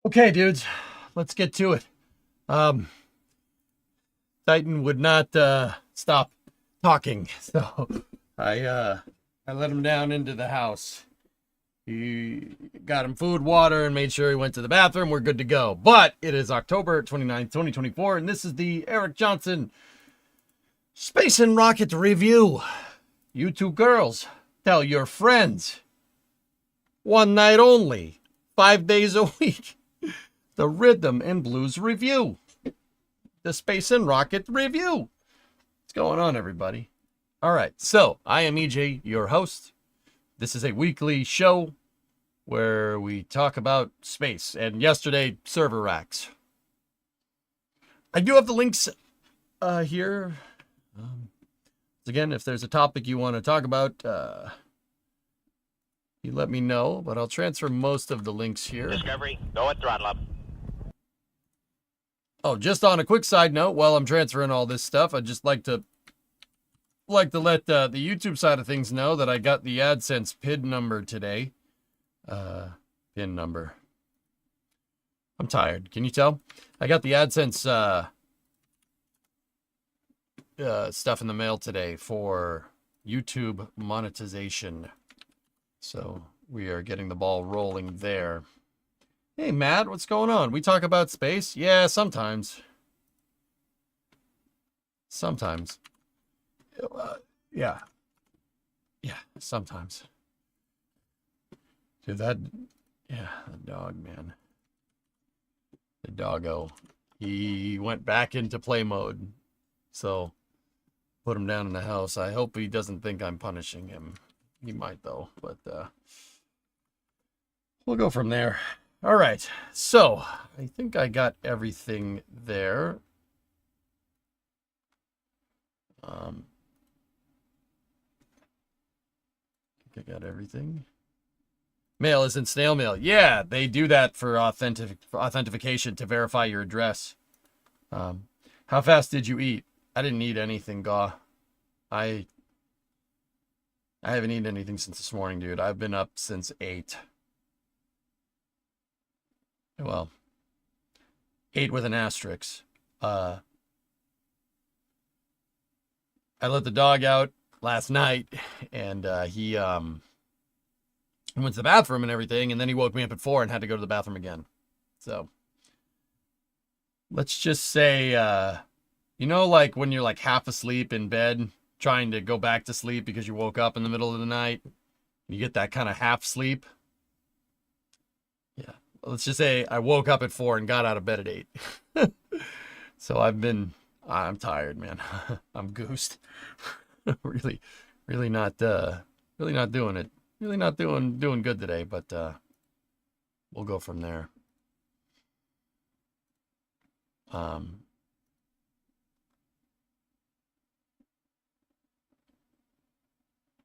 Okay, dudes, let's get to it. Um, Titan would not stop talking, so I let him down into the house. He got him food, water, and made sure he went to the bathroom. We're good to go. But it is October 29th, 2024, and this is the Eric Johnson Space and Rocket Review. You two girls, tell your friends. One night only, 5 days a week. The Rhythm and Blues Review. The Space and Rocket Review. What's going on, everybody? All right, so I am EJ, your host. This is a weekly show where we talk about space, and yesterday, server racks. I do have the links here. Again, if there's a topic you want to talk about, you let me know, but I'll transfer most of the links here. Discovery, go at throttle up. Oh, just on a quick side note, while I'm transferring all this stuff, I'd just like to let the YouTube side of things know that I got the AdSense PIN number today. PIN number. I'm tired. Can you tell? I got the AdSense stuff in the mail today for YouTube monetization. So we are getting the ball rolling there. Hey, Matt, what's going on? We talk about space? Yeah, sometimes. Sometimes. Yeah. Yeah, sometimes. Dude, the dog, man. The doggo. He went back into play mode. So, put him down in the house. I hope he doesn't think I'm punishing him. He might, though. But, we'll go from there. All right, so I think I got everything there. I think I got everything. Mail isn't snail mail. Yeah, they do that for authentication to verify your address. How fast did you eat? I didn't eat anything, Gaw. I haven't eaten anything since this morning, dude. I've been up since 8. Well, 8 with an asterisk. I let the dog out last night, and he went to the bathroom and everything, and then he woke me up at 4 and had to go to the bathroom again. So, let's just say, like when you're like half asleep in bed, trying to go back to sleep because you woke up in the middle of the night, you get that kind of half sleep. Yeah. Let's just say I woke up at 4 and got out of bed at 8. So I'm tired, man. I'm goosed. really not doing it. Really not doing good today, but we'll go from there.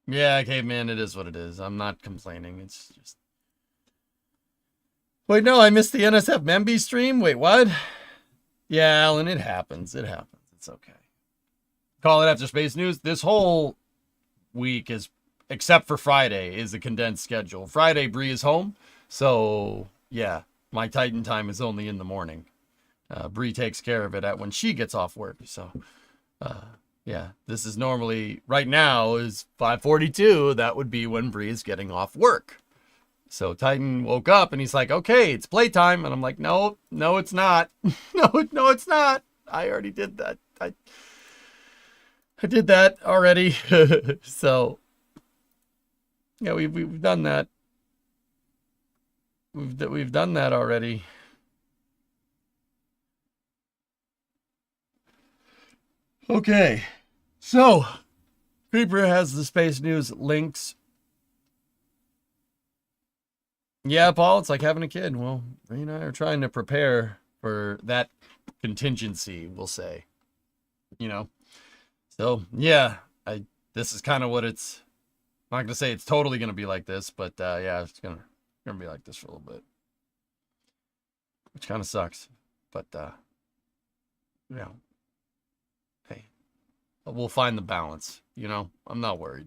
Yeah, caveman, it is what it is. I'm not complaining. It's just... Wait, no, I missed the NSF Memby stream. Wait, what? Yeah, Alan, it happens. It happens. It's okay. Call it after space news. This whole week is, except for Friday, is a condensed schedule. Friday, Bree is home. So, yeah, my Titan time is only in the morning. Bree takes care of it when she gets off work. So, yeah, this is normally, right now, is 5:42. That would be when Bree is getting off work. So Titan woke up and he's like, okay, it's playtime. And I'm like, no, it's not. no, it's not. I already did that. I did that already. So, yeah, we've done that. We've done that already. Okay. So, Creeper has the space news links. Yeah, Paul, it's like having a kid. Well, Ray and I are trying to prepare for that contingency, we'll say. So, yeah, this is kind of what it's... I'm not going to say it's totally going to be like this, but yeah, it's going to be like this for a little bit. Which kind of sucks. But, yeah. Hey, we'll find the balance, I'm not worried.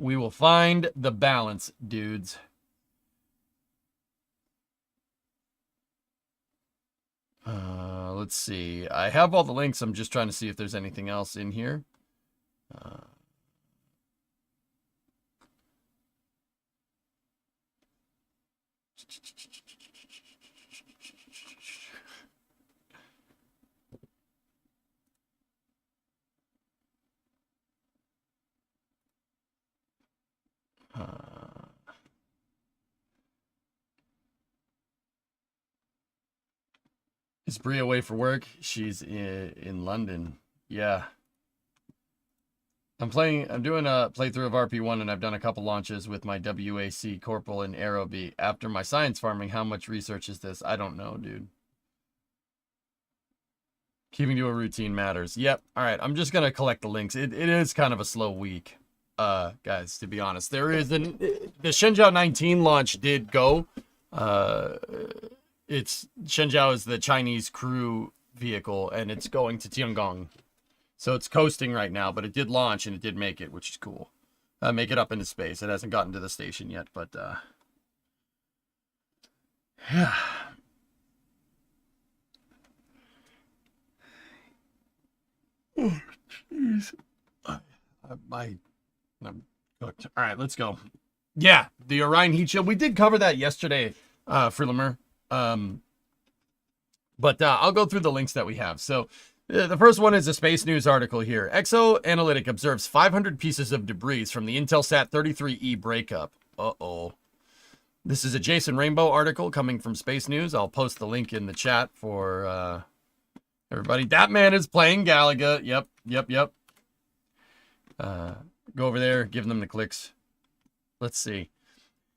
We will find the balance, dudes. Let's see. I have all the links. I'm just trying to see if there's anything else in here. Is Brie away for work? She's in London. Yeah. I'm doing a playthrough of RP1, and I've done a couple launches with my WAC Corporal and Aerobee. After my science farming, how much research is this? I don't know, dude. Keeping to a routine matters. Yep. All right. I'm just going to collect the links. It is kind of a slow week, guys, to be honest. The Shenzhou 19 launch did go. Shenzhou is the Chinese crew vehicle, and it's going to Tiangong. So it's coasting right now, but it did launch, and it did make it, which is cool. Make it up into space. It hasn't gotten to the station yet, but yeah. Oh, jeez. I'm cooked. All right, let's go. Yeah, the Orion heat shield. We did cover that yesterday, Freelamer. But I'll go through the links that we have. So the first one is a Space News article here. Exoanalytic observes 500 pieces of debris from the Intelsat 33E breakup. Uh-oh. This is a Jason Rainbow article coming from Space News. I'll post the link in the chat for everybody. That man is playing Galaga. Yep. Go over there, give them the clicks. Let's see.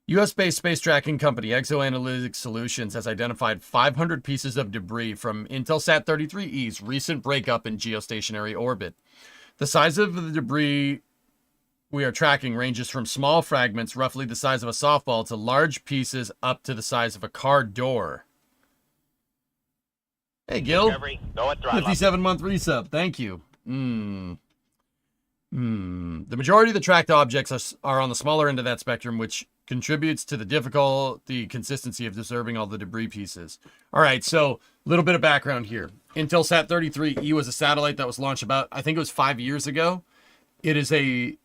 U.S.-based space tracking company Exoanalytic Solutions has identified 500 pieces of debris from Intelsat 33E's recent breakup in geostationary orbit. The size of the debris we are tracking ranges from small fragments roughly the size of a softball to large pieces up to the size of a car door. Hey, Gil. 57-month resub. Thank you. The majority of the tracked objects are on the smaller end of that spectrum, which contributes to the consistency of observing all the debris pieces. All right, so a little bit of background here. Intelsat 33E was a satellite that was launched about, I think it was 5 years ago. It is a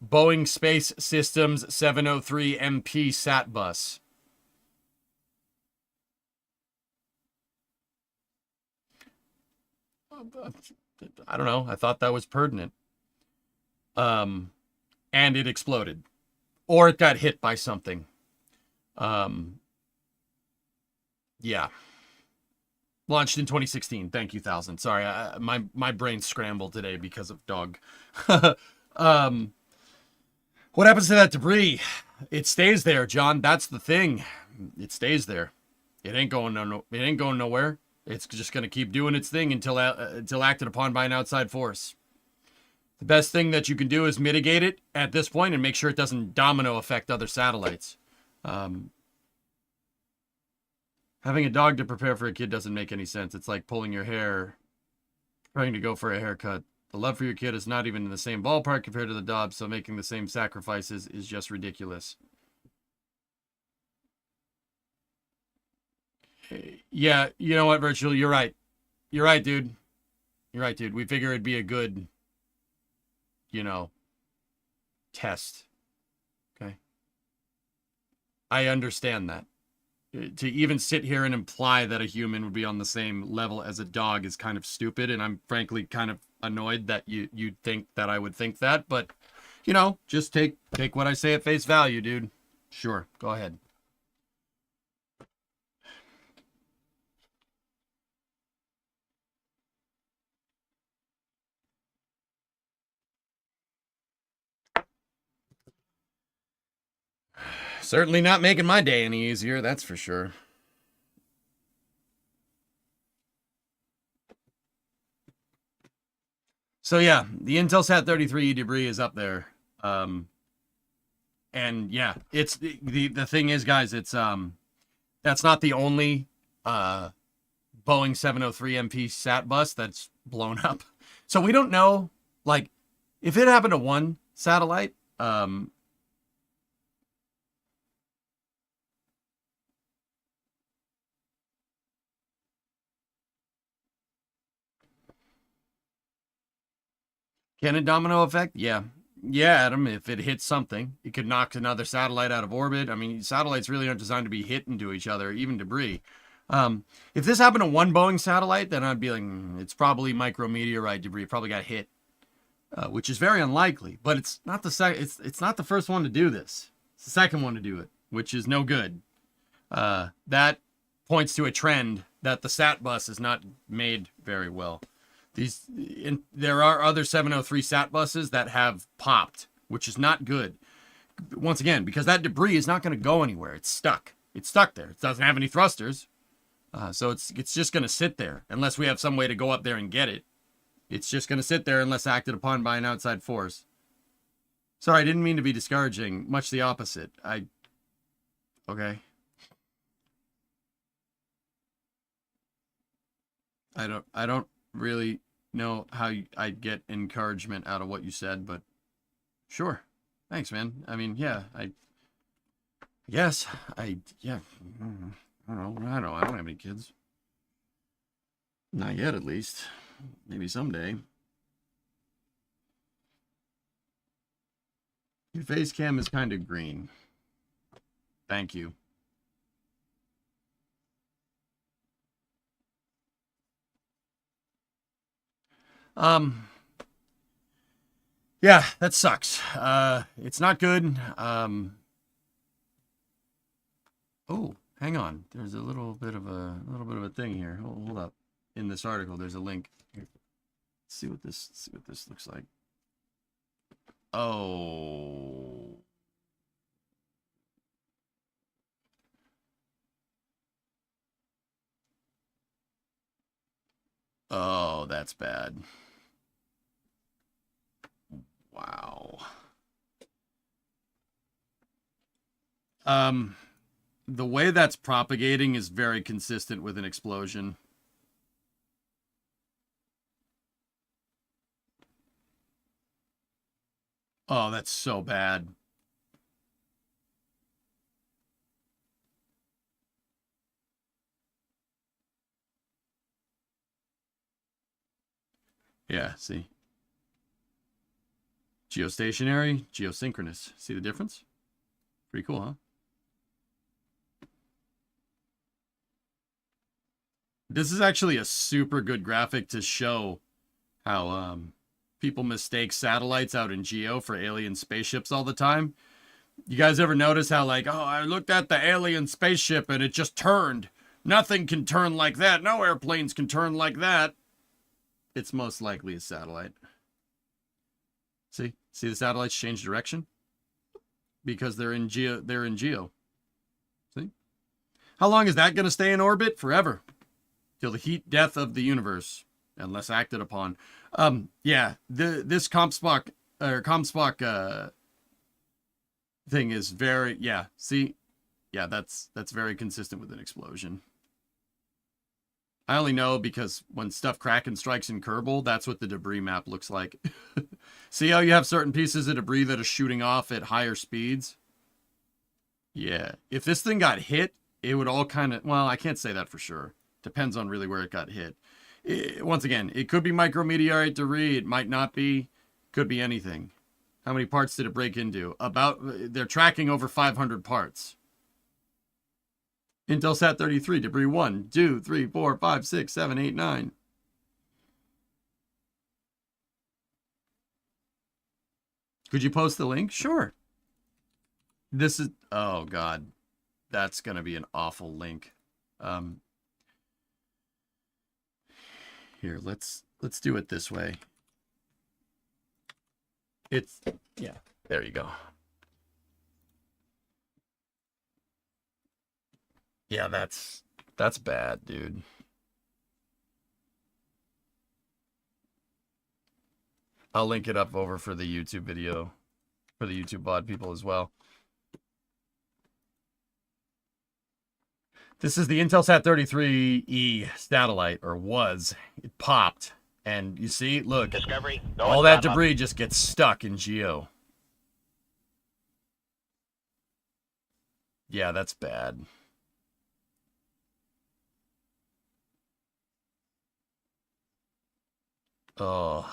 Boeing Space Systems 703 MP sat bus. I don't know. I thought that was pertinent. And it exploded. Or it got hit by something. Yeah. Launched in 2016. Thank you, 1000. Sorry, my brain scrambled today because of dog. What happens to that debris? It stays there, John. That's the thing. It stays there. It ain't going nowhere. It's just going to keep doing its thing until acted upon by an outside force. The best thing that you can do is mitigate it at this point and make sure it doesn't domino affect other satellites. Having a dog to prepare for a kid doesn't make any sense. It's like pulling your hair, trying to go for a haircut. The love for your kid is not even in the same ballpark compared to the dog, so making the same sacrifices is just ridiculous. Yeah, you know what, Virtual? You're right. You're right, dude. You're right, dude. We figure it'd be a good, test. Okay. I understand that. To even sit here and imply that a human would be on the same level as a dog is kind of stupid, and I'm frankly kind of annoyed that you'd think that I would think that, but, just take what I say at face value, dude. Sure, go ahead. Certainly not making my day any easier, that's for sure. So yeah, the Intelsat 33E debris is up there. And yeah, it's the thing is, guys, it's that's not the only Boeing 703 MP sat bus that's blown up. So we don't know, like, if it happened to one satellite, Can a domino effect? Yeah. Yeah, Adam, if it hits something, it could knock another satellite out of orbit. I mean, satellites really aren't designed to be hit into each other, even debris. If this happened to one Boeing satellite, then I'd be like, it's probably micrometeorite debris. It probably got hit, which is very unlikely. But it's not the it's not the first one to do this. It's the second one to do it, which is no good. That points to a trend that the SAT bus is not made very well. There are other 703 SAT buses that have popped, which is not good. Once again, because that debris is not going to go anywhere. It's stuck. It's stuck there. It doesn't have any thrusters. So it's just going to sit there unless we have some way to go up there and get it. It's just going to sit there unless acted upon by an outside force. Sorry, I didn't mean to be discouraging. Much the opposite. Okay. I don't really know how I'd get encouragement out of what you said, but sure. Thanks, man. I mean, yeah, I don't have any kids. Not yet, at least. Maybe someday. Your face cam is kind of green. Thank you. Yeah, that sucks. It's not good. Oh, hang on. There's a little bit of a thing here. Hold up. In this article, there's a link. Here. Let's see what this looks like. Oh. Oh, that's bad. Wow. The way that's propagating is very consistent with an explosion. Oh, that's so bad. Yeah, see. Geostationary, geosynchronous. See the difference? Pretty cool, huh? This is actually a super good graphic to show how people mistake satellites out in geo for alien spaceships all the time. You guys ever notice how, like, oh, I looked at the alien spaceship and it just turned. Nothing can turn like that. No airplanes can turn like that. It's most likely a satellite. See the satellites change direction? Because they're in geo. See? How long is that going to stay in orbit? Forever. Till the heat death of the universe, unless acted upon. Yeah, this Comstock thing is very, yeah, see? Yeah, that's very consistent with an explosion. I only know because when stuff cracks and strikes in Kerbal, that's what the debris map looks like. See how you have certain pieces of debris that are shooting off at higher speeds? Yeah. If this thing got hit, it would all kind of... Well, I can't say that for sure. Depends on really where it got hit. Once again, it could be micrometeorite debris. It might not be. Could be anything. How many parts did it break into? They're tracking over 500 parts. Intelsat 33, debris 1, 2, 3, 4, 5, 6, 7, 8, 9. Could you post the link? Sure. This is... Oh, God. That's going to be an awful link. Here, let's do it this way. Yeah, there you go. Yeah, that's bad, dude. I'll link it up over for the YouTube video, for the YouTube bod people as well. This is the Intelsat 33E satellite, or was. It popped. And you see, look, Discovery, all that debris just gets stuck in geo. Yeah, that's bad. Oh.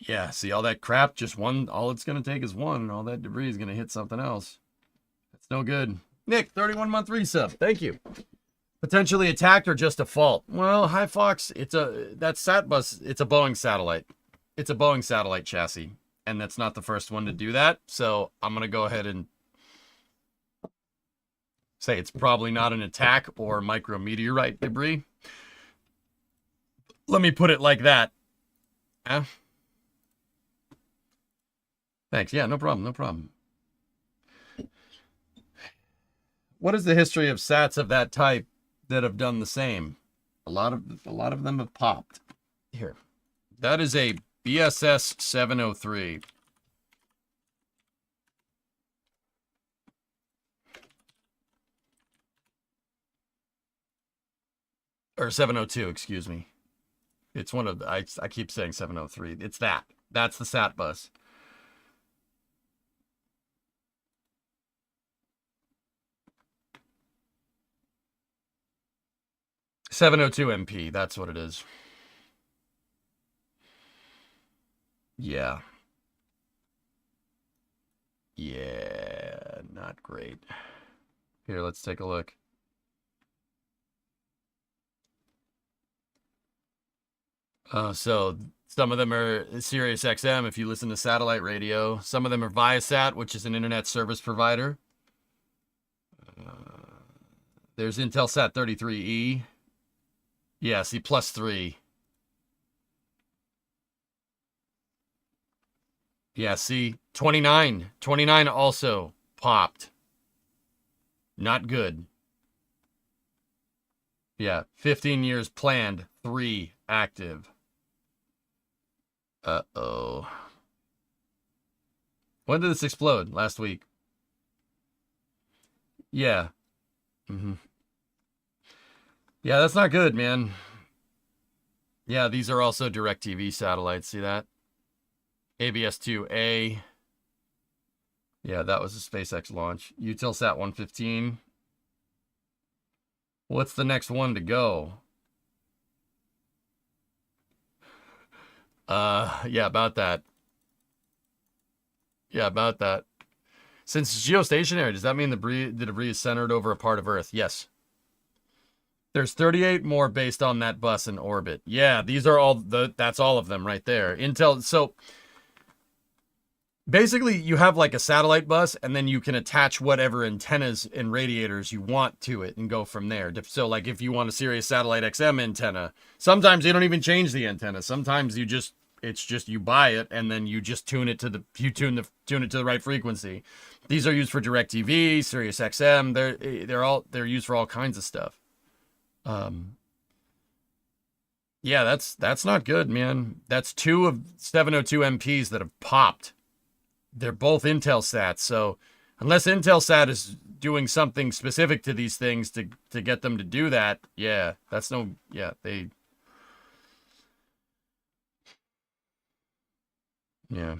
Yeah, see all that crap, just one, all it's going to take is one. All that debris is going to hit something else. It's no good. Nick, 31-month resub. Thank you. Potentially attacked or just a fault? Well, hi Fox, that sat bus, it's a Boeing satellite. It's a Boeing satellite chassis, and that's not the first one to do that. So I'm going to go ahead and say it's probably not an attack or micrometeorite debris. Let me put it like that. Thanks. Yeah, no problem. No problem. What is the history of sats of that type that have done the same? A lot of them have popped. Here. That is a BSS 703. Or 702, excuse me. It's one of the, I keep saying 703. It's that. That's the sat bus. .702 MP, that's what it is. Yeah. Yeah, not great. Here, let's take a look. So some of them are Sirius XM if you listen to satellite radio. Some of them are Viasat, which is an internet service provider. There's Intelsat 33E. Yeah, see, +3. Yeah, see, 29. 29 also popped. Not good. Yeah, 15 years planned, 3 active. Uh-oh. When did this explode? Last week. Yeah. Yeah, that's not good, man. Yeah, these are also DirecTV satellites. See that? ABS-2A. Yeah, that was a SpaceX launch. Eutelsat 115. What's the next one to go? Yeah, about that. Yeah, about that. Since it's geostationary, does that mean the debris is centered over a part of Earth? Yes. There's 38 more based on that bus in orbit. Yeah, these are all that's all of them right there. So basically you have like a satellite bus and then you can attach whatever antennas and radiators you want to it and go from there. So like if you want a Sirius Satellite XM antenna, sometimes they don't even change the antenna. Sometimes it's just you buy it and then you just tune it to the right frequency. These are used for DirecTV, Sirius XM. They're used for all kinds of stuff. Yeah, that's not good, man. That's 2 of 702 MPs that have popped. They're both Intelsat, so unless Intelsat is doing something specific to these things to get them to do that, yeah, that's no, yeah, yeah.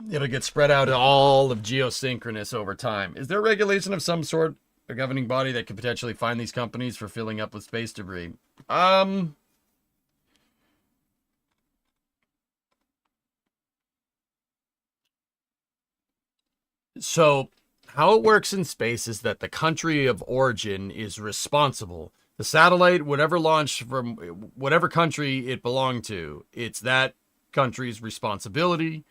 It'll get spread out to all of geosynchronous over time. Is there regulation of some sort, a governing body that could potentially fine these companies for filling up with space debris? So how it works in space is that the country of origin is responsible. The satellite, whatever launched from whatever country it belonged to, it's that country's responsibility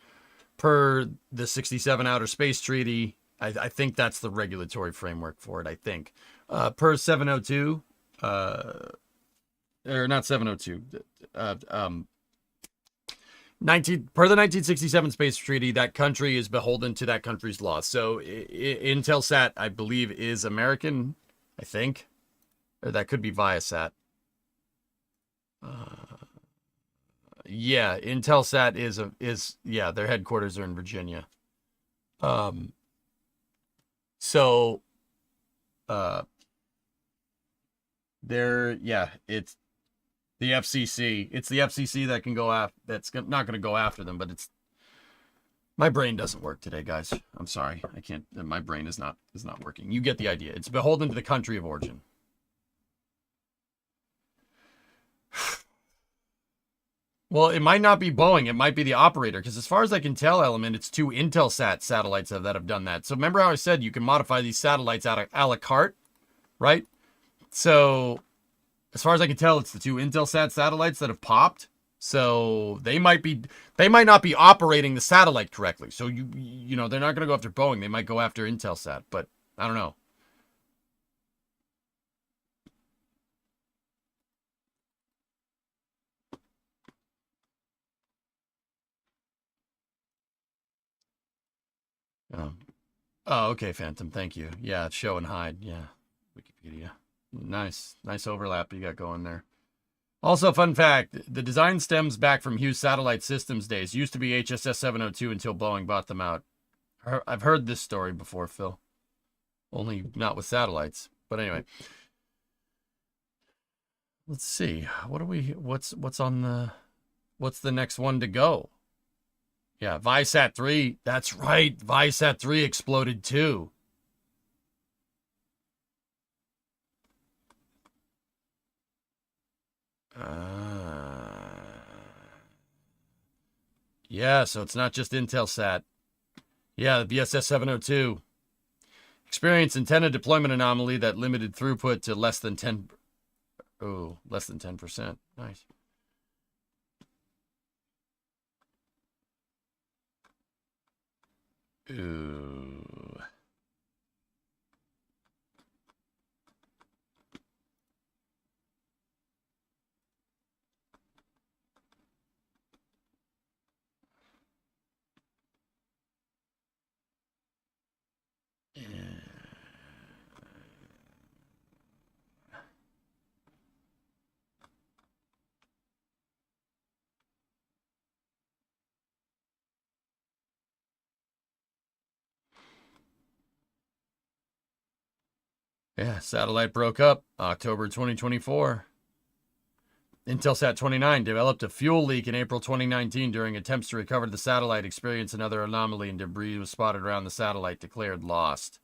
per the 67 Outer Space Treaty. I think that's the regulatory framework for it, I think. Per 702, or not 702, per the 1967 Space Treaty, that country is beholden to that country's laws. So Intelsat, I believe, is American, I think. Or that could be Viasat. Yeah, Intelsat is their headquarters are in Virginia. So it's the FCC. It's the FCC that can go after. That's not going to go after them, but it's. My brain doesn't work today, guys. I'm sorry. I can't. My brain is not working. You get the idea. It's beholden to the country of origin. Well, it might not be Boeing. It might be the operator. Because as far as I can tell, Element, it's 2 Intelsat satellites that have done that. So remember how I said you can modify these satellites out of a la carte, right? So as far as I can tell, it's the 2 Intelsat satellites that have popped. So they might not be operating the satellite correctly. So you know, they're not going to go after Boeing. They might go after Intelsat, but I don't know. Oh, okay, Phantom. Thank you. Yeah, show and hide. Yeah, Wikipedia. Nice overlap you got going there. Also, fun fact, the design stems back from Hughes Satellite Systems days. Used to be HSS 702 until Boeing bought them out. I've heard this story before, Phil. Only not with satellites. But anyway. Let's see. What's the next one to go? Yeah, Viasat 3. That's right. Viasat 3 exploded too. Yeah, so it's not just Intelsat. Yeah, the BSS 702. Experienced antenna deployment anomaly that limited throughput to less than 10. Oh, less than 10%. Nice. Ooh. Yeah, satellite broke up October 2024. Intelsat 29 developed a fuel leak in April 2019 during attempts to recover the satellite, experienced another anomaly, and debris was spotted around the satellite, declared lost.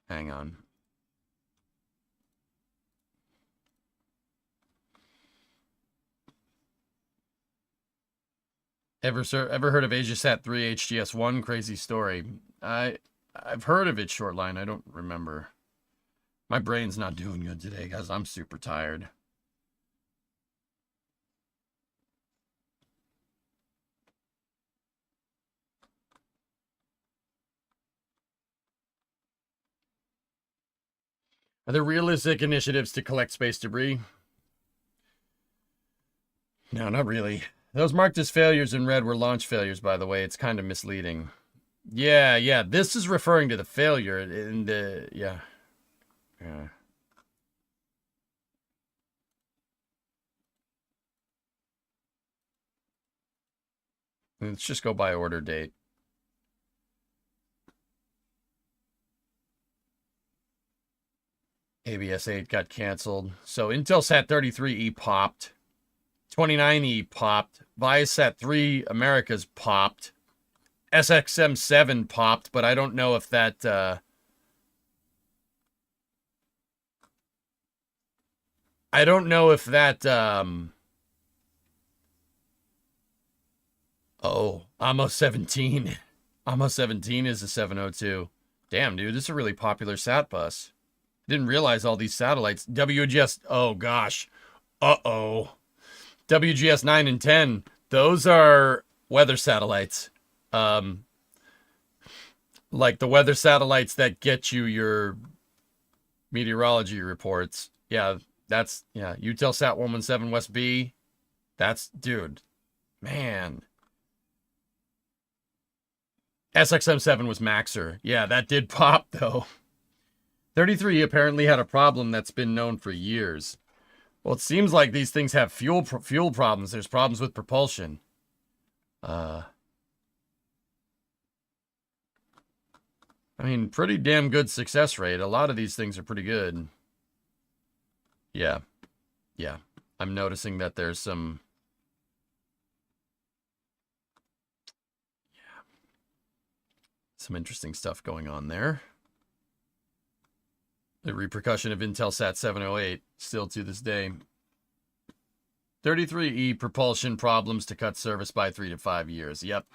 Hang on. Ever heard of AsiaSat 3 HGS1? Crazy story. I've heard of it, Shortline. I don't remember. My brain's not doing good today, guys. I'm super tired. Are there realistic initiatives to collect space debris? No, not really. Those marked as failures in red were launch failures, by the way. It's kind of misleading. Yeah. This is referring to the failure in the... Yeah. Let's just go by order date. ABS-8 got canceled. So Intelsat 33E popped. 29E popped. Viasat 3 Americas popped. SXM7 popped, but I don't know if that... I don't know if that... Oh, Amos 17. Amos 17 is a 702. Damn, dude, this is a really popular sat bus. Didn't realize all these satellites. WGS... Oh, gosh. Uh-oh. WGS 9 and 10. Those are weather satellites. Like the weather satellites that get you your meteorology reports. Yeah, that's... Yeah, Eutelsat 117 West B. That's... Dude. Man. SXM7 was Maxer. Yeah, that did pop, though. 33 apparently had a problem that's been known for years. Well, it seems like these things have fuel problems. There's problems with propulsion. I mean, pretty damn good success rate. A lot of these things are pretty good. Yeah. I'm noticing that there's some... Some interesting stuff going on there. The repercussion of Intelsat 708 still to this day. 33E propulsion problems to cut service by 3 to 5 years. Yep.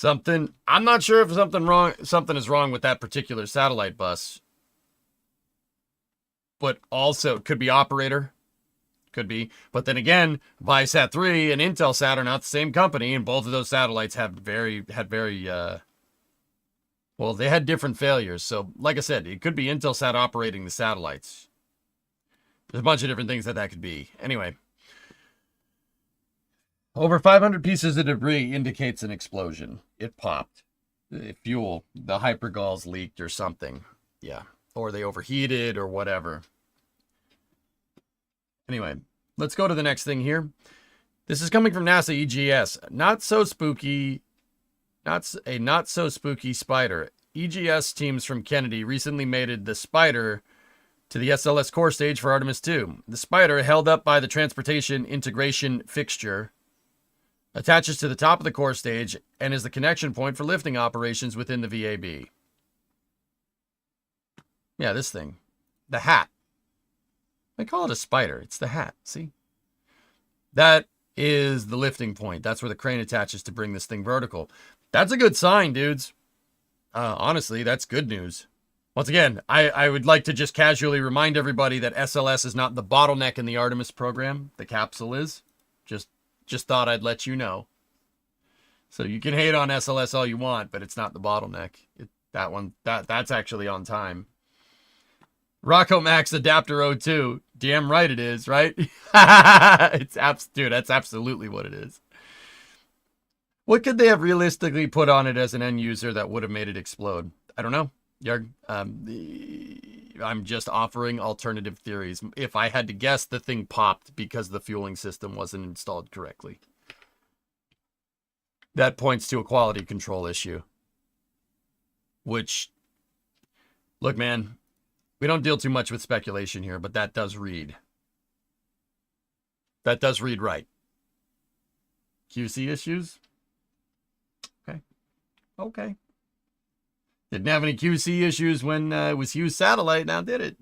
I'm not sure if something is wrong with that particular satellite bus. But also, it could be operator. Could be. But then again, Viasat-3 and Intelsat are not the same company, and both of those satellites had very well, they had different failures. So, like I said, it could be Intelsat operating the satellites. There's a bunch of different things that could be. Anyway. Over 500 pieces of debris indicates an explosion. It popped. Fuel. The hypergulls leaked or something. Yeah. Or they overheated or whatever. Anyway, let's go to the next thing here. This is coming from NASA EGS. Not so spooky Spider. EGS teams from Kennedy recently mated the Spider to the SLS core stage for Artemis II. The Spider, held up by the transportation integration fixture, attaches to the top of the core stage and is the connection point for lifting operations within the VAB. Yeah, this thing. The hat. I call it a spider. It's the hat. See? That is the lifting point. That's where the crane attaches to bring this thing vertical. That's a good sign, dudes. Honestly, that's good news. Once again, I would like to just casually remind everybody that SLS is not the bottleneck in the Artemis program. The capsule is. Just thought I'd let you know. So you can hate on SLS all you want, but it's not the bottleneck. That's actually on time. Rocco Max Adapter 02. Damn right it is, right? Dude, that's absolutely what it is. What could they have realistically put on it as an end user that would have made it explode? I don't know. Yarg, I'm just offering alternative theories. If I had to guess, the thing popped because the fueling system wasn't installed correctly. That points to a quality control issue. Which, look, man, we don't deal too much with speculation here, but that does read. That does read right. QC issues? Okay. Didn't have any QC issues when it was Hughes Satellite, now did it?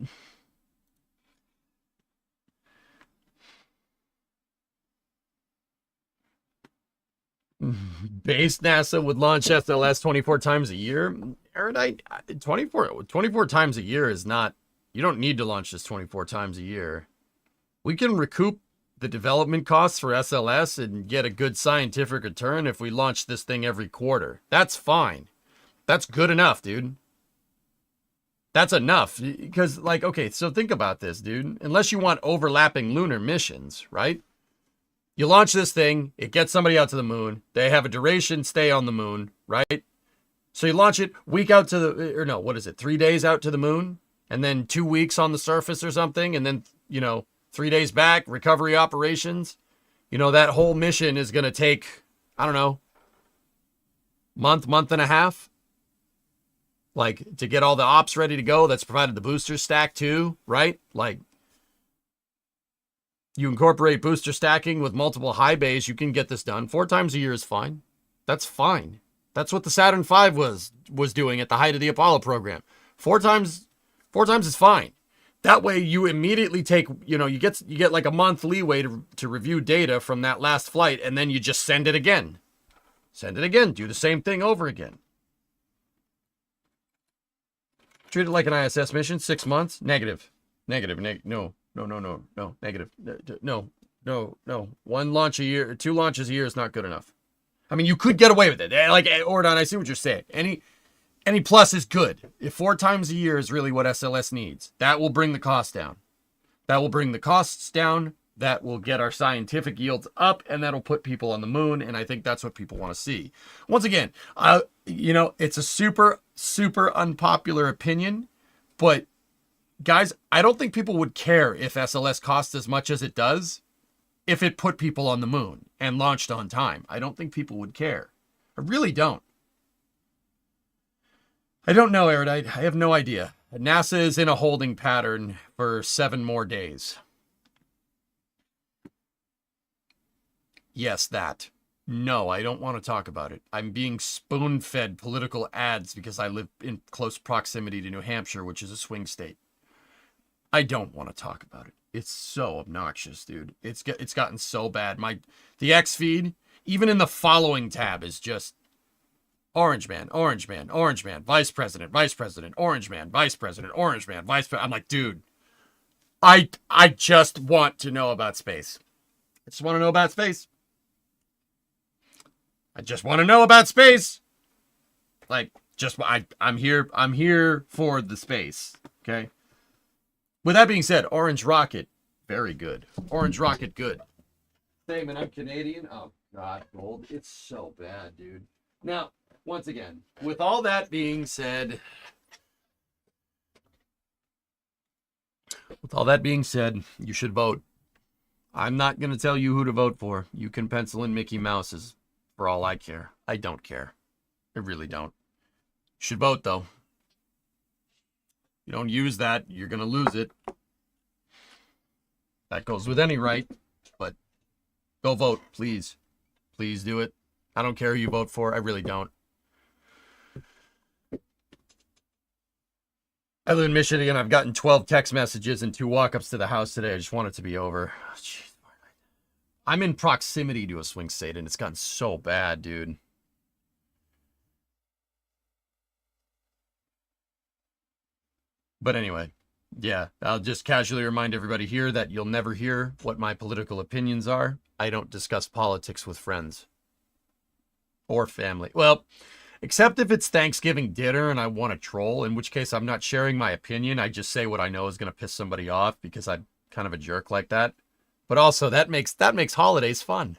Base NASA would launch SLS 24 times a year. Erudite, 24 times a year is not... You don't need to launch this 24 times a year. We can recoup the development costs for SLS and get a good scientific return if we launch this thing every quarter. That's fine. That's good enough, dude. That's enough. Because, like, okay, so think about this, dude. Unless you want overlapping lunar missions, right? You launch this thing, it gets somebody out to the moon. They have a duration stay on the moon, right? So you launch it week out to the, or no, what is it? 3 days out to the moon? And then 2 weeks on the surface or something? And then, 3 days back, recovery operations? That whole mission is going to take, I don't know, month and a half? Like, to get all the ops ready to go, that's provided the booster stack too, right? Like, you incorporate booster stacking with multiple high bays, you can get this done. 4 times a year is fine. That's fine. That's what the Saturn V was doing at the height of the Apollo program. 4 times is fine. That way you immediately take, you get like a month leeway to review data from that last flight, and then you just send it again. Send it again. Do the same thing over again. Treat it like an ISS mission. 6 months. Negative. No. Negative. No. 1 launch a year, 2 launches a year is not good enough. I mean, you could get away with it. Like, Ordon, I see what you're saying. Any plus is good. If 4 times a year is really what SLS needs, that will bring the cost down. That will bring the costs down. That will get our scientific yields up, and that'll put people on the moon. And I think that's what people want to see. Once again, it's a super, super unpopular opinion, but guys, I don't think people would care if SLS costs as much as it does if it put people on the moon and launched on time. I don't think people would care. I really don't. I don't know, Erudite. I have no idea. NASA is in a holding pattern for 7 more days. Yes, that. No, I don't want to talk about it. I'm being spoon-fed political ads because I live in close proximity to New Hampshire, which is a swing state. I don't want to talk about it. It's so obnoxious, dude. It's gotten so bad. The X feed, even in the following tab, is just orange man, orange man, orange man, vice president, orange man, vice president, orange man, vice president. I'm like, dude, I just want to know about space. I just want to know about space. I just want to know about space. Like, I'm here for the space. Okay. With that being said, Orange Rocket, very good. Orange Rocket, good. Same, and I'm Canadian. Oh God, gold. It's so bad, dude. Now, once again, with all that being said, you should vote. I'm not going to tell you who to vote for. You can pencil in Mickey Mouse's for all I care. I don't care. I really don't. You should vote, though. You don't use that, you're going to lose it. That goes with any right, but go vote, please. Please do it. I don't care who you vote for. I really don't. I live in Michigan. I've gotten 12 text messages and 2 walk-ups to the house today. I just want it to be over. Jeez. I'm in proximity to a swing state, and it's gotten so bad, dude. But anyway, yeah, I'll just casually remind everybody here that you'll never hear what my political opinions are. I don't discuss politics with friends or family. Well, except if it's Thanksgiving dinner and I want to troll, in which case I'm not sharing my opinion. I just say what I know is going to piss somebody off because I'm kind of a jerk like that. But also that makes holidays fun.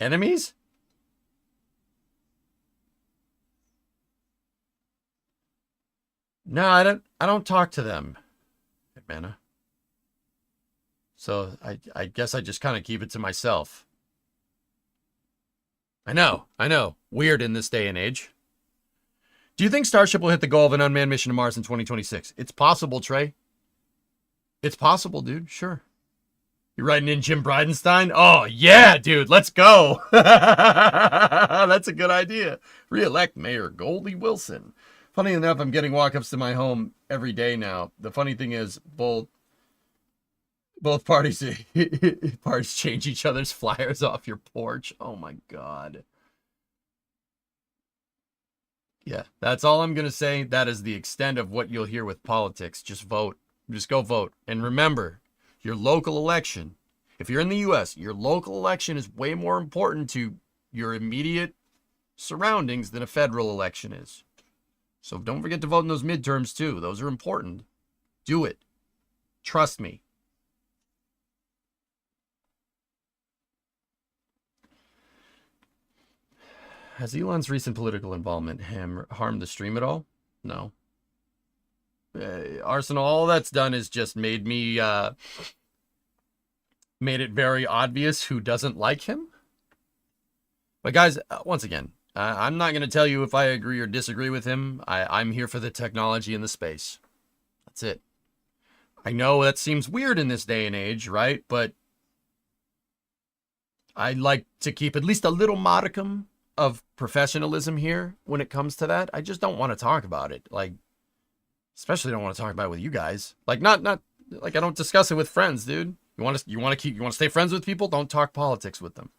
Enemies? No, I don't talk to them, Mana. So I guess I just kind of keep it to myself. I know. Weird in this day and age. Do you think Starship will hit the goal of an unmanned mission to Mars in 2026? It's possible, Trey. It's possible, dude. Sure. You writing in Jim Bridenstine? Oh, yeah, dude. Let's go. That's a good idea. Re-elect Mayor Goldie Wilson. Funny enough, I'm getting walk-ups to my home every day now. The funny thing is, both parties change each other's flyers off your porch. Oh my God. Yeah, that's all I'm going to say. That is the extent of what you'll hear with politics. Just vote. Just go vote. And remember, your local election, if you're in the U.S., your local election is way more important to your immediate surroundings than a federal election is. So don't forget to vote in those midterms too. Those are important. Do it. Trust me. Has Elon's recent political involvement harmed the stream at all? No. Arsenal, all that's done is just made it very obvious who doesn't like him. But guys, once again, I'm not going to tell you if I agree or disagree with him. I'm here for the technology and the space. That's it. I know that seems weird in this day and age, right? But I'd like to keep at least a little modicum of professionalism here when it comes to that. I just don't want to talk about it. Like, especially don't want to talk about it with you guys. Like, not like I don't discuss it with friends, dude. You want to stay friends with people? Don't talk politics with them.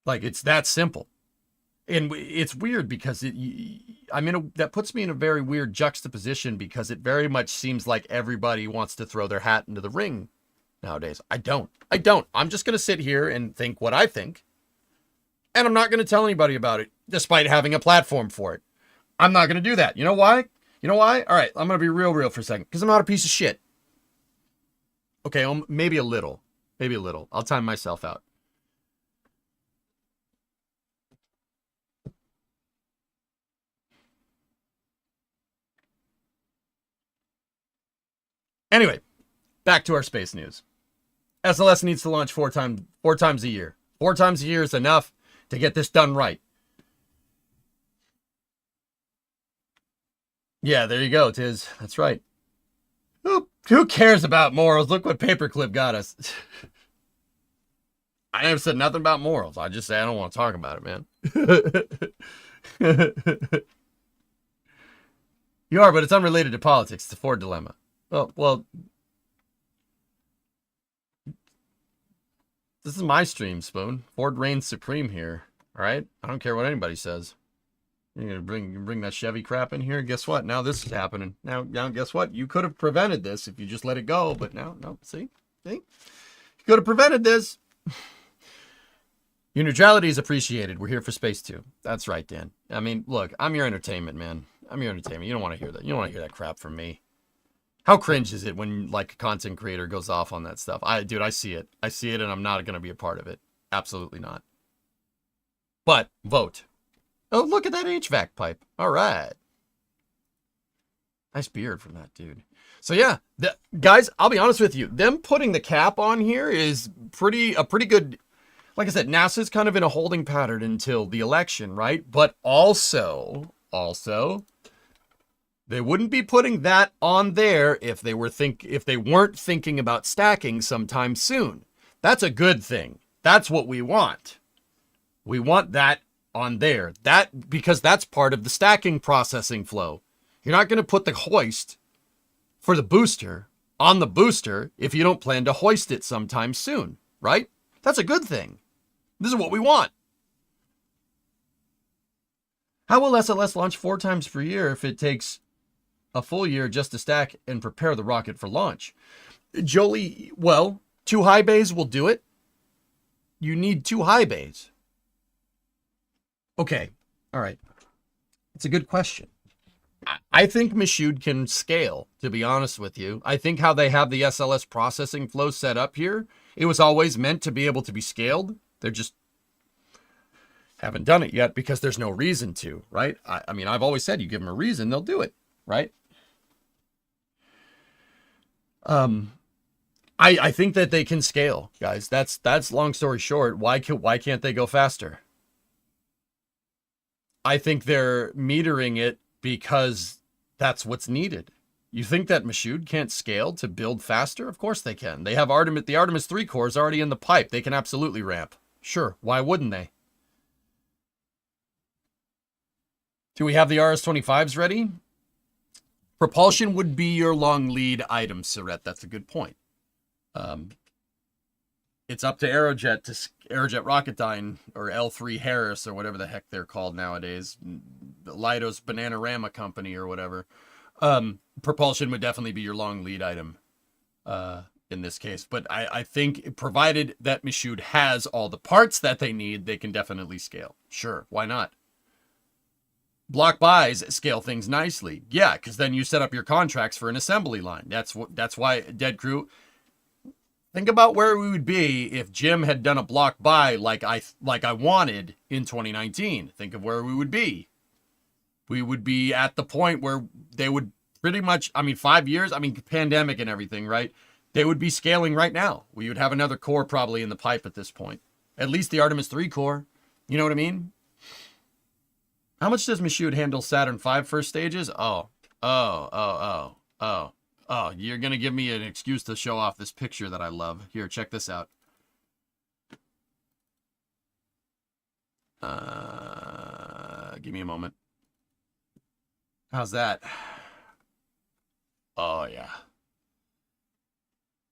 Like, it's that simple. And it's weird because that puts me in a very weird juxtaposition because it very much seems like everybody wants to throw their hat into the ring nowadays. I don't. I'm just going to sit here and think what I think. And I'm not going to tell anybody about it, despite having a platform for it. I'm not going to do that. You know why? All right, I'm going to be real for a second. Because I'm not a piece of shit. Okay, maybe a little. I'll time myself out. Anyway, back to our space news. SLS needs to launch four times a year. 4 times a year is enough to get this done right. Yeah, there you go, Tiz. That's right. Who cares about morals? Look what Paperclip got us. I never said nothing about morals. I just say I don't want to talk about it, man. You are, but it's unrelated to politics. It's a Ford dilemma. Well, this is my stream, Spoon. Ford reigns supreme here. All right? I don't care what anybody says. You're gonna bring that Chevy crap in here. Guess what? Now this is happening. Now guess what? You could have prevented this if you just let it go. But now, no. See, you could have prevented this. Your neutrality is appreciated. We're here for space too. That's right, Dan. I mean, look, I'm your entertainment, man. I'm your entertainment. You don't want to hear that. You don't want to hear that crap from me. How cringe is it when like a content creator goes off on that stuff? Dude, I see it. I see it, and I'm not gonna be a part of it. Absolutely not. But vote. Oh, look at that HVAC pipe. All right. Nice beard from that dude. So yeah, guys, I'll be honest with you. Them putting the cap on here is a pretty good. Like I said, NASA's kind of in a holding pattern until the election, right? But also, they wouldn't be putting that on there if they weren't thinking about stacking sometime soon. That's a good thing. That's what we want. We want that on there. Because that's part of the stacking processing flow. You're not going to put the hoist for the booster on the booster if you don't plan to hoist it sometime soon, right? That's a good thing. This is what we want. How will SLS launch 4 times per year if it takes a full year just to stack and prepare the rocket for launch? Jolie, well, 2 high bays will do it. You need 2 high bays. Okay, all right. It's a good question. I think Michoud can scale, to be honest with you. I think how they have the SLS processing flow set up here, it was always meant to be able to be scaled. They're just haven't done it yet because there's no reason to, right? I mean, I've always said you give them a reason, they'll do it, right? I think that they can scale, guys. That's long story short. Why can't they go faster? I think they're metering it because that's what's needed. You think that Michoud can't scale to build faster? Of course they can. They have the Artemis 3 core is already in the pipe. They can absolutely ramp. Sure, why wouldn't they? Do we have the RS-25s ready? Propulsion would be your long lead item, Surette. That's a good point. It's up to Aerojet Rocketdyne or L3 Harris or whatever the heck they're called nowadays. Lido's Bananarama Company or whatever. Propulsion would definitely be your long lead item in this case. But I think provided that Michoud has all the parts that they need, they can definitely scale. Sure, why not? Block buys scale things nicely. Yeah, because then you set up your contracts for an assembly line. That's why Dead Crew. Think about where we would be if Jim had done a block buy like I wanted in 2019. Think of where we would be. We would be at the point where they would pretty much, 5 years, pandemic and everything, right? They would be scaling right now. We would have another core probably in the pipe at this point. At least the Artemis 3 core. You know what I mean? How much does Michoud handle Saturn V first stages? Oh, you're going to give me an excuse to show off this picture that I love. Here, check this out. Give me a moment. How's that? Oh, yeah.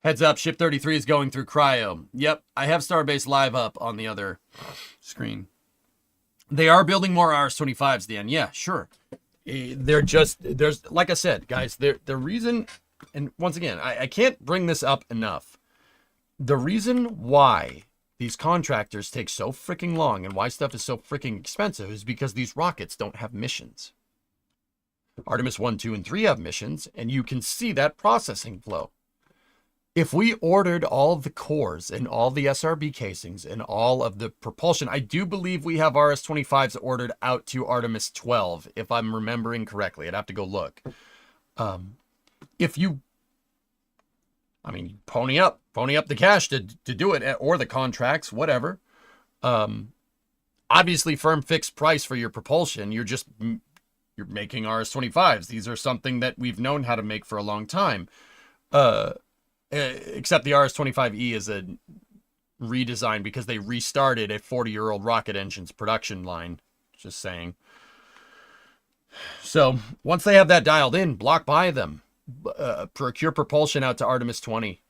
Heads up, Ship 33 is going through cryo. Yep, I have Starbase Live up on the other screen. They are building more RS-25s, Dan. Yeah, sure. There's, like I said, guys, the reason, and once again, I can't bring this up enough. The reason why these contractors take so freaking long and why stuff is so freaking expensive is because these rockets don't have missions. Artemis 1, 2, and 3 have missions, and you can see that processing flow. If we ordered all of the cores and all the SRB casings and all of the propulsion, I do believe we have RS-25s ordered out to Artemis 12, if I'm remembering correctly. I'd have to go look. If you, pony up the cash to do it, or the contracts, whatever. Obviously, firm fixed price for your propulsion. You're making RS-25s. These are something that we've known how to make for a long time. Except the RS-25E is a redesign because they restarted a 40-year-old rocket engine's production line. Just saying. So once they have that dialed in, block buy them, procure propulsion out to Artemis 20,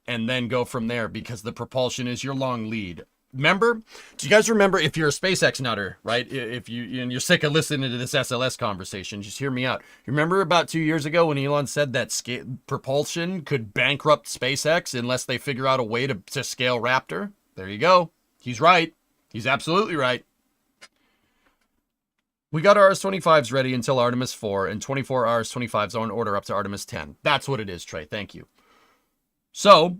and then go from there because the propulsion is your long lead. Remember? Do you guys remember, if you're a SpaceX nutter, right? If you're sick of listening to this SLS conversation, just hear me out. You remember about 2 years ago when Elon said that propulsion could bankrupt SpaceX unless they figure out a way to scale Raptor? There you go. He's right. He's absolutely right. We got RS-25s ready until Artemis 4, and 24 RS-25s are on order up to Artemis 10. That's what it is, Trey. Thank you. So,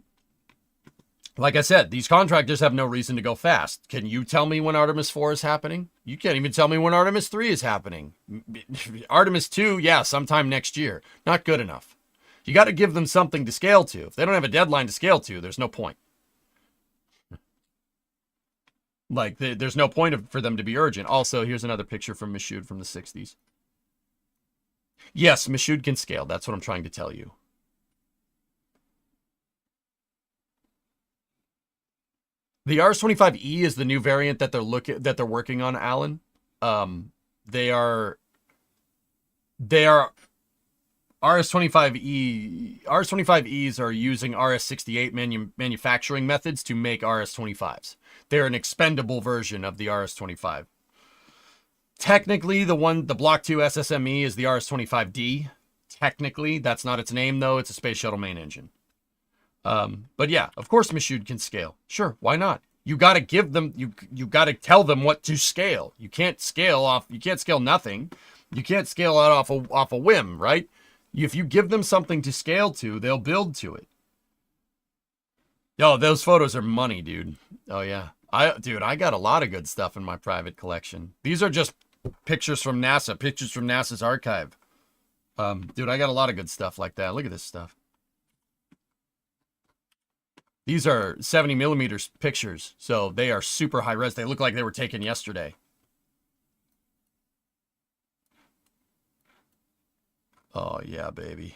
like I said, these contractors have no reason to go fast. Can you tell me when Artemis 4 is happening? You can't even tell me when Artemis 3 is happening. Artemis 2, yeah, sometime next year. Not good enough. You got to give them something to scale to. If they don't have a deadline to scale to, there's no point. Like, there's no point for them to be urgent. Also, here's another picture from Michoud from the 60s. Yes, Michoud can scale. That's what I'm trying to tell you. The RS-25E is the new variant that they're working on, Alan. They are RS-25Es are using RS-68 manufacturing methods to make RS-25s. They're an expendable version of the RS-25. Technically, the Block 2 SSME is the RS-25D. Technically, that's not its name, though. It's a space shuttle main engine. But yeah, of course Michoud can scale. Sure, why not? You got to give them, you got to tell them what to scale. You can't scale nothing. You can't scale out off a whim, right? If you give them something to scale to, they'll build to it. Yo, those photos are money, dude. Oh yeah. I got a lot of good stuff in my private collection. These are just pictures from NASA, pictures from NASA's archive. Dude, I got a lot of good stuff like that. Look at this stuff. These are 70 millimeters pictures, so they are super high res. They look like they were taken yesterday. Oh, yeah, baby.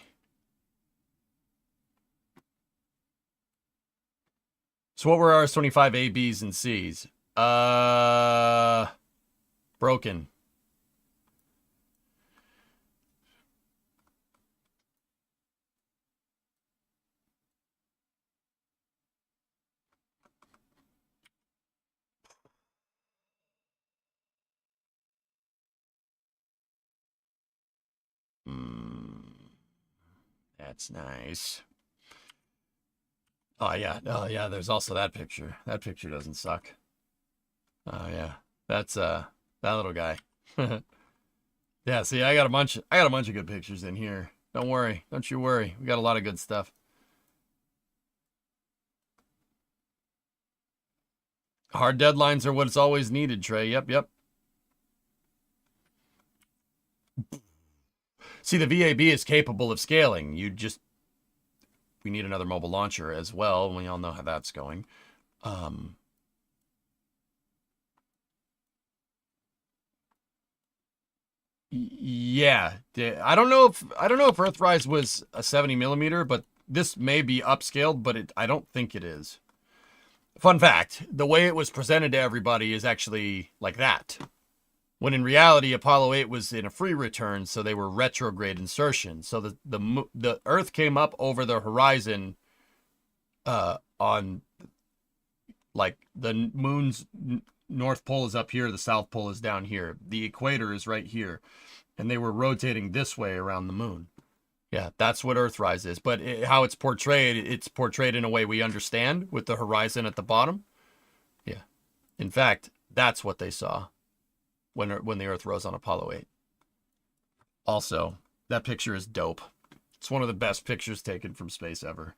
So what were RS-25 A, Bs, and Cs? Broken. That's nice. Oh yeah, there's also that picture. That picture doesn't suck. Oh yeah. That's that little guy. Yeah, see, I got a bunch of good pictures in here. Don't worry. Don't you worry. We got a lot of good stuff. Hard deadlines are what's always needed, Trey. Yep. See, the VAB is capable of scaling. We need another mobile launcher as well. We all know how that's going. Yeah, I don't know if Earthrise was a 70 millimeter, but this may be upscaled, but I don't think it is. Fun fact, the way it was presented to everybody is actually like that. When in reality, Apollo 8 was in a free return, so they were retrograde insertion. So the Earth came up over the horizon on, like, the moon's north pole is up here, the south pole is down here. The equator is right here. And they were rotating this way around the moon. Yeah, that's what Earthrise is. But how it's portrayed in a way we understand with the horizon at the bottom. Yeah. In fact, that's what they saw when the Earth rose on Apollo 8. Also, that picture is dope. It's one of the best pictures taken from space ever.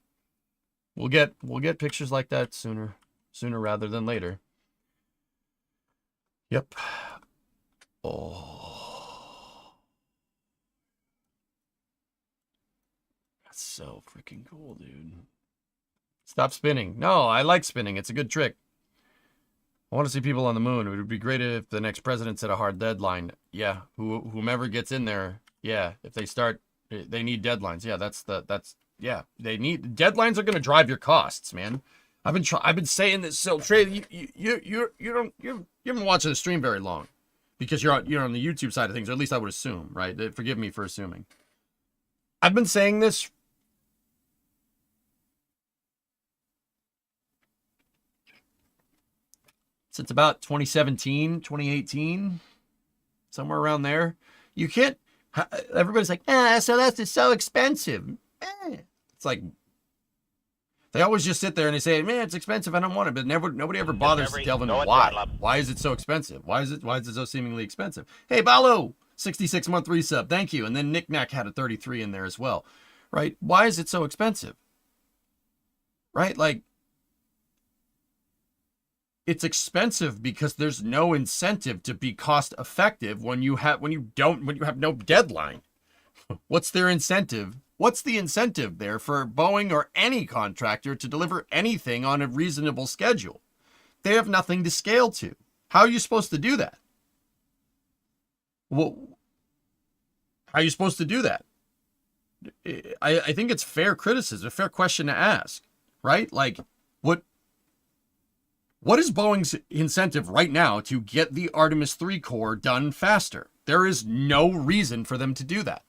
We'll get pictures like that sooner rather than later. Yep. Oh. That's so freaking cool, dude. Stop spinning. No, I like spinning. It's a good trick. I want to see people on the moon. It would be great if the next president set a hard deadline. Yeah, whomever gets in there. Yeah, if they start, they need deadlines. Yeah, that's Yeah, they need deadlines are going to drive your costs, man. I've been saying this. So Trey, you haven't watched the stream very long, because you're on the YouTube side of things, or at least I would assume, right? Forgive me for assuming. I've been saying this since about 2017, 2018, somewhere around there. You can't. Everybody's like, SLS is so expensive. It's like, they always just sit there and they say, man, it's expensive, I don't want it. But nobody ever bothers to delve into why. Why is it so expensive? Why is it so seemingly expensive? Hey, Balo, 66-month resub. Thank you. And then Nick Knack had a 33 in there as well. Right? Why is it so expensive? Right? Like, it's expensive because there's no incentive to be cost effective when you have no deadline. What's their incentive? What's the incentive there for Boeing or any contractor to deliver anything on a reasonable schedule? They have nothing to scale to. How are you supposed to do that? Well, how are you supposed to do that? I think it's fair criticism, a fair question to ask, right? Like, what is Boeing's incentive right now to get the Artemis 3 core done faster? There is no reason for them to do that.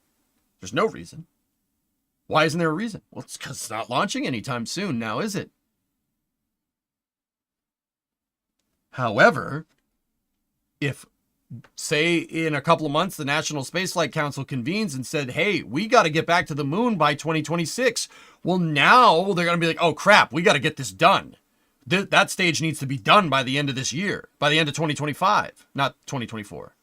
There's no reason. Why isn't there a reason? Well, it's because it's not launching anytime soon now, is it? However, if, say, in a couple of months, the National Spaceflight Council convenes and said, hey, we got to get back to the moon by 2026. Well, now they're going to be like, oh, crap, we got to get this done. That stage needs to be done by the end of this year, by the end of 2025, not 2024.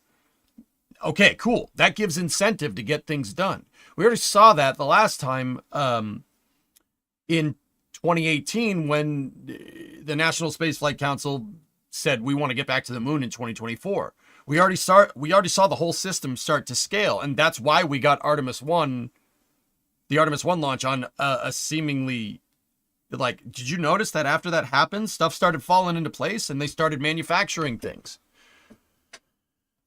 Okay, cool. That gives incentive to get things done. We already saw that the last time in 2018 when the National Spaceflight Council said we want to get back to the moon in 2024. We already saw the whole system start to scale, and that's why we got the Artemis 1 launch on a seemingly, like, did you notice that after that happened, stuff started falling into place and they started manufacturing things?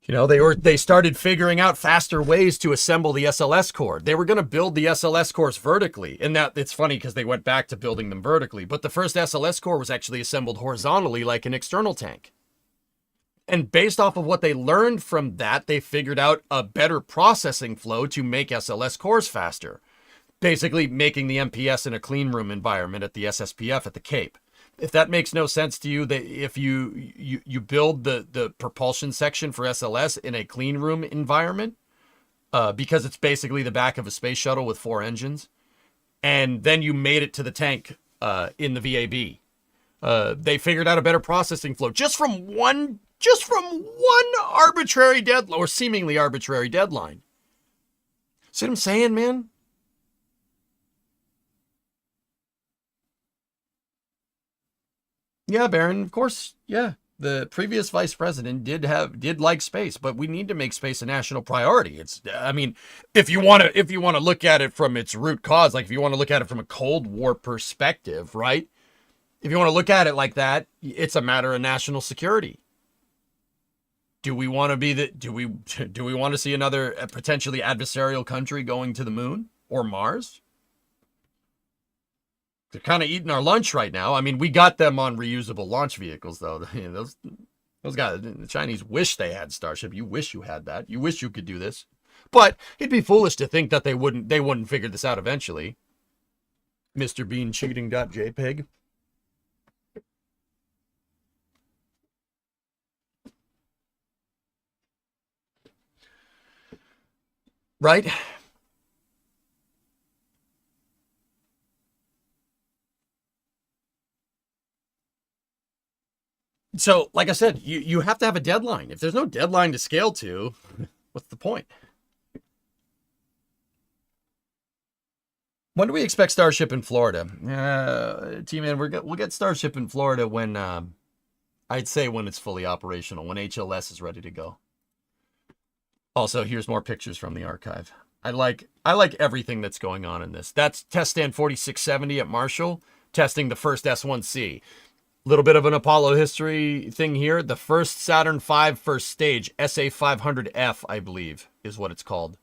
You know, they started figuring out faster ways to assemble the SLS core. They were going to build the SLS cores vertically. And that it's funny because they went back to building them vertically. But the first SLS core was actually assembled horizontally like an external tank. And based off of what they learned from that, they figured out a better processing flow to make SLS cores faster. Basically making the MPS in a clean room environment at the SSPF at the Cape. If that makes no sense to you, that if you build the propulsion section for SLS in a clean room environment, because it's basically the back of a space shuttle with 4 engines, and then you made it to the tank in the VAB, they figured out a better processing flow just from one arbitrary deadline, or seemingly arbitrary deadline. See what I'm saying, man? Yeah, Baron, of course, yeah. The previous vice president did like space, but we need to make space a national priority. I mean, if you want to look at it from its root cause, like if you want to look at it from a Cold War perspective, right? If you want to look at it like that, it's a matter of national security. Do we want to see another potentially adversarial country going to the moon or Mars? They're kind of eating our lunch right now. I mean, we got them on reusable launch vehicles, though. You know, those guys, the Chinese wish they had Starship. You wish you had that. You wish you could do this. But it'd be foolish to think that they wouldn't figure this out eventually. Mr. Bean cheating.jpg. Right? So, like I said, you have to have a deadline. If there's no deadline to scale to, what's the point? When do we expect Starship in Florida? T-Man, we'll get Starship in Florida when, I'd say when it's fully operational, when HLS is ready to go. Also, here's more pictures from the archive. I like everything that's going on in this. That's test stand 4670 at Marshall, testing the first S1C. Little bit of an Apollo history thing here. The first Saturn V first stage, SA500F, I believe, is what it's called.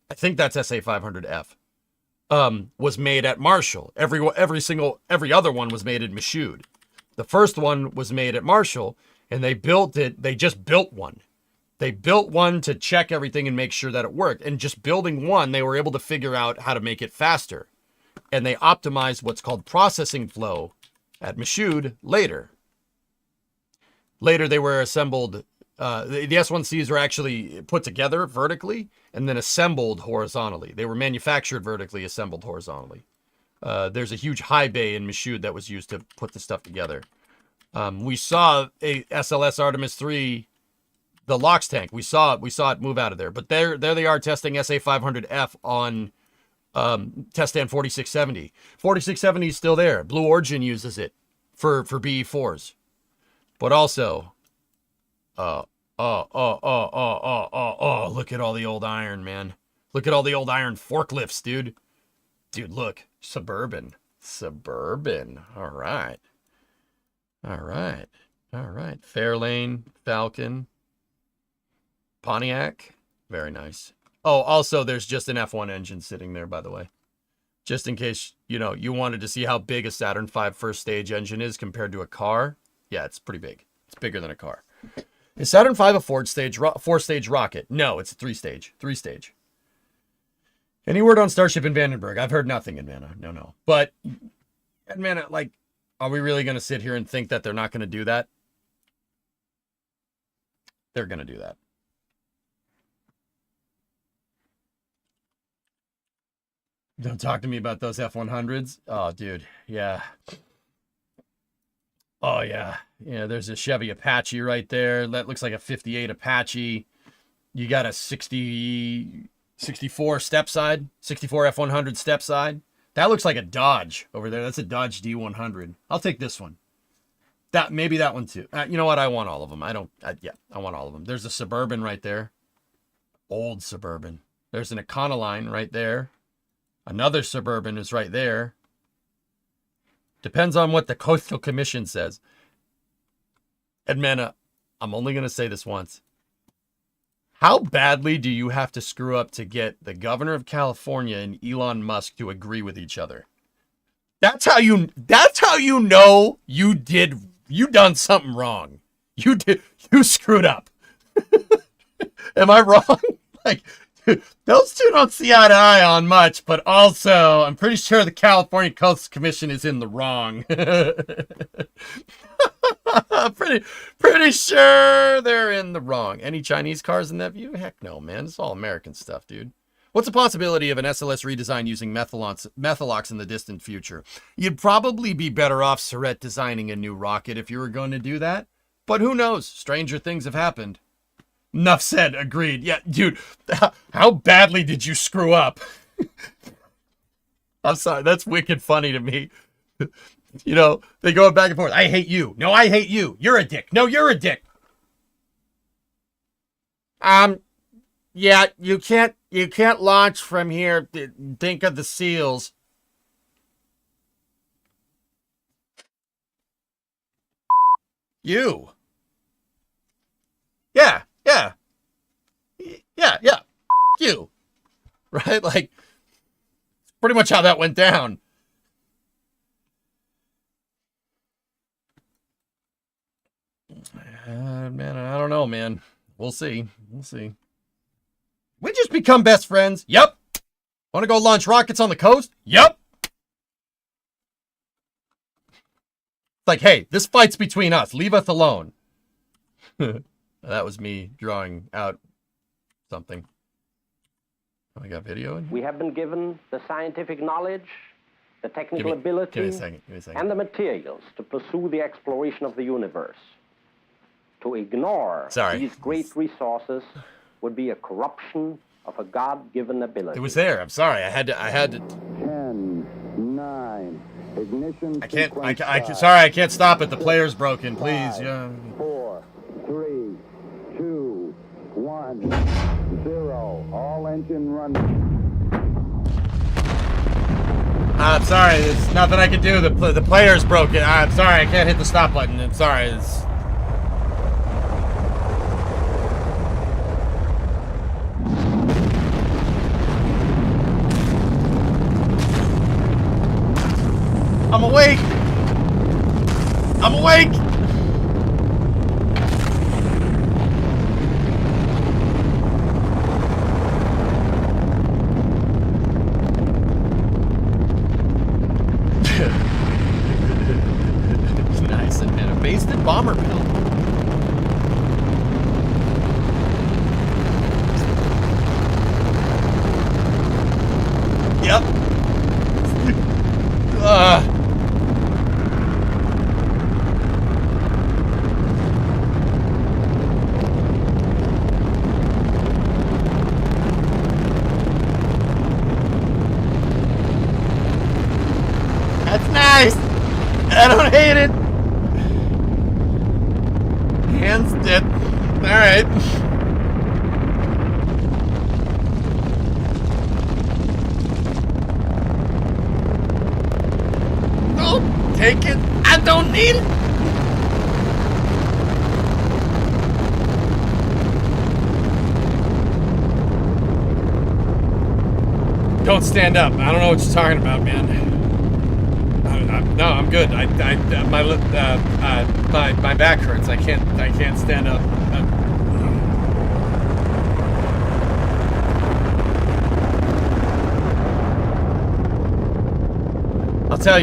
I think that's SA500F. was made at Marshall. Every other one was made at Michoud. The first one was made at Marshall, and they built it. They just built one. They built one to check everything and make sure that it worked. And just building one, they were able to figure out how to make it faster. And they optimized what's called processing flow at Michoud later. Later, they were assembled. The S1Cs were actually put together vertically and then assembled horizontally. They were manufactured vertically, assembled horizontally. There's a huge high bay in Michoud that was used to put the stuff together. We saw a SLS Artemis 3, the LOX tank. We saw it move out of there. But there they are testing SA500F on test stand 4670. 4670 is still there. Blue Origin uses it for BE4s. But also, look at all the old iron, man. Look at all the old iron forklifts, dude. Dude, look. Suburban. All right. Fairlane, Falcon, Pontiac. Very nice. Oh, also, there's just an F1 engine sitting there, by the way. Just in case, you wanted to see how big a Saturn V first stage engine is compared to a car. Yeah, it's pretty big. It's bigger than a car. Is Saturn V a four-stage rocket? No, it's a three-stage. Any word on Starship in Vandenberg? I've heard nothing in Vanna. No. But, man, are we really going to sit here and think that they're not going to do that? They're going to do that. Don't talk to me about those F-100s. Oh, dude. Yeah. Oh, yeah. Yeah, there's a Chevy Apache right there. That looks like a 58 Apache. You got a 64 step side, 64 F-100 step side. That looks like a Dodge over there. That's a Dodge D100. I'll take this one. Maybe that one too. You know what? I want all of them. I want all of them. There's a Suburban right there. Old Suburban. There's an Econoline right there. Another Suburban is right there. Depends on what the Coastal Commission says. And man, I'm only going to say this once. How badly do you have to screw up to get the governor of California and Elon Musk to agree with each other? That's how you know you done something wrong. You screwed up. Am I wrong? Those two don't see eye to eye on much, but also I'm pretty sure the California Coastal Commission is in the wrong. pretty sure they're in the wrong. Any Chinese cars in that view? Heck no, man. It's all American stuff, dude. What's the possibility of an SLS redesign using Methalox in the distant future? You'd probably be better off Surrett designing a new rocket if you were going to do that. But who knows? Stranger things have happened. Enough said. Agreed. Yeah, dude. How badly did you screw up? I'm sorry. That's wicked funny to me. They go back and forth. I hate you. No, I hate you. You're a dick. No, you're a dick. Yeah, you can't launch from here. Think of the SEALs. You. Yeah. You. Right? Pretty much how that went down. Man, I don't know, man. We'll see. We just become best friends. Yep. Want to go launch rockets on the coast? Yep. Hey, this fight's between us. Leave us alone. That was me drawing out something. Oh, I got video in here? We have been given the scientific knowledge, the technical ability, give me a second. and the materials to pursue the exploration of the universe. To ignore these great resources would be a corruption of a God-given ability. It was there. I'm sorry. I had to. 10, 9, ignition. Sorry, I can't stop it. The player's broken. Please. 5, Yeah. 4, 3, 2, 1, 0. All engine running. I'm sorry. There's nothing I can do. The player's broken. I'm sorry. I can't hit the stop button. I'm sorry. I'm awake. I'm awake. Nice. And a basted bomber build. Yep. That's nice. I don't hate it. Hands dip. All right. Don't take it. I don't need it. Don't stand up. I don't know what you're talking about, man. No, I'm good. My back hurts. I can't stand up. I'll tell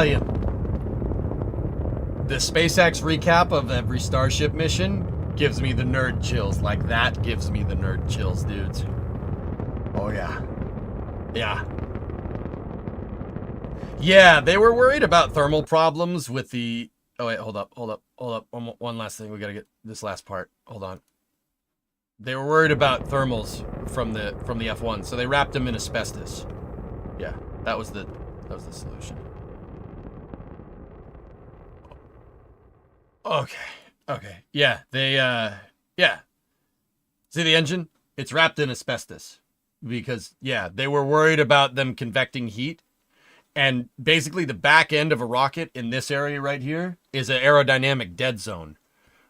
you. The SpaceX recap of every Starship mission gives me the nerd chills. Like, that gives me the nerd chills, dudes. Oh, yeah. Yeah. Yeah, they were worried about thermal problems with the... Oh, wait, hold up. One last thing. We gotta get this last part. Hold on. They were worried about thermals from the F1, so they wrapped them in asbestos. Yeah, that was the solution. Okay. Yeah, yeah. See the engine? It's wrapped in asbestos. Because, yeah, they were worried about them convecting heat. And basically the back end of a rocket in this area right here is an aerodynamic dead zone.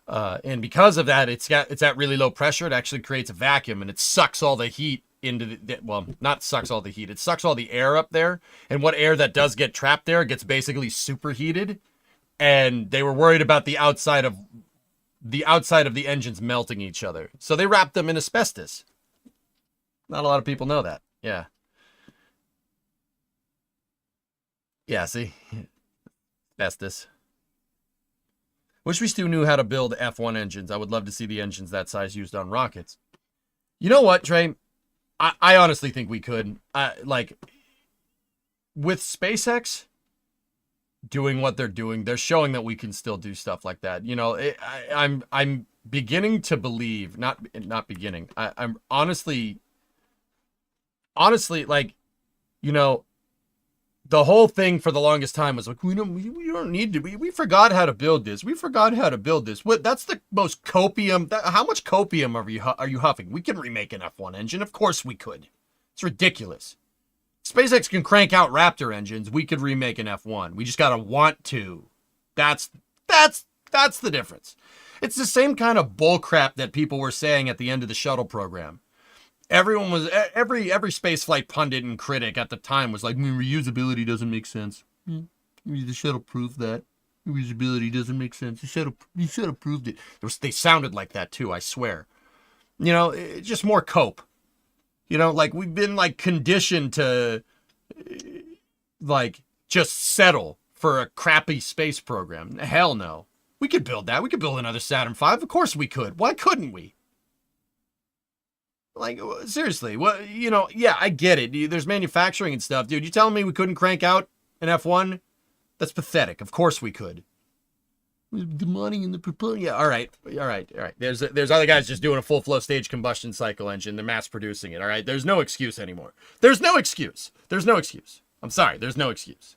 And because of that, it's at really low pressure. It actually creates a vacuum, and it sucks all the heat into well, not sucks all the heat. It sucks all the air up there. And what air that does get trapped there gets basically superheated. And they were worried about the outside of the engines melting each other. So they wrapped them in asbestos. Not a lot of people know that. Yeah. Yeah, see? Asbestos. Wish we still knew how to build F1 engines. I would love to see the engines that size used on rockets. You know what, Trey? I honestly think we could. Like, with SpaceX doing what they're doing, they're showing that we can still do stuff like that. You know, I'm beginning to believe, not beginning. I'm honestly, like, you know, the whole thing for the longest time was like, we don't need to. We forgot how to build this. What? That's the most copium. How much copium are you huffing? We can remake an F1 engine. Of course we could. It's ridiculous. SpaceX can crank out Raptor engines. We could remake an F1. We just gotta want to. That's the difference. It's the same kind of bullcrap that people were saying at the end of the shuttle program. Everyone was, every spaceflight pundit and critic at the time was like, reusability doesn't make sense. The shuttle proved that. Reusability doesn't make sense. The shuttle proved it. They sounded like that too, I swear. You know, just more cope. You know, like, we've been, like, conditioned to, like, just settle for a crappy space program. Hell no. We could build that. We could build another Saturn V. Of course we could. Why couldn't we? Like, seriously, what, you know, yeah, I get it. There's manufacturing and stuff. Dude, you telling me we couldn't crank out an F1? That's pathetic. Of course we could. The money in the proposal. Yeah, all right. There's other guys just doing a full flow stage combustion cycle engine. They're mass producing it, all right? There's no excuse anymore. There's no excuse. I'm sorry, there's no excuse.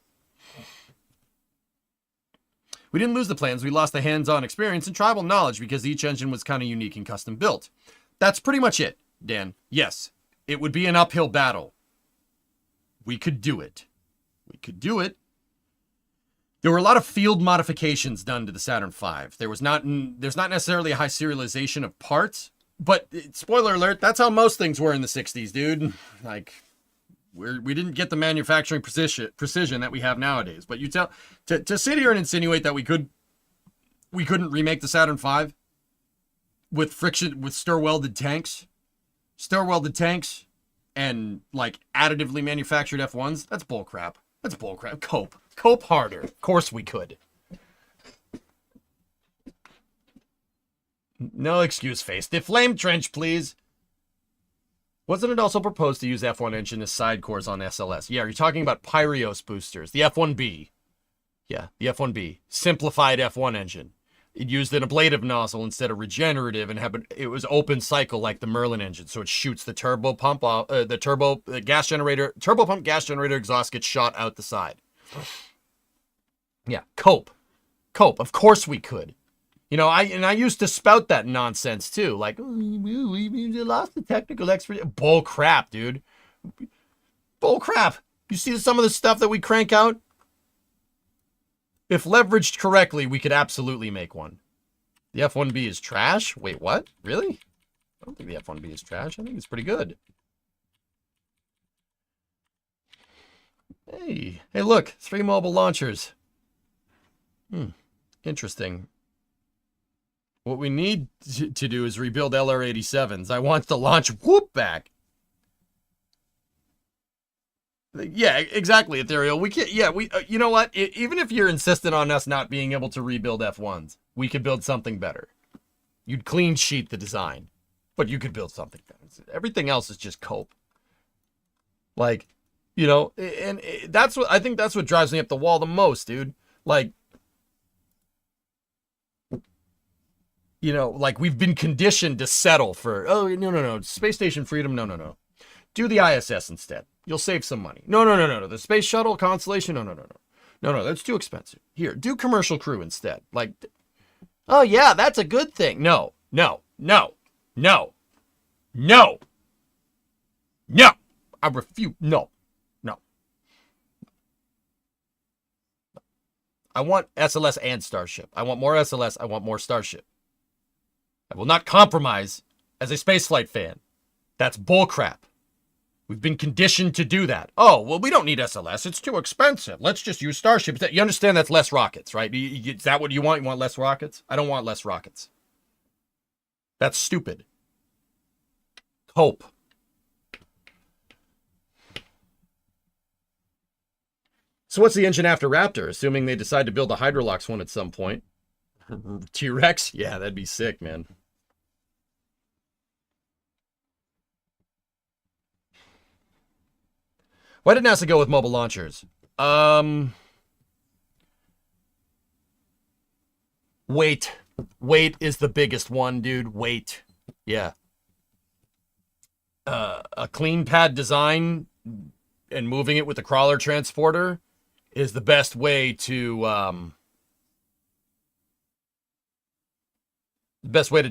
We didn't lose the plans. We lost the hands-on experience and tribal knowledge because each engine was kind of unique and custom built. That's pretty much it. Dan, yes, it would be an uphill battle. We could do it. There were a lot of field modifications done to the Saturn V. There's not necessarily a high serialization of parts, but spoiler alert, that's how most things were in the 60s, dude. Like, We didn't get the manufacturing precision that we have nowadays. But you to sit here and insinuate that we couldn't remake the Saturn V with stir-welded tanks, and like additively manufactured F1s. That's bullcrap. That's bullcrap. Cope harder. Of course we could. No excuse face. The flame trench, please. Wasn't it also proposed to use F1 engine as side cores on SLS? Yeah, you're talking about Pyreos boosters. The F1B. Yeah, the F1B. Simplified F1 engine. It used an ablative nozzle instead of regenerative, and it was open cycle like the Merlin engine, so it shoots the turbo pump, turbo pump gas generator exhaust gets shot out the side. Yeah, cope. Of course we could. You know, I used to spout that nonsense too, like we lost the technical expertise. Bull crap, dude. Bull crap. You see some of the stuff that we crank out? If leveraged correctly, we could absolutely make one. The F1B is trash? Wait, what? Really? I don't think the F1B is trash. I think it's pretty good. Hey, look, 3 mobile launchers. Interesting. What we need to do is rebuild LR-87s. I want the launch whoop back. Yeah, exactly, Ethereal. We can't. Yeah, you know what? Even if you're insistent on us not being able to rebuild F1s, we could build something better. You'd clean sheet the design, but you could build something better. Everything else is just cope. Like, you know, and I think that's what drives me up the wall the most, dude. Like, you know, like we've been conditioned to settle for, oh, no, space station freedom, no. Do the ISS instead. You'll save some money. No. The space shuttle constellation, no, that's too expensive. Here, do commercial crew instead. Like, oh yeah, that's a good thing. No. I refuse. No. I want SLS and Starship. I want more SLS. I want more Starship. I will not compromise as a spaceflight fan. That's bullcrap. We've been conditioned to do that. Oh, well, we don't need SLS. It's too expensive. Let's just use Starship. You understand that's less rockets, right? Is that what you want? You want less rockets? I don't want less rockets. That's stupid. Cope. So what's the engine after Raptor, assuming they decide to build a Hydrolox one at some point? T-Rex? Yeah, that'd be sick, man. Why did NASA go with mobile launchers? Weight. Weight is the biggest one, dude. Weight. Yeah. A clean pad design and moving it with the crawler transporter is the best way to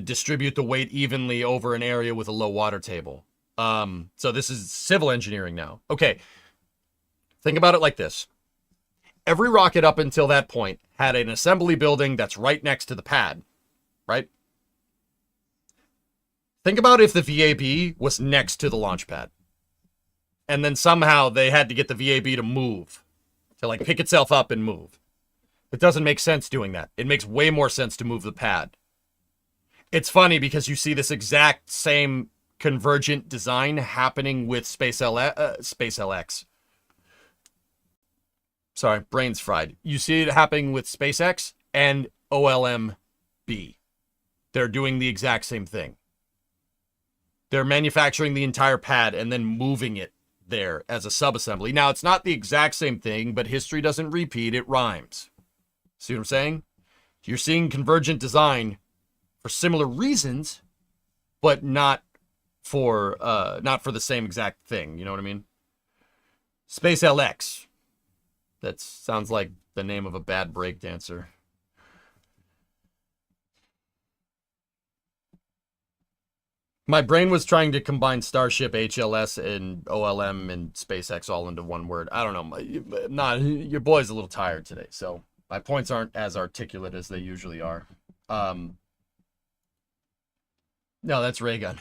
distribute the weight evenly over an area with a low water table. So this is civil engineering now. Okay. Think about it like this. Every rocket up until that point had an assembly building that's right next to the pad, right? Think about if the VAB was next to the launch pad. And then somehow they had to get the VAB to move, to like pick itself up and move. It doesn't make sense doing that. It makes way more sense to move the pad. It's funny because you see this exact same convergent design happening with SpaceLX. Sorry, brain's fried. You see it happening with SpaceX and OLMB. They're doing the exact same thing. They're manufacturing the entire pad and then moving it there as a subassembly. Now, it's not the exact same thing, but history doesn't repeat, it rhymes. See what I'm saying? You're seeing convergent design for similar reasons, but not for the same exact thing. You know what I mean? SpaceLX. That sounds like the name of a bad breakdancer. My brain was trying to combine Starship, HLS, and OLM and SpaceX all into one word. I don't know. Your boy's a little tired today, so my points aren't as articulate as they usually are. No, that's Raygun.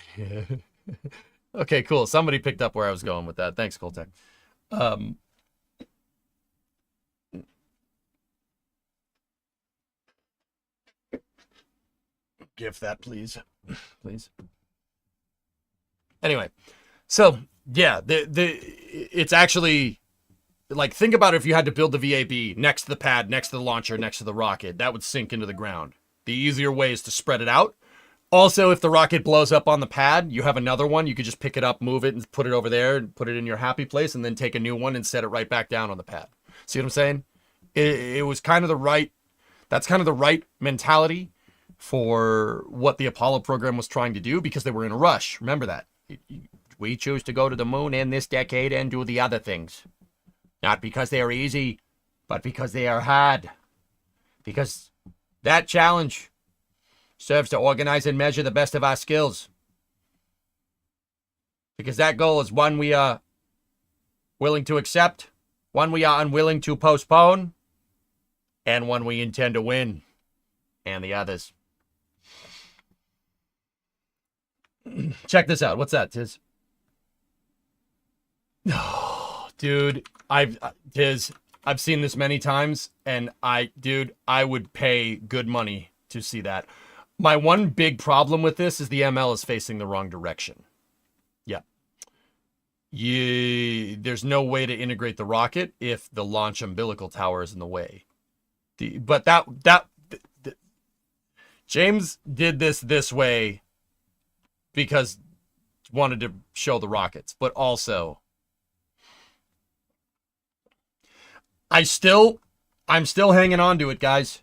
Okay, cool. Somebody picked up where I was going with that. Thanks, Coltec. Give that, please. Please. Anyway, so yeah, it's actually like, think about if you had to build the VAB next to the pad, next to the launcher, next to the rocket, that would sink into the ground. The easier way is to spread it out. Also, if the rocket blows up on the pad, you have another one. You could just pick it up, move it, and put it over there, and put it in your happy place, and then take a new one and set it right back down on the pad. See what I'm saying? It was kind of the right, that's kind of the right mentality for what the Apollo program was trying to do, because they were in a rush. Remember that. We choose to go to the moon in this decade and do the other things. Not because they are easy, but because they are hard. Because that challenge serves to organize and measure the best of our skills. Because that goal is one we are willing to accept, one we are unwilling to postpone, and one we intend to win. And the others. Check this out. What's that, Tiz? Oh, dude, I've seen this many times, and I would pay good money to see that. My one big problem with this is the ML is facing the wrong direction. Yeah. There's no way to integrate the rocket if the launch umbilical tower is in the way. But James did this way because he wanted to show the rockets, but also I'm still hanging on to it, guys.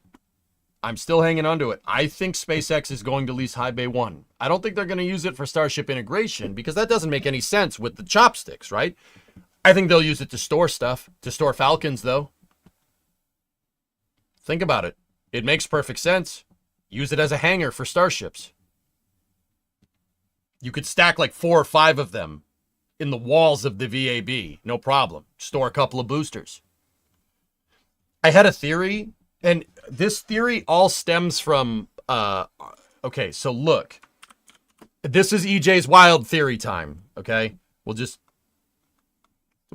I'm still hanging on to it. I think SpaceX is going to lease High Bay 1. I don't think they're going to use it for Starship integration, because that doesn't make any sense with the chopsticks, right? I think they'll use it to store stuff, to store Falcons, though. Think about it. It makes perfect sense. Use it as a hangar for Starships. You could stack like 4 or 5 of them in the walls of the VAB. No problem. Store a couple of boosters. I had a theory, and this theory all stems from, okay, so look. This is EJ's wild theory time, okay? We'll just,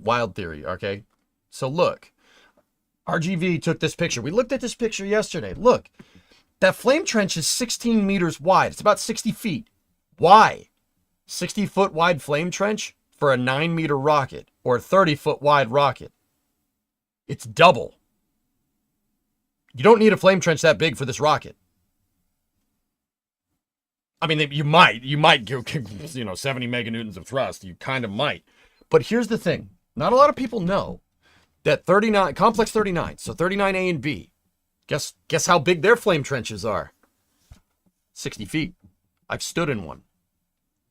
wild theory, okay? So look, RGV took this picture. We looked at this picture yesterday. Look, that flame trench is 16 meters wide. It's about 60 feet. Why? 60-foot wide flame trench for a 9-meter rocket, or a 30-foot wide rocket. It's double. You don't need a flame trench that big for this rocket. I mean, you might go, 70 meganewtons of thrust. You kind of might. But here's the thing. Not a lot of people know that complex 39, so 39A and B, guess how big their flame trenches are? 60 feet. I've stood in one.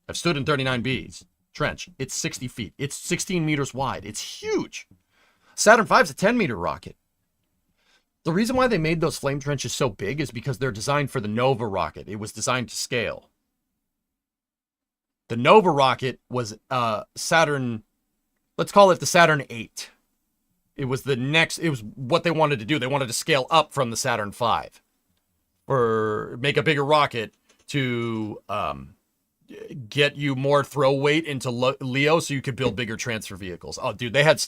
I've stood in 39B's trench. It's 60 feet. It's 16 meters wide. It's huge. Saturn V is a 10-meter rocket. The reason why they made those flame trenches so big is because they're designed for the Nova rocket. It was designed to scale. The Nova rocket was Saturn, let's call it the Saturn VIII. It was what they wanted to do. They wanted to scale up from the Saturn V, or make a bigger rocket to get you more throw weight into Leo, so you could build bigger transfer vehicles. Oh, dude, they had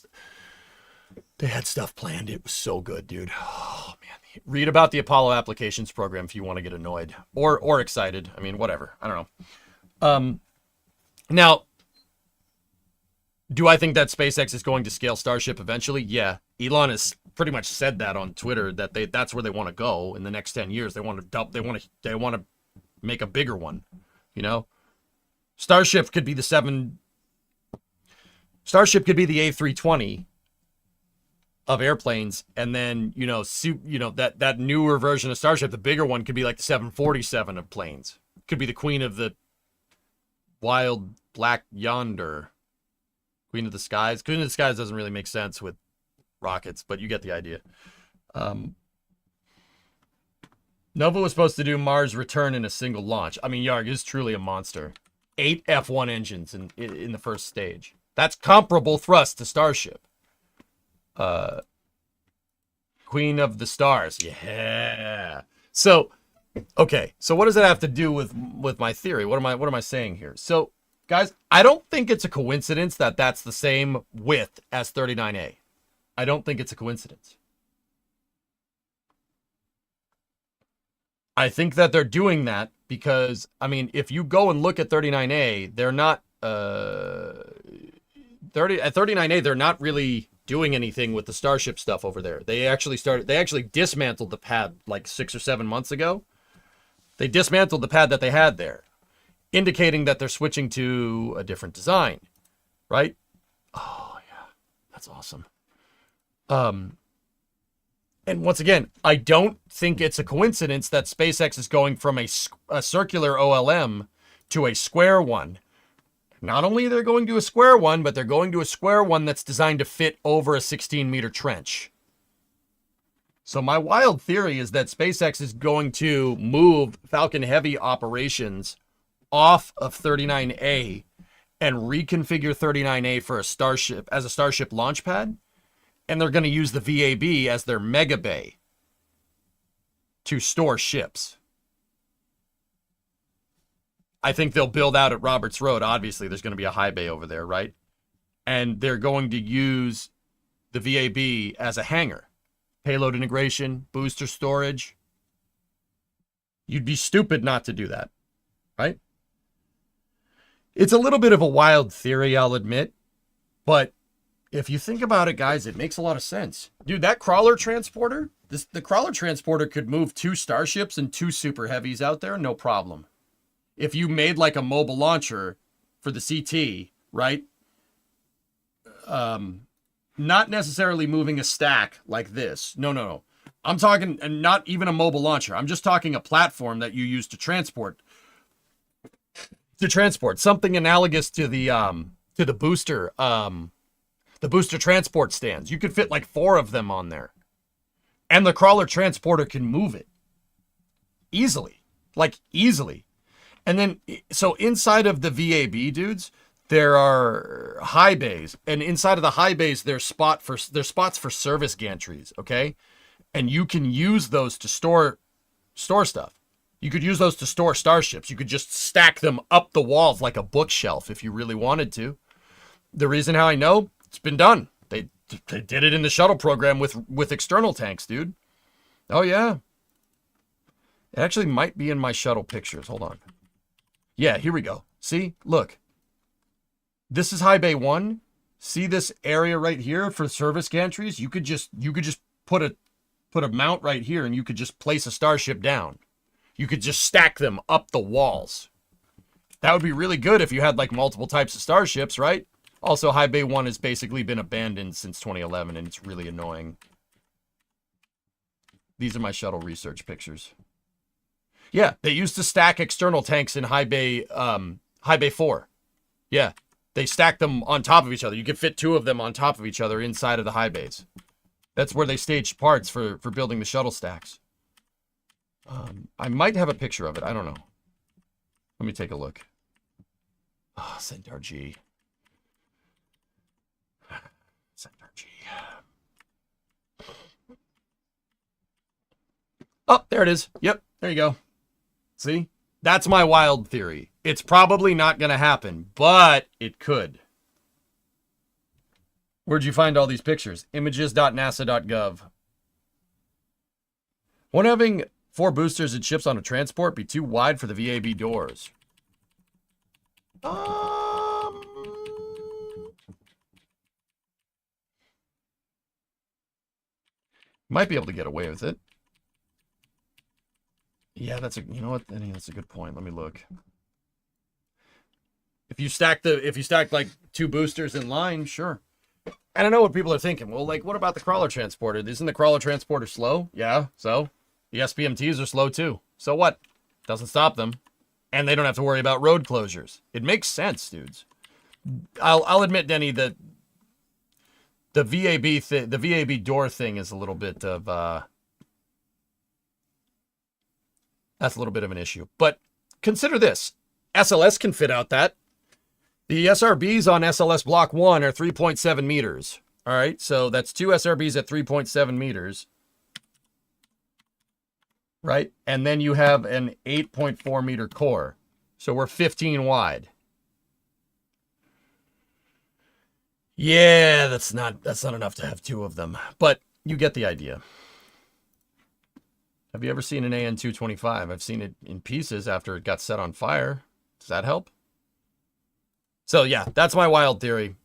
stuff planned. It was so good, dude. Oh, man. Read about the Apollo applications program if you want to get annoyed or excited. I mean, whatever. I don't know. Now, do I think that SpaceX is going to scale Starship eventually? Yeah. Elon has pretty much said that on Twitter, that that's where they want to go in the next 10 years. They want to make a bigger one, you know? Starship could be the A320 of airplanes, and then that newer version of Starship, the bigger one, could be like the 747 of planes. Could be the Queen of the Wild Black Yonder, Queen of the Skies. Queen of the Skies doesn't really make sense with rockets, but you get the idea. Nova was supposed to do Mars return in a single launch. I mean, Yarg is truly a monster. 8 F1 engines in the first stage. That's comparable thrust to Starship. Queen of the Stars. Yeah. So, okay. So what does that have to do with my theory? What am I saying here? So, Guys, I don't think it's a coincidence that that's the same width as 39A. I don't think it's a coincidence. I think that they're doing that because, I mean, if you go and look at 39A, they're not, at 39A, they're not really doing anything with the Starship stuff over there. They actually dismantled the pad like 6 or 7 months ago. They dismantled the pad that they had there, indicating that they're switching to a different design, right? Oh, yeah, that's awesome. And once again, I don't think it's a coincidence that SpaceX is going from a circular OLM to a square one. Not only are they going to a square one, but they're going to a square one that's designed to fit over a 16-meter trench. So my wild theory is that SpaceX is going to move Falcon Heavy operations off of 39A and reconfigure 39A for a Starship as a Starship launch pad. And they're going to use the VAB as their mega bay to store ships. I think they'll build out at Roberts Road. Obviously, there's going to be a high bay over there, right? And they're going to use the VAB as a hangar. Payload integration, booster storage. You'd be stupid not to do that, right? It's a little bit of a wild theory, I'll admit. But if you think about it, guys, it makes a lot of sense. Dude, that crawler transporter, the crawler transporter could move 2 Starships and 2 Super Heavies out there, no problem. If you made like a mobile launcher for the CT, right? Not necessarily moving a stack like this. No. I'm talking, and not even a mobile launcher. I'm just talking a platform that you use to transport. Something analogous to the booster, the booster transport stands. You could fit like 4 of them on there. And the crawler transporter can move it. Easily. Like, easily. And then, so inside of the VAB, dudes, there are high bays. And inside of the high bays, there's spots for service gantries, okay? And you can use those to store stuff. You could use those to store Starships. You could just stack them up the walls like a bookshelf if you really wanted to. The reason how I know, it's been done. They did it in the shuttle program with external tanks, dude. Oh, yeah. It actually might be in my shuttle pictures. Hold on. Yeah, here we go. See? Look. This is High Bay 1. See this area right here for service gantries? You could just put a mount right here and you could just place a Starship down. You could just stack them up the walls. That would be really good if you had like multiple types of Starships, right? Also, High Bay 1 has basically been abandoned since 2011, and it's really annoying. These are my shuttle research pictures. Yeah, they used to stack external tanks in High Bay 4. Yeah, they stacked them on top of each other. You could fit 2 of them on top of each other inside of the high bays. That's where they staged parts for building the shuttle stacks. I might have a picture of it. I don't know. Let me take a look. Ah, Centaur G. Oh, there it is. Yep, there you go. See? That's my wild theory. It's probably not going to happen, but it could. Where'd you find all these pictures? Images.nasa.gov. Won't having 4 boosters and ships on a transport be too wide for the VAB doors? Might be able to get away with it. Yeah, you know what? I think that's a good point. Let me look. If you stack like 2 boosters in line, sure. And I know what people are thinking. Well, like, what about the crawler transporter? Isn't the crawler transporter slow? Yeah, so the SPMTs are slow too. So what? Doesn't stop them. And they don't have to worry about road closures. It makes sense, dudes. I'll admit, Denny, that the VAB door thing is a little bit of that's a little bit of an issue. But consider this. SLS can fit out that. The SRBs on SLS Block 1 are 3.7 meters. All right, so that's 2 SRBs at 3.7 meters. Right? And then you have an 8.4 meter core. So we're 15 wide. Yeah, that's not enough to have 2 of them, but you get the idea. Have you ever seen an AN-225? I've seen it in pieces after it got set on fire. Does that help? So yeah, that's my wild theory.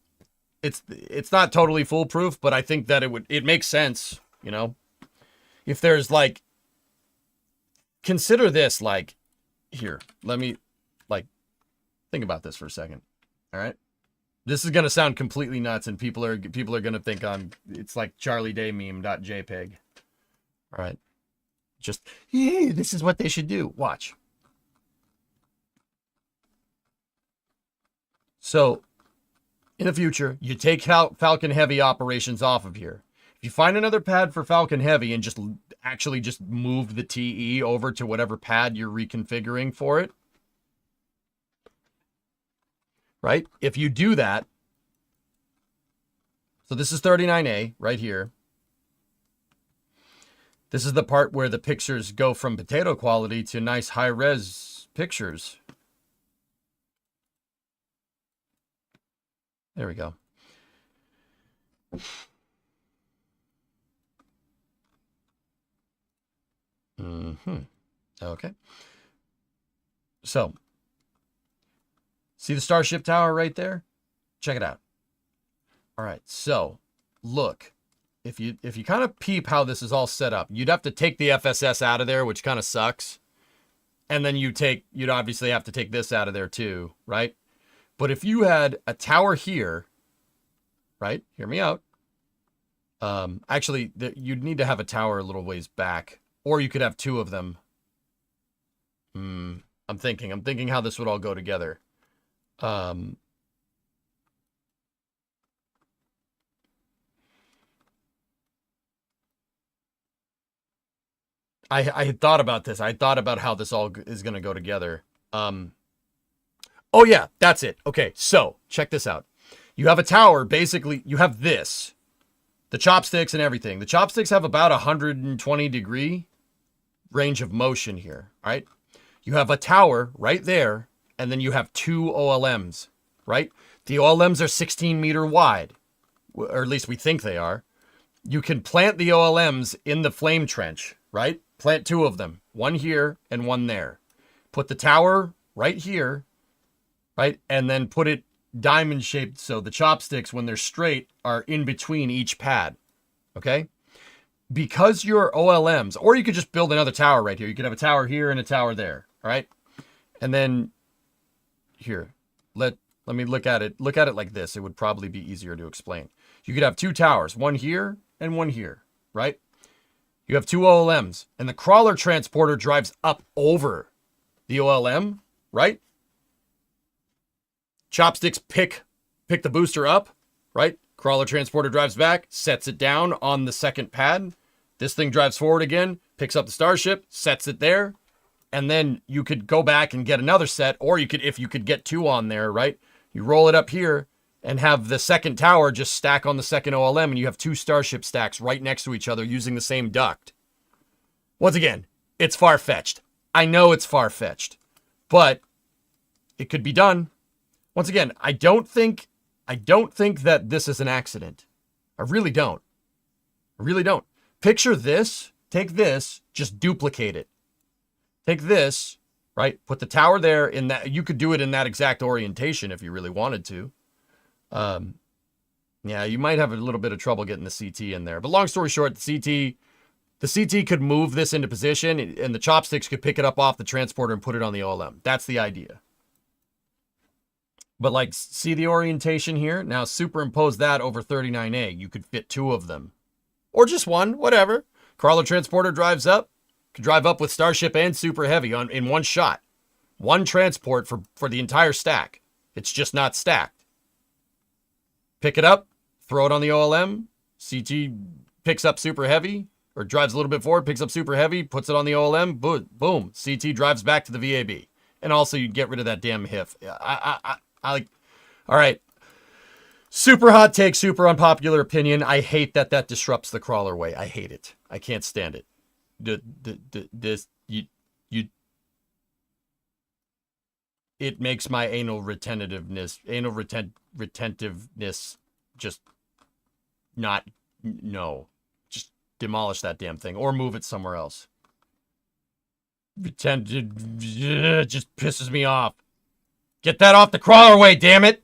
It's not totally foolproof, but I think that it makes sense, you know? If there's like, consider this like, here, let me like, think about this for a second. All right. This is going to sound completely nuts and people are going to think it's like Charlie Day meme.jpg. All right. Just, yeah, this is what they should do. Watch. So, in the future, you take Falcon Heavy operations off of here. If you find another pad for Falcon Heavy and just actually just move the TE over to whatever pad you're reconfiguring for it, right? If you do that, so this is 39A right here. This is the part where the pictures go from potato quality to nice high-res pictures. There we go. Okay. So, see the Starship tower right there? Check it out. All right, so look. If you kind of peep how this is all set up, you'd have to take the FSS out of there, which kind of sucks. And then you'd obviously have to take this out of there too, right? But if you had a tower here, right? Hear me out. Actually, you'd need to have a tower a little ways back, or you could have 2 of them. I'm thinking how this would all go together. I had thought about this. I thought about how this all is going to go together. Oh yeah, that's it. Okay, so check this out. You have a tower, basically, you have this. The chopsticks and everything. The chopsticks have about 120 degree range of motion here, right? You have a tower right there, and then you have 2 OLMs, right? The OLMs are 16 meter wide, or at least we think they are. You can plant the OLMs in the flame trench, right? Plant 2 of them, 1 here and 1 there. Put the tower right here, right? And then put it diamond shaped so the chopsticks, when they're straight, are in between each pad, okay? Because your OLMs, or you could just build another tower right here. You could have a tower here and a tower there, all right? And then here, let me look at it. Look at it like this. It would probably be easier to explain. You could have 2 towers, 1 here and 1 here, right? You have 2 OLMs, and the crawler transporter drives up over the OLM, right? Chopsticks pick the booster up, right? Crawler transporter drives back, sets it down on the second pad. This thing drives forward again, picks up the Starship, sets it there, and then you could go back and get another set, or you could, if you could get 2 on there, right? You roll it up here and have the second tower just stack on the second OLM, and you have 2 Starship stacks right next to each other using the same duct. Once again, it's far-fetched. I know it's far-fetched, but it could be done. Once again, I don't think that this is an accident. I really don't. I really don't. Picture this. Take this. Just duplicate it. Take this, right? Put the tower there in that. You could do it in that exact orientation if you really wanted to. Yeah, you might have a little bit of trouble getting the CT in there. But long story short, the CT could move this into position, and the chopsticks could pick it up off the transporter and put it on the OLM. That's the idea. But like, see the orientation here? Now superimpose that over 39A. You could fit 2 of them. Or just 1, whatever. Crawler transporter drives up. Could drive up with Starship and Super Heavy in 1 shot. 1 transport for the entire stack. It's just not stacked. Pick it up. Throw it on the OLM. CT picks up Super Heavy. Or drives a little bit forward, picks up Super Heavy, puts it on the OLM. Boom. CT drives back to the VAB. And also you get rid of that damn HIF. I like, all right. Super hot take, super unpopular opinion. I hate that disrupts the crawler way. I hate it. I can't stand it. It makes my anal retentiveness just not, no. Just demolish that damn thing or move it somewhere else. It just pisses me off. Get that off the crawlerway, damn it.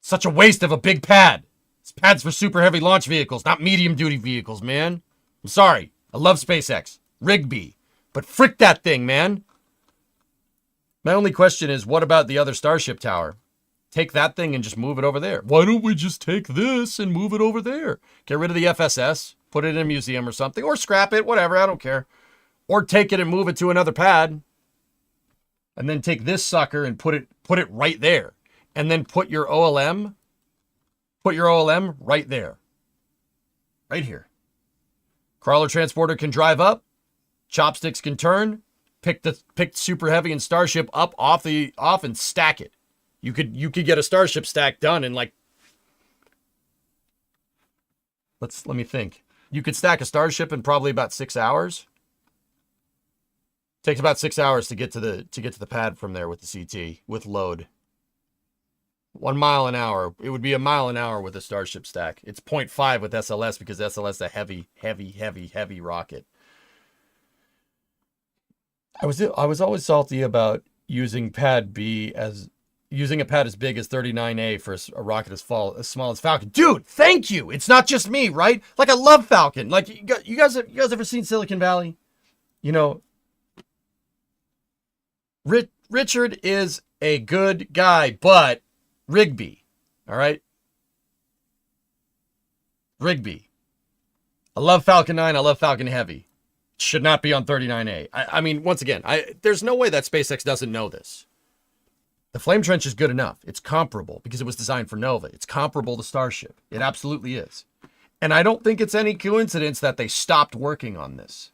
Such a waste of a big pad. This pad's for super heavy launch vehicles, not medium duty vehicles, man. I'm sorry. I love SpaceX. Revue. But frick that thing, man. My only question is, what about the other Starship tower? Take that thing and just move it over there. Why don't we just take this and move it over there? Get rid of the FSS, put it in a museum or something, or scrap it, whatever, I don't care. Or take it and move it to another pad. And then take this sucker and put it right there. And then put your OLM right there. Right here. Crawler transporter can drive up. Chopsticks can turn. Pick super heavy and Starship up off and stack it. You could get a Starship stack done in like, let me think. You could stack a Starship in probably about 6 hours. Takes about 6 hours to get to the pad from there with the CT with load. 1 mile an hour. It would be a mile an hour with a Starship stack. It's 0.5 with SLS because SLS is a heavy rocket. I was always salty about using a pad as big as 39A for a rocket as small as Falcon. Dude, thank you. It's not just me, right? Like I love Falcon. Like you guys ever seen Silicon Valley? You know, Richard is a good guy, but Revue, all right? Revue. I love Falcon 9. I love Falcon Heavy. Should not be on 39A. I mean, once again, there's no way that SpaceX doesn't know this. The flame trench is good enough. It's comparable because it was designed for Nova. It's comparable to Starship. It absolutely is. And I don't think it's any coincidence that they stopped working on this.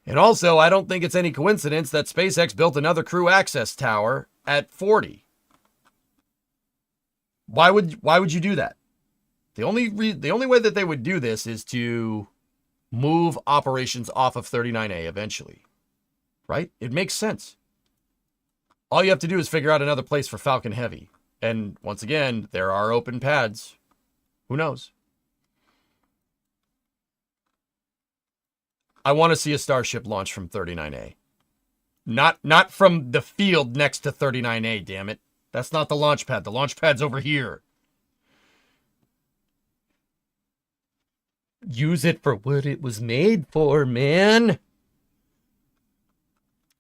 And also, I don't think it's any coincidence that SpaceX built another crew access tower at 40. Why would you do that? The only way that they would do this is to move operations off of 39A eventually. Right? It makes sense. All you have to do is figure out another place for Falcon Heavy. And once again, there are open pads. Who knows? I want to see a Starship launch from 39A. Not from the field next to 39A, damn it. That's not the launch pad. The launch pad's over here. Use it for what it was made for, man.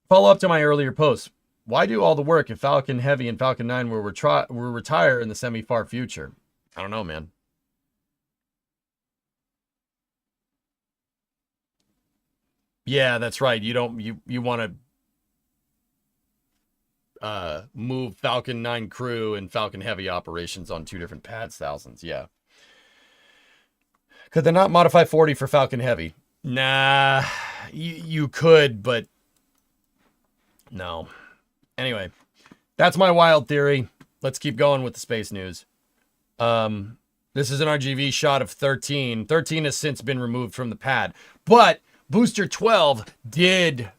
Follow up to my earlier post. Why do all the work if Falcon Heavy and Falcon 9 will retire in the semi-far future? I don't know, man. Yeah, that's right. You want to move Falcon 9 crew and Falcon Heavy operations on two different pads, thousands. Yeah. Could they not modify 40 for Falcon Heavy? Nah, you could, but no. Anyway, that's my wild theory. Let's keep going with the space news. This is an RGV shot of 13. 13 has since been removed from the pad, but Booster 12 did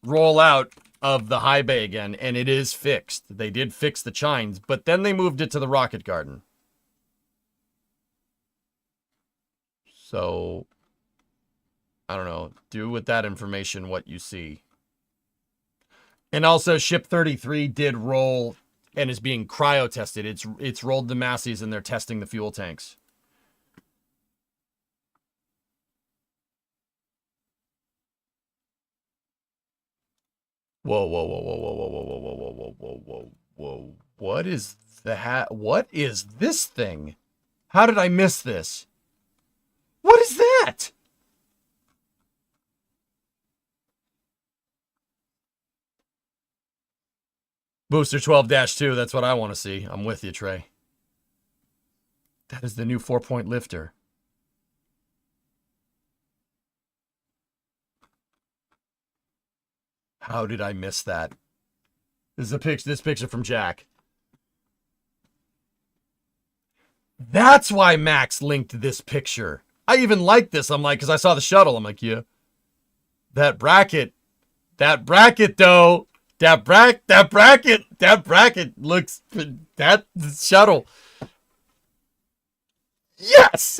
roll out of the high bay again, and it is fixed. They did fix the chines, but then they moved it to the rocket garden. So, I don't know. Do with that information what you see. And also, Ship 33 did roll and is being cryo-tested. It's rolled the Massies and they're testing the fuel tanks. Whoa, whoa, whoa, whoa, whoa, whoa, whoa, whoa, whoa, whoa, whoa, whoa, whoa. What is what is this thing? How did I miss this? What is that? Booster 12-2, that's what I want to see. I'm with you, Trey. That is the new 4-point lifter. How did I miss that? This is this picture from Jack. That's why Max linked this picture. I even like this. I'm like, because I saw the shuttle. I'm like, yeah. That bracket though. That bracket looks, that shuttle. Yes!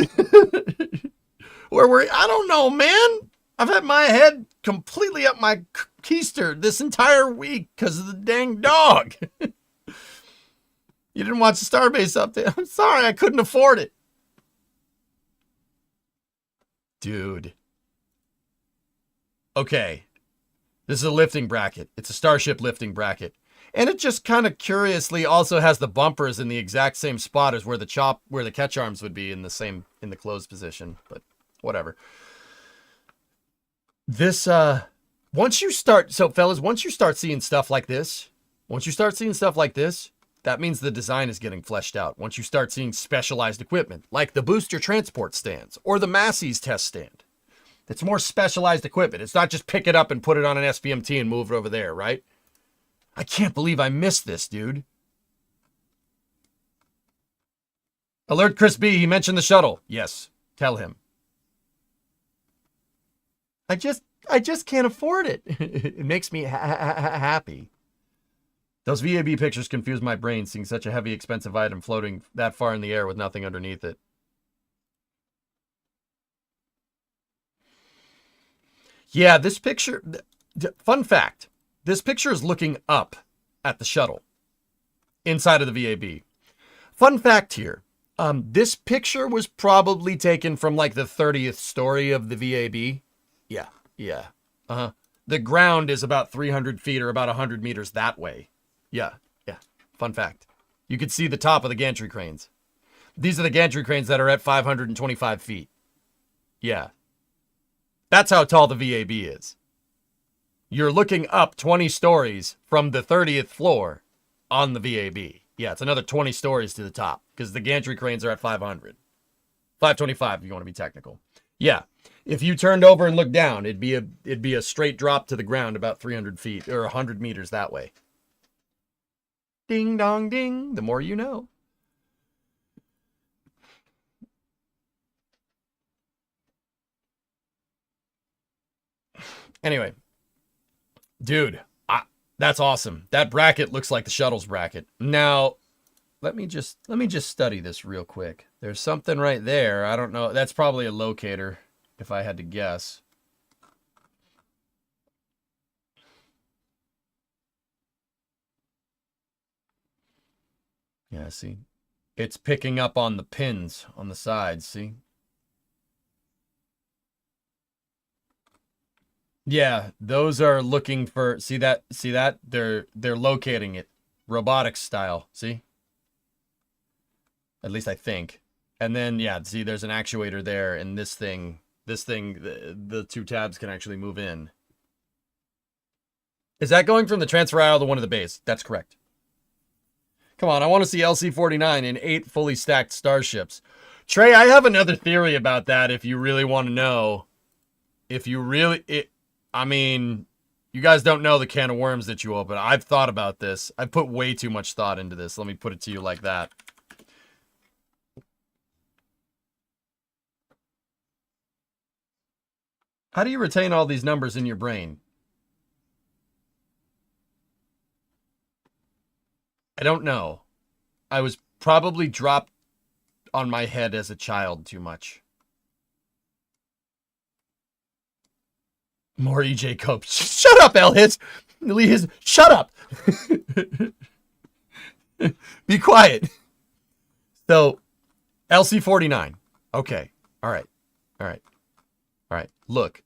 I don't know, man. I've had my head completely up my keister this entire week because of the dang dog. You didn't watch the Starbase update. I'm sorry, I couldn't afford it. Dude. Okay. This is a lifting bracket. It's a Starship lifting bracket. And it just kind of curiously also has the bumpers in the exact same spot as where the catch arms would be in the closed position, but whatever. This once you start seeing stuff like this, that means the design is getting fleshed out. Once you start seeing specialized equipment, like the booster transport stands or the Massey's test stand. It's more specialized equipment. It's not just pick it up and put it on an SPMT and move it over there, right? I can't believe I missed this, dude. Alert Chris B. He mentioned the shuttle. Yes, tell him. I just can't afford it. It makes me happy. Those VAB pictures confuse my brain, seeing such a heavy, expensive item floating that far in the air with nothing underneath it. Yeah, this picture, fun fact, this picture is looking up at the shuttle inside of the VAB. Fun fact here, this picture was probably taken from like the 30th story of the VAB. Yeah. The ground is about 300 feet or about 100 meters that way. Yeah. Fun fact. You could see the top of the gantry cranes. These are the gantry cranes that are at 525 feet. Yeah. That's how tall the VAB is. You're looking up 20 stories from the 30th floor on the VAB. Yeah, it's another 20 stories to the top because the gantry cranes are at 500. 525 if you want to be technical. Yeah. If you turned over and looked down, it'd be a straight drop to the ground about 300 feet or 100 meters that way. Ding dong ding. The more you know. Anyway, dude, that's awesome. That bracket looks like the shuttle's bracket. Now, let me just study this real quick. There's something right there. I don't know. That's probably a locator, if I had to guess. Yeah, see? It's picking up on the pins on the sides, see? Yeah, those are looking for, see that? They're locating it robotics style, see? At least I think. And then yeah, see there's an actuator there and this thing the two tabs can actually move in. Is that going from the transfer aisle to one of the bays? That's correct. Come on, I want to see LC-49 in 8 fully stacked Starships. Trey, I have another theory about that if you really want to know. I mean, you guys don't know the can of worms that you open. I've thought about this. I've put way too much thought into this. Let me put it to you like that. How do you retain all these numbers in your brain? I don't know. I was probably dropped on my head as a child too much. More EJ Cope. Shut up, Elhits. Shut up. Be quiet. So, LC-49. Okay. All right. Look.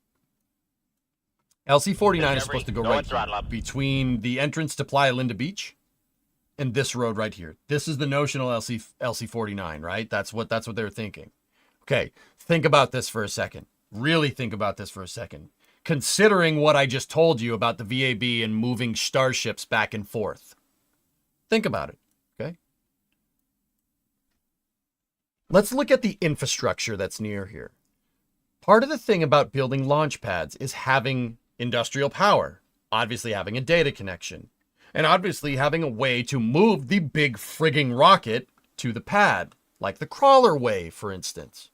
LC-49 is supposed to go right between the entrance to Playa Linda Beach and this road right here. This is the notional LC-49, right? That's what they're thinking. Okay. Think about this for a second. Really think about this for a second. Considering what I just told you about the VAB and moving starships back and forth. Think about it, okay? Let's look at the infrastructure that's near here. Part of the thing about building launch pads is having industrial power, obviously having a data connection, and obviously having a way to move the big frigging rocket to the pad, like the crawler way, for instance.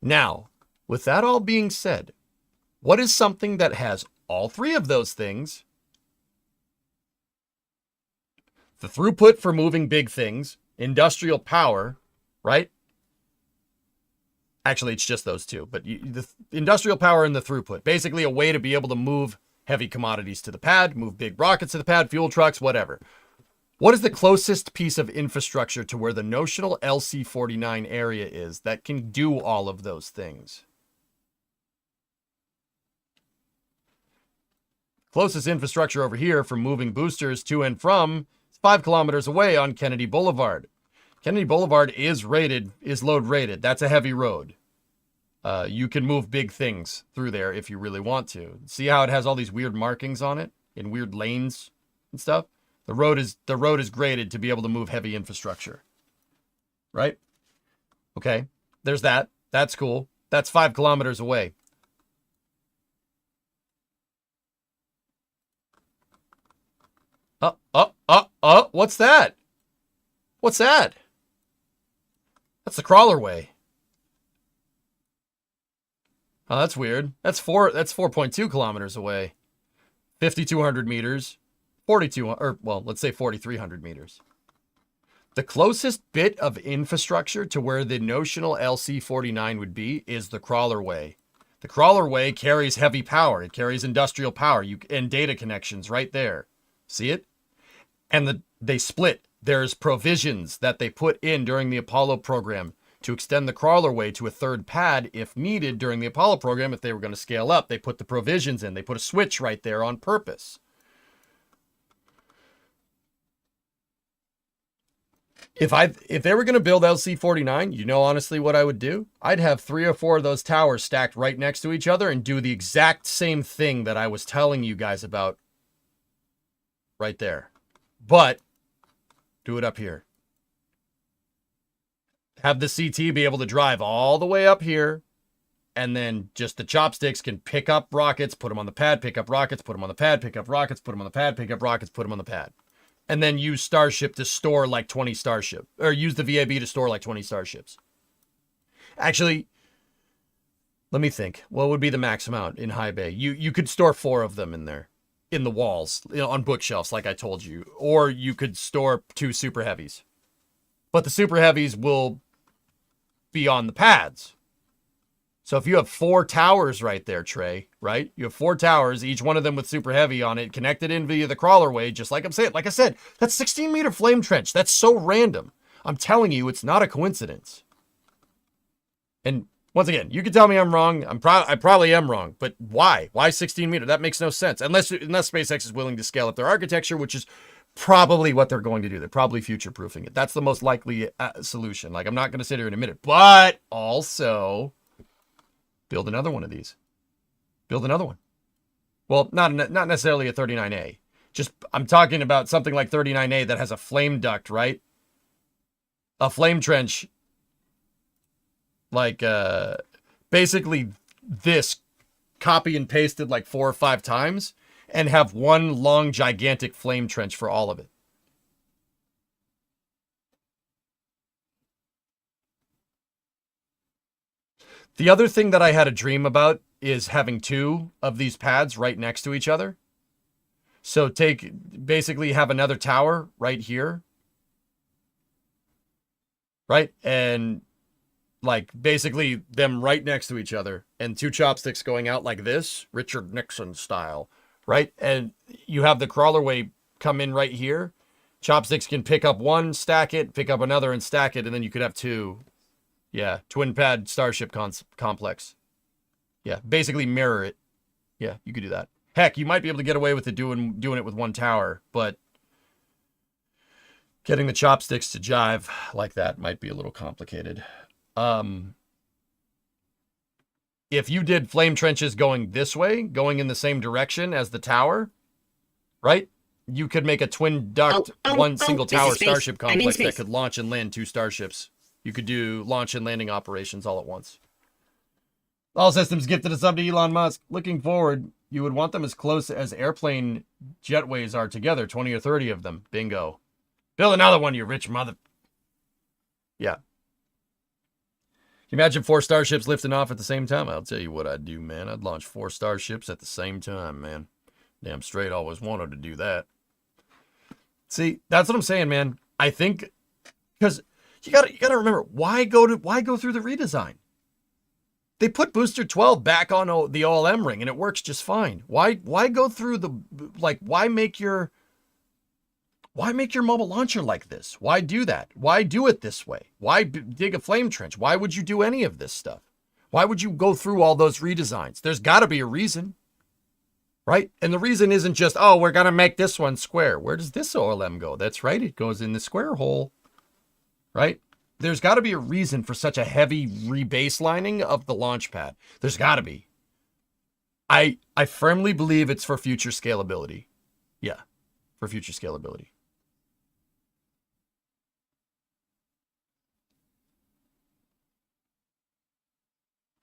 Now, with that all being said, what is something that has all three of those things? The throughput for moving big things, industrial power, right? Actually, it's just those two, but the industrial power and the throughput. Basically a way to be able to move heavy commodities to the pad, move big rockets to the pad, fuel trucks, whatever. What is the closest piece of infrastructure to where the notional LC-49 area is that can do all of those things? Closest infrastructure over here for moving boosters to and from is 5 kilometers away on Kennedy Boulevard. Kennedy Boulevard is load rated. That's a heavy road. You can move big things through there if you really want to. See how it has all these weird markings on it in weird lanes and stuff? The road is graded to be able to move heavy infrastructure. Right? Okay. There's that. That's cool. That's 5 kilometers away. What's that? What's that? That's the crawler way. Oh, that's weird. That's 4.2 kilometers away. 5,200 meters. 4,300 meters. The closest bit of infrastructure to where the notional LC-49 would be is the crawler way. The crawler way carries heavy power. It carries industrial power and data connections right there. See it? And they split. There's provisions that they put in during the Apollo program to extend the crawler way to a third pad if needed during the Apollo program. If they were going to scale up, they put the provisions in. They put a switch right there on purpose. If they were going to build LC-49, you know honestly what I would do? I'd have 3 or 4 of those towers stacked right next to each other and do the exact same thing that I was telling you guys about right there. But do it up here. Have the CT be able to drive all the way up here, and then just the chopsticks can pick up rockets, put them on the pad, pick up rockets, put them on the pad, pick up rockets, put them on the pad, pick up rockets, put them on the pad. And then use Starship to store like 20 Starship, or use the VAB to store like 20 Starships. Actually, let me think. What would be the max amount in high bay? You could store 4 of them in there, in the walls, on bookshelves, like I told you. Or you could store 2 super heavies. But the super heavies will be on the pads. So if you have 4 towers right there, Trey, right? You have 4 towers, each one of them with super heavy on it, connected in via the crawler way, just like I'm saying. Like I said, that's 16-meter flame trench. That's so random. I'm telling you, it's not a coincidence. And once again, you can tell me I'm wrong. I probably am wrong, but why? Why 16 meter? That makes no sense. Unless SpaceX is willing to scale up their architecture, which is probably what they're going to do. They're probably future-proofing it. That's the most likely solution. Like, I'm not going to sit here and admit it, but also build another one of these. Build another one. Well, not necessarily a 39A. Just, I'm talking about something like 39A that has a flame duct, right? A flame trench. Like, basically this copy and pasted like 4 or 5 times and have one long, gigantic flame trench for all of it. The other thing that I had a dream about is having 2 of these pads right next to each other. So basically have another tower right here. Right? And like basically them right next to each other and 2 chopsticks going out like this, Richard Nixon style, right? And you have the crawlerway come in right here. Chopsticks can pick up one, stack it, pick up another and stack it. And then you could have 2. Yeah. Twin pad Starship complex. Yeah. Basically mirror it. Yeah. You could do that. Heck, you might be able to get away with it doing it with 1 tower, but getting the chopsticks to jive like that might be a little complicated. If you did flame trenches going this way, going in the same direction as the tower, right? You could make a twin duct, one single tower Starship complex that could launch and land 2 Starships. You could do launch and landing operations all at once. All systems gifted a sub to Elon Musk. Looking forward, you would want them as close as airplane jetways are together, 20 or 30 of them. Bingo. Build another one, you rich mother... Yeah. Can you imagine 4 Starships lifting off at the same time? I'll tell you what I'd do, man. I'd launch 4 Starships at the same time, man. Damn straight always wanted to do that. See, that's what I'm saying, man. I think because you gotta remember, why go through the redesign? They put booster 12 back on the OLM ring and it works just fine. Why go through the, like, why make your mobile launcher like this? Why do that? Why do it this way? Why dig a flame trench? Why would you do any of this stuff? Why would you go through all those redesigns? There's got to be a reason, right? And the reason isn't just, oh, we're going to make this one square. Where does this OLM go? That's right. It goes in the square hole, right? There's got to be a reason for such a heavy rebaselining of the launch pad. There's got to be. I firmly believe it's for future scalability. Yeah, for future scalability.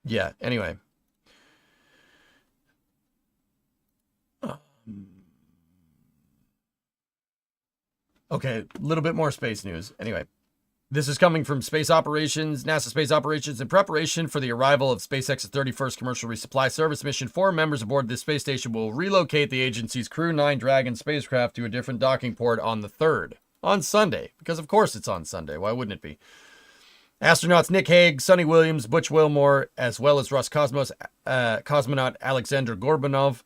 Yeah, anyway. Okay, a little bit more space news. Anyway. This is coming from Space Operations, NASA Space Operations. In preparation for the arrival of SpaceX's 31st commercial resupply service mission, 4 members aboard this space station will relocate the agency's Crew 9 Dragon spacecraft to a different docking port on the 3rd, on Sunday, because of course it's on Sunday. Why wouldn't it be? Astronauts Nick Hague, Sonny Williams, Butch Wilmore, as well as cosmonaut Alexander Gorbanov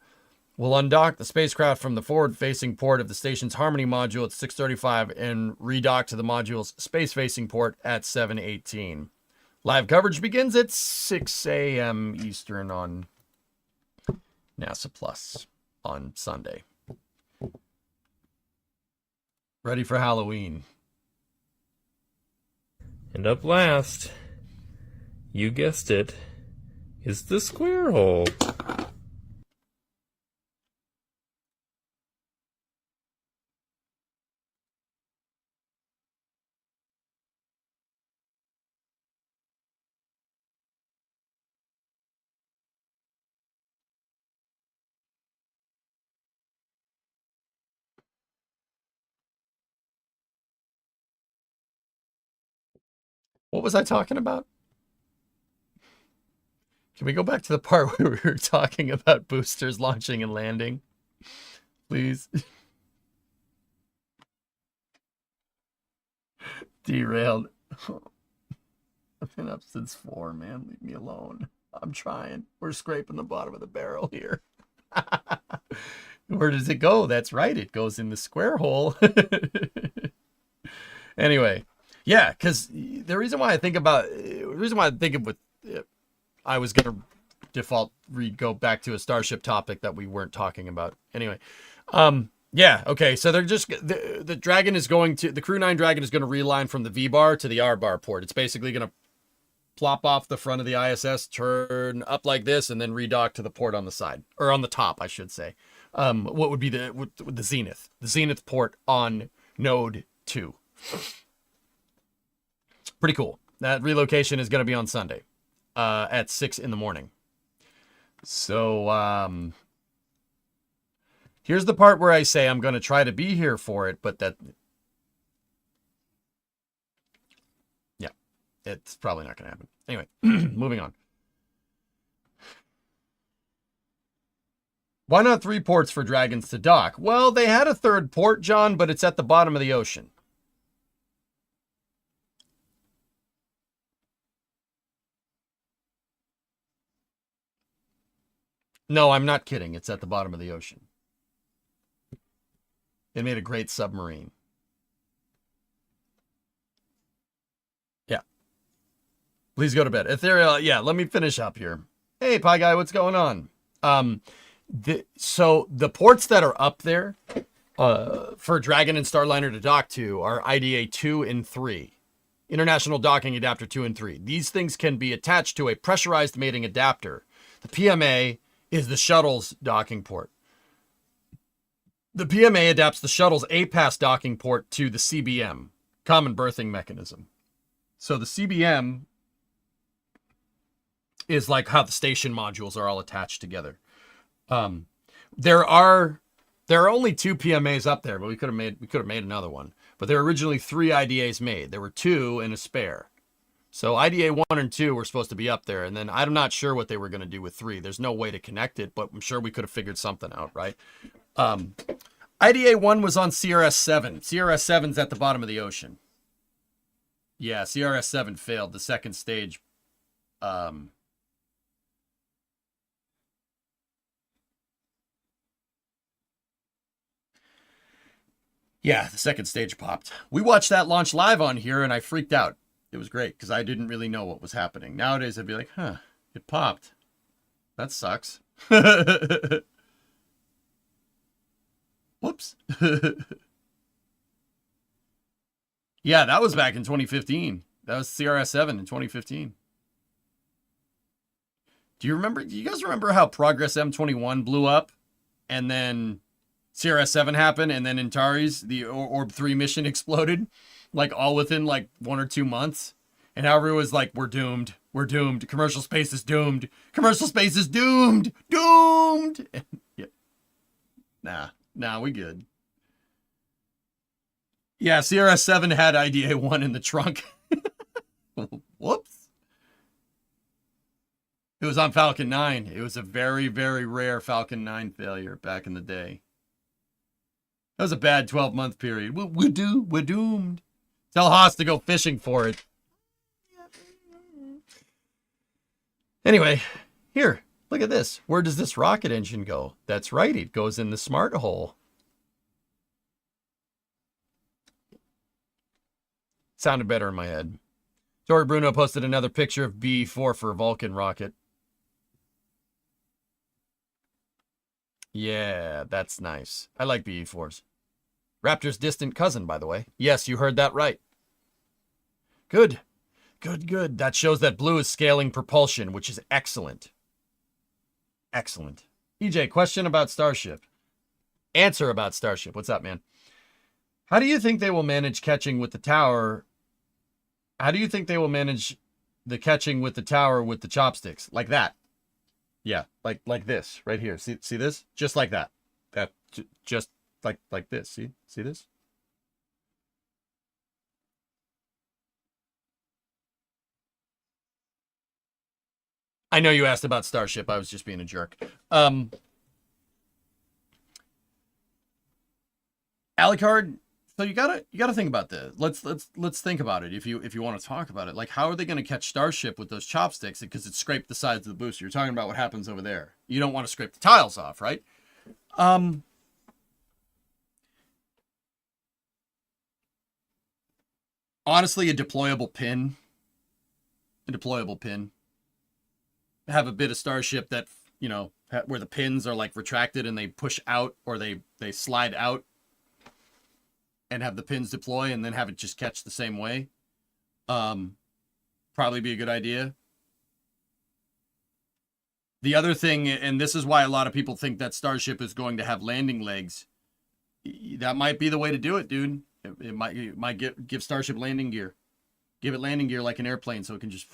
will undock the spacecraft from the forward-facing port of the station's Harmony module at 6:35 and redock to the module's space-facing port at 7:18. Live coverage begins at 6 a.m. Eastern on NASA Plus on Sunday. Ready for Halloween. And up last, you guessed it, is the square hole. What was I talking about? Can we go back to the part where we were talking about boosters launching and landing? Please. Derailed. I've been up since 4, man. Leave me alone. I'm trying. We're scraping the bottom of the barrel here. Where does it go? That's right. It goes in the square hole. Anyway. Yeah, because the reason why I think of what I was going to default go back to a Starship topic that we weren't talking about. Anyway, yeah, okay, so they're just, the Dragon is going to, the Crew 9 Dragon is going to realign from the V-bar to the R-bar port. It's basically going to plop off the front of the ISS, turn up like this, and then redock to the port on the side, or on the top, I should say. What would be the Zenith port on Node 2. Pretty cool. That relocation is going to be on Sunday at 6 in the morning. So here's the part where I say I'm going to try to be here for it, but that, yeah, it's probably not going to happen. Anyway, moving on. Why not 3 ports for Dragons to dock? Well, they had a 3rd port, John, but it's at the bottom of the ocean. No, I'm not kidding. It's at the bottom of the ocean. It made a great submarine. Yeah. Please go to bed. Ethereal, yeah, let me finish up here. Hey, Pie Guy, what's going on? So the ports that are up there for Dragon and Starliner to dock to are IDA 2 and 3. International Docking Adapter 2 and 3. These things can be attached to a pressurized mating adapter. The PMA is the shuttle's docking port. The PMA adapts the shuttle's APAS docking port to the CBM, Common Berthing Mechanism. So the CBM is like how the station modules are all attached together. There are only 2 PMAs up there, but we could have made another one. But there were originally 3 IDAs made. There were 2 and a spare. So IDA 1 and 2 were supposed to be up there, and then I'm not sure what they were going to do with 3. There's no way to connect it, but I'm sure we could have figured something out, right? IDA 1 was on CRS-7. CRS-7's at the bottom of the ocean. Yeah, CRS-7 failed. The second stage, Yeah, the second stage popped. We watched that launch live on here, and I freaked out. It was great, because I didn't really know what was happening. Nowadays, I'd be like, huh, it popped. That sucks. Whoops. Yeah, that was back in 2015. That was CRS-7 in 2015. Do you guys remember how Progress M21 blew up? And then CRS-7 happened, and then Antares, the Orb 3 mission exploded? Like, all within, like, 1 or 2 months? And everyone was like, we're doomed. We're doomed. Commercial space is doomed. Commercial space is doomed. Doomed! And, yeah. Nah, we good. Yeah, CRS-7 had IDA-1 in the trunk. Whoops. It was on Falcon 9. It was a very, very rare Falcon 9 failure back in the day. That was a bad 12-month period. We're doomed. Tell Haas to go fishing for it. Anyway, here, look at this. Where does this rocket engine go? That's right, it goes in the smart hole. Sounded better in my head. Tori Bruno posted another picture of B4 for Vulcan rocket. Yeah, that's nice. I like BE4s. Raptor's distant cousin, by the way. Yes, you heard that right. Good. Good. That shows that Blue is scaling propulsion, which is excellent. Excellent. EJ, question about Starship. Answer about Starship. What's up, man? How do you think they will manage catching with the tower? How do you think they will manage the catching with the tower with the chopsticks? Like that. Yeah, like this right here. See this? Just like that. That just like this. See this? I know you asked about Starship. I was just being a jerk. Alucard, so you gotta think about this. Let's think about it. If you want to talk about it, like how are they going to catch Starship with those chopsticks? Because it scraped the sides of the booster. You're talking about what happens over there. You don't want to scrape the tiles off, right? Honestly, a deployable pin. Have a bit of Starship that, you know, where the pins are like retracted and they push out or they slide out, and have the pins deploy and then have it just catch the same way. Probably be a good idea. The other thing, and this is why a lot of people think that Starship is going to have landing legs, that might be the way to do it, dude. It might give Starship landing gear. Give it landing gear like an airplane so it can just...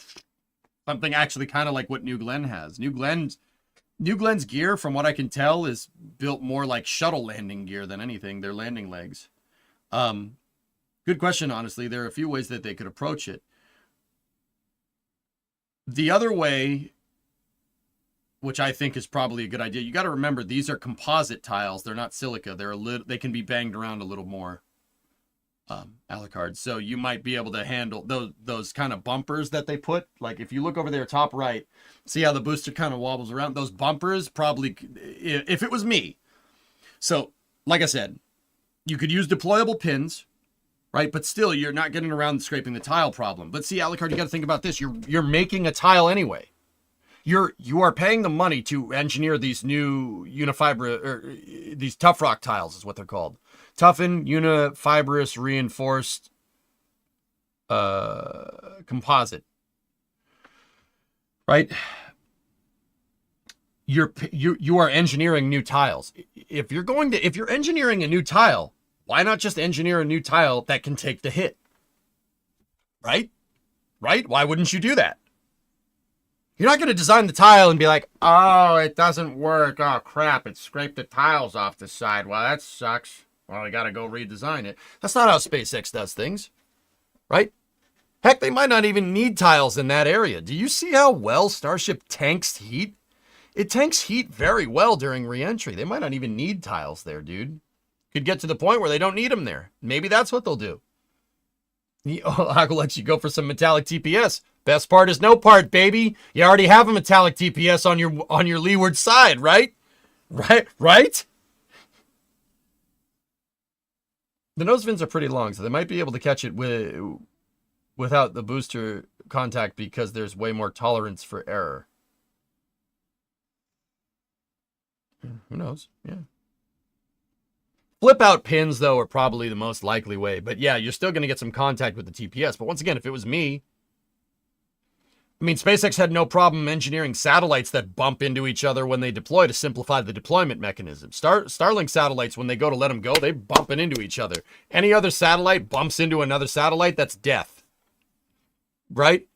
Something actually kind of like what New Glenn has. New Glenn's gear, from what I can tell, is built more like shuttle landing gear than anything. They're landing legs. Good question, honestly. There are a few ways that they could approach it. The other way, which I think is probably a good idea, you got to remember these are composite tiles. They're not silica. They can be banged around a little more. Alucard. So you might be able to handle those kind of bumpers that they put. Like if you look over there top right, see how the booster kind of wobbles around? Those bumpers probably, if it was me. So like I said, you could use deployable pins, right? But still, you're not getting around scraping the tile problem. But see, Alucard, you got to think about this. You're making a tile anyway. You are paying the money to engineer these new unifiber, or these tough rock tiles is what they're called. Toughened, unifibrous, reinforced, composite. Right? You are engineering new tiles. If you're engineering a new tile, why not just engineer a new tile that can take the hit? Right? Right? Why wouldn't you do that? You're not going to design the tile and be like, oh, it doesn't work. Oh, crap. It scraped the tiles off the side. Well, that sucks. Well, I got to go redesign it. That's not how SpaceX does things. Right? Heck, they might not even need tiles in that area. Do you see how well Starship tanks heat? It tanks heat very well during reentry. They might not even need tiles there, dude. Could get to the point where they don't need them there. Maybe that's what they'll do. I'll let you go for some metallic TPS. Best part is no part, baby. You already have a metallic TPS on your leeward side, right? Right? The nose fins are pretty long, so they might be able to catch it without the booster contact because there's way more tolerance for error. Who knows? Yeah. Flip out pins, though, are probably the most likely way. But yeah, you're still going to get some contact with the TPS. But once again, if it was me, I mean, SpaceX had no problem engineering satellites that bump into each other when they deploy to simplify the deployment mechanism. Starlink satellites, when they go to let them go, they bumping into each other. Any other satellite bumps into another satellite, that's death. Right?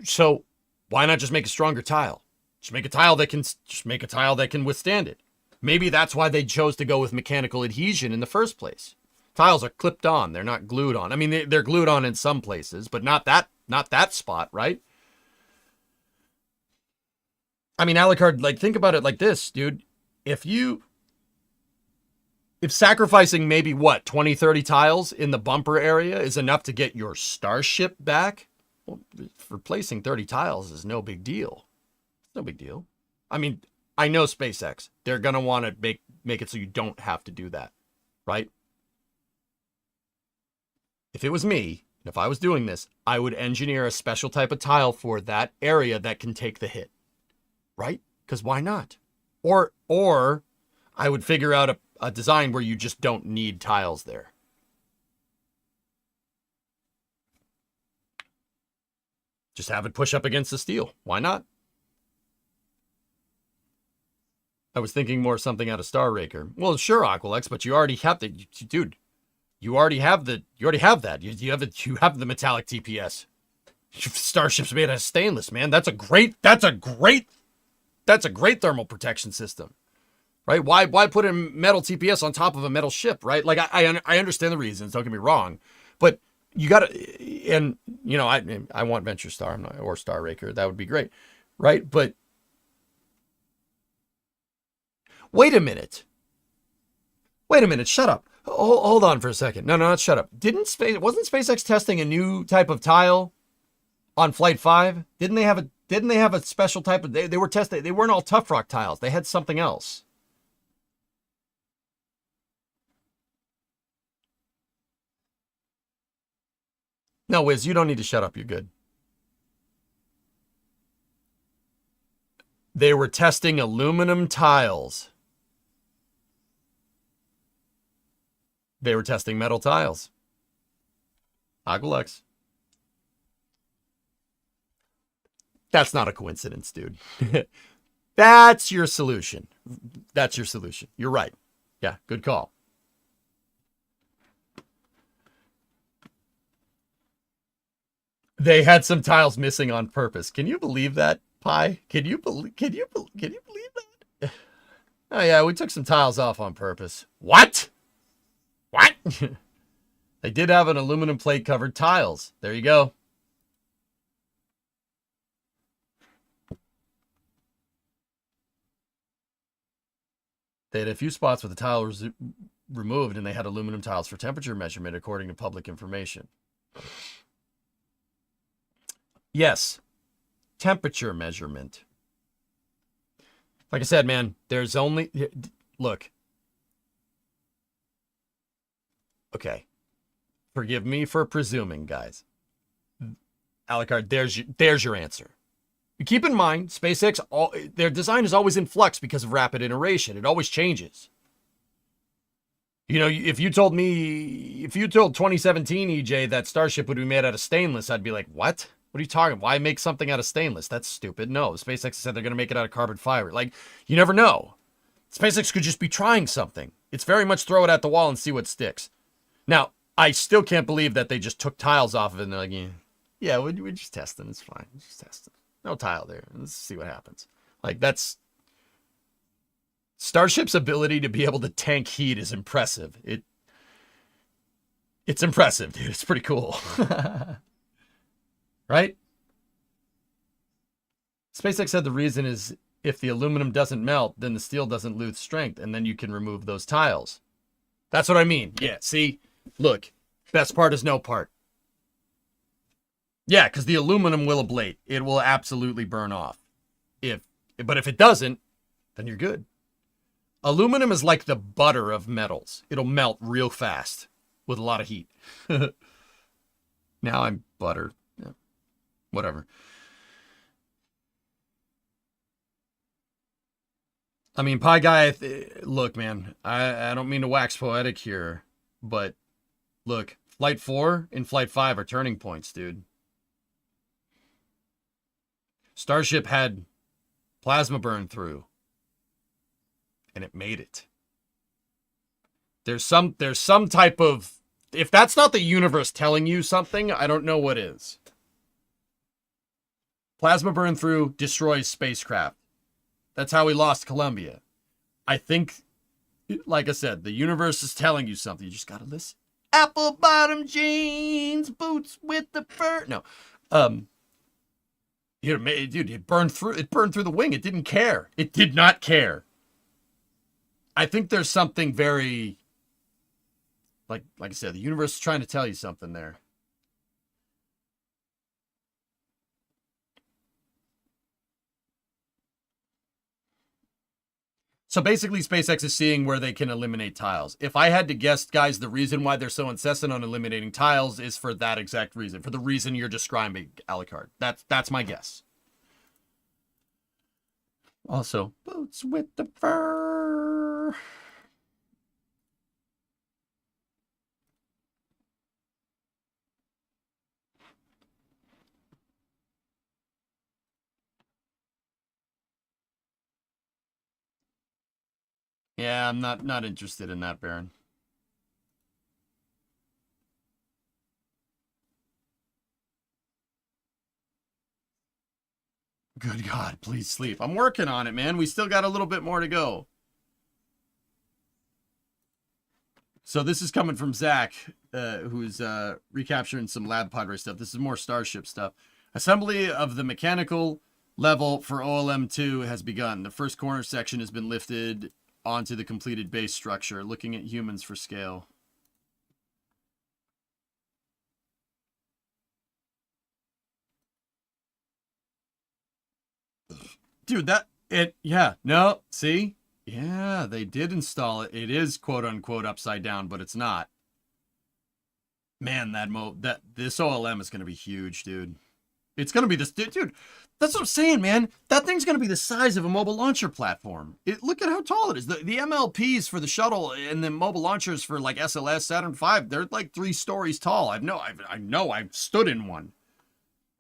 So why not just make a stronger tile? Just make a tile that can withstand it. Maybe that's why they chose to go with mechanical adhesion in the first place. Tiles are clipped on; they're not glued on. I mean, they're glued on in some places, but not that spot, right? I mean, Alucard, like, think about it like this, dude. If sacrificing maybe, 20, 30 tiles in the bumper area is enough to get your Starship back, well, replacing 30 tiles is no big deal. It's no big deal. I mean, I know SpaceX. They're going to want to make it so you don't have to do that, right? If it was me, if I was doing this, I would engineer a special type of tile for that area that can take the hit. Right? Because why not? Or I would figure out a design where you just don't need tiles there. Just have it push up against the steel. Why not? I was thinking more something out of Star Raker. Well, sure, Aqualex, but you already have the dude. You already have that. You have the metallic TPS. Starship's made out of stainless, man. That's a great thermal protection system, right? Why put a metal TPS on top of a metal ship, right? Like, I understand the reasons, don't get me wrong, but you got to, and, you know, I want Venture Star or Star Raker. That would be great, right? But wait a minute. Shut up. Hold on for a second. No, not shut up. Wasn't SpaceX testing a new type of tile on Flight 5? Didn't they have a special type of, they were testing, they weren't all tough rock tiles. They had something else. No, Wiz, you don't need to shut up. You're good. They were testing aluminum tiles. They were testing metal tiles. Agalex. That's not a coincidence, dude. That's your solution. You're right. Yeah, good call. They had some tiles missing on purpose. Can you believe that, Pi? Can you believe that? Oh yeah, we took some tiles off on purpose. What? They did have an aluminum plate covered tiles. There you go. They had a few spots where the tile was removed, and they had aluminum tiles for temperature measurement, according to public information. Yes, temperature measurement. Like I said, man, there's only... Look. Okay. Forgive me for presuming, guys. Alucard, there's your answer. Keep in mind, SpaceX, their design is always in flux because of rapid iteration. It always changes. You know, if you told 2017 EJ that Starship would be made out of stainless, I'd be like, what? What are you talking about? Why make something out of stainless? That's stupid. No, SpaceX said they're going to make it out of carbon fiber. Like, you never know. SpaceX could just be trying something. It's very much throw it at the wall and see what sticks. Now, I still can't believe that they just took tiles off of it and they're like, yeah, we're just testing. It's fine. We're just testing. No tile there. Let's see what happens. Like, that's... Starship's ability to be able to tank heat is impressive. It's impressive, dude. It's pretty cool. Right? SpaceX said the reason is if the aluminum doesn't melt, then the steel doesn't lose strength, and then you can remove those tiles. That's what I mean. Yeah, see? Look, best part is no part. Yeah, because the aluminum will ablate. It will absolutely burn off. But if it doesn't, then you're good. Aluminum is like the butter of metals. It'll melt real fast. with a lot of heat. Now I'm butter. Yeah. Whatever. I mean, Pie Guy, look, man, I don't mean to wax poetic here, but look, Flight 4 and Flight 5 are turning points, dude. Starship had plasma burn through, and it made it. There's some type of, if that's not the universe telling you something, I don't know what is. Plasma burn through destroys spacecraft. That's how we lost Columbia. I think, like I said, the universe is telling you something. You just gotta listen. Apple bottom jeans, boots with the fur. No, dude, it burned through the wing. It didn't care. It did not care. I think there's something very, like I said, the universe is trying to tell you something there. So basically, SpaceX is seeing where they can eliminate tiles. If I had to guess, guys, the reason why they're so incessant on eliminating tiles is for that exact reason. For the reason you're describing, Alucard. That's my guess. Also, boots with the fur. Yeah, I'm not interested in that, Baron. Good God, please sleep. I'm working on it, man. We still got a little bit more to go. So this is coming from Zach, who's recapturing some Lab Padre stuff. This is more Starship stuff. Assembly of the mechanical level for OLM-2 has begun. The first corner section has been lifted onto the completed base structure, looking at humans for scale. Dude, see? Yeah, they did install it. It is quote unquote upside down, but it's not. Man, this OLM is going to be huge, dude. It's going to be this, dude. That's what I'm saying, man. That thing's going to be the size of a mobile launcher platform. Look at how tall it is. The MLPs for the shuttle and the mobile launchers for like SLS, Saturn V, they're like 3 stories tall. I know I've stood in one.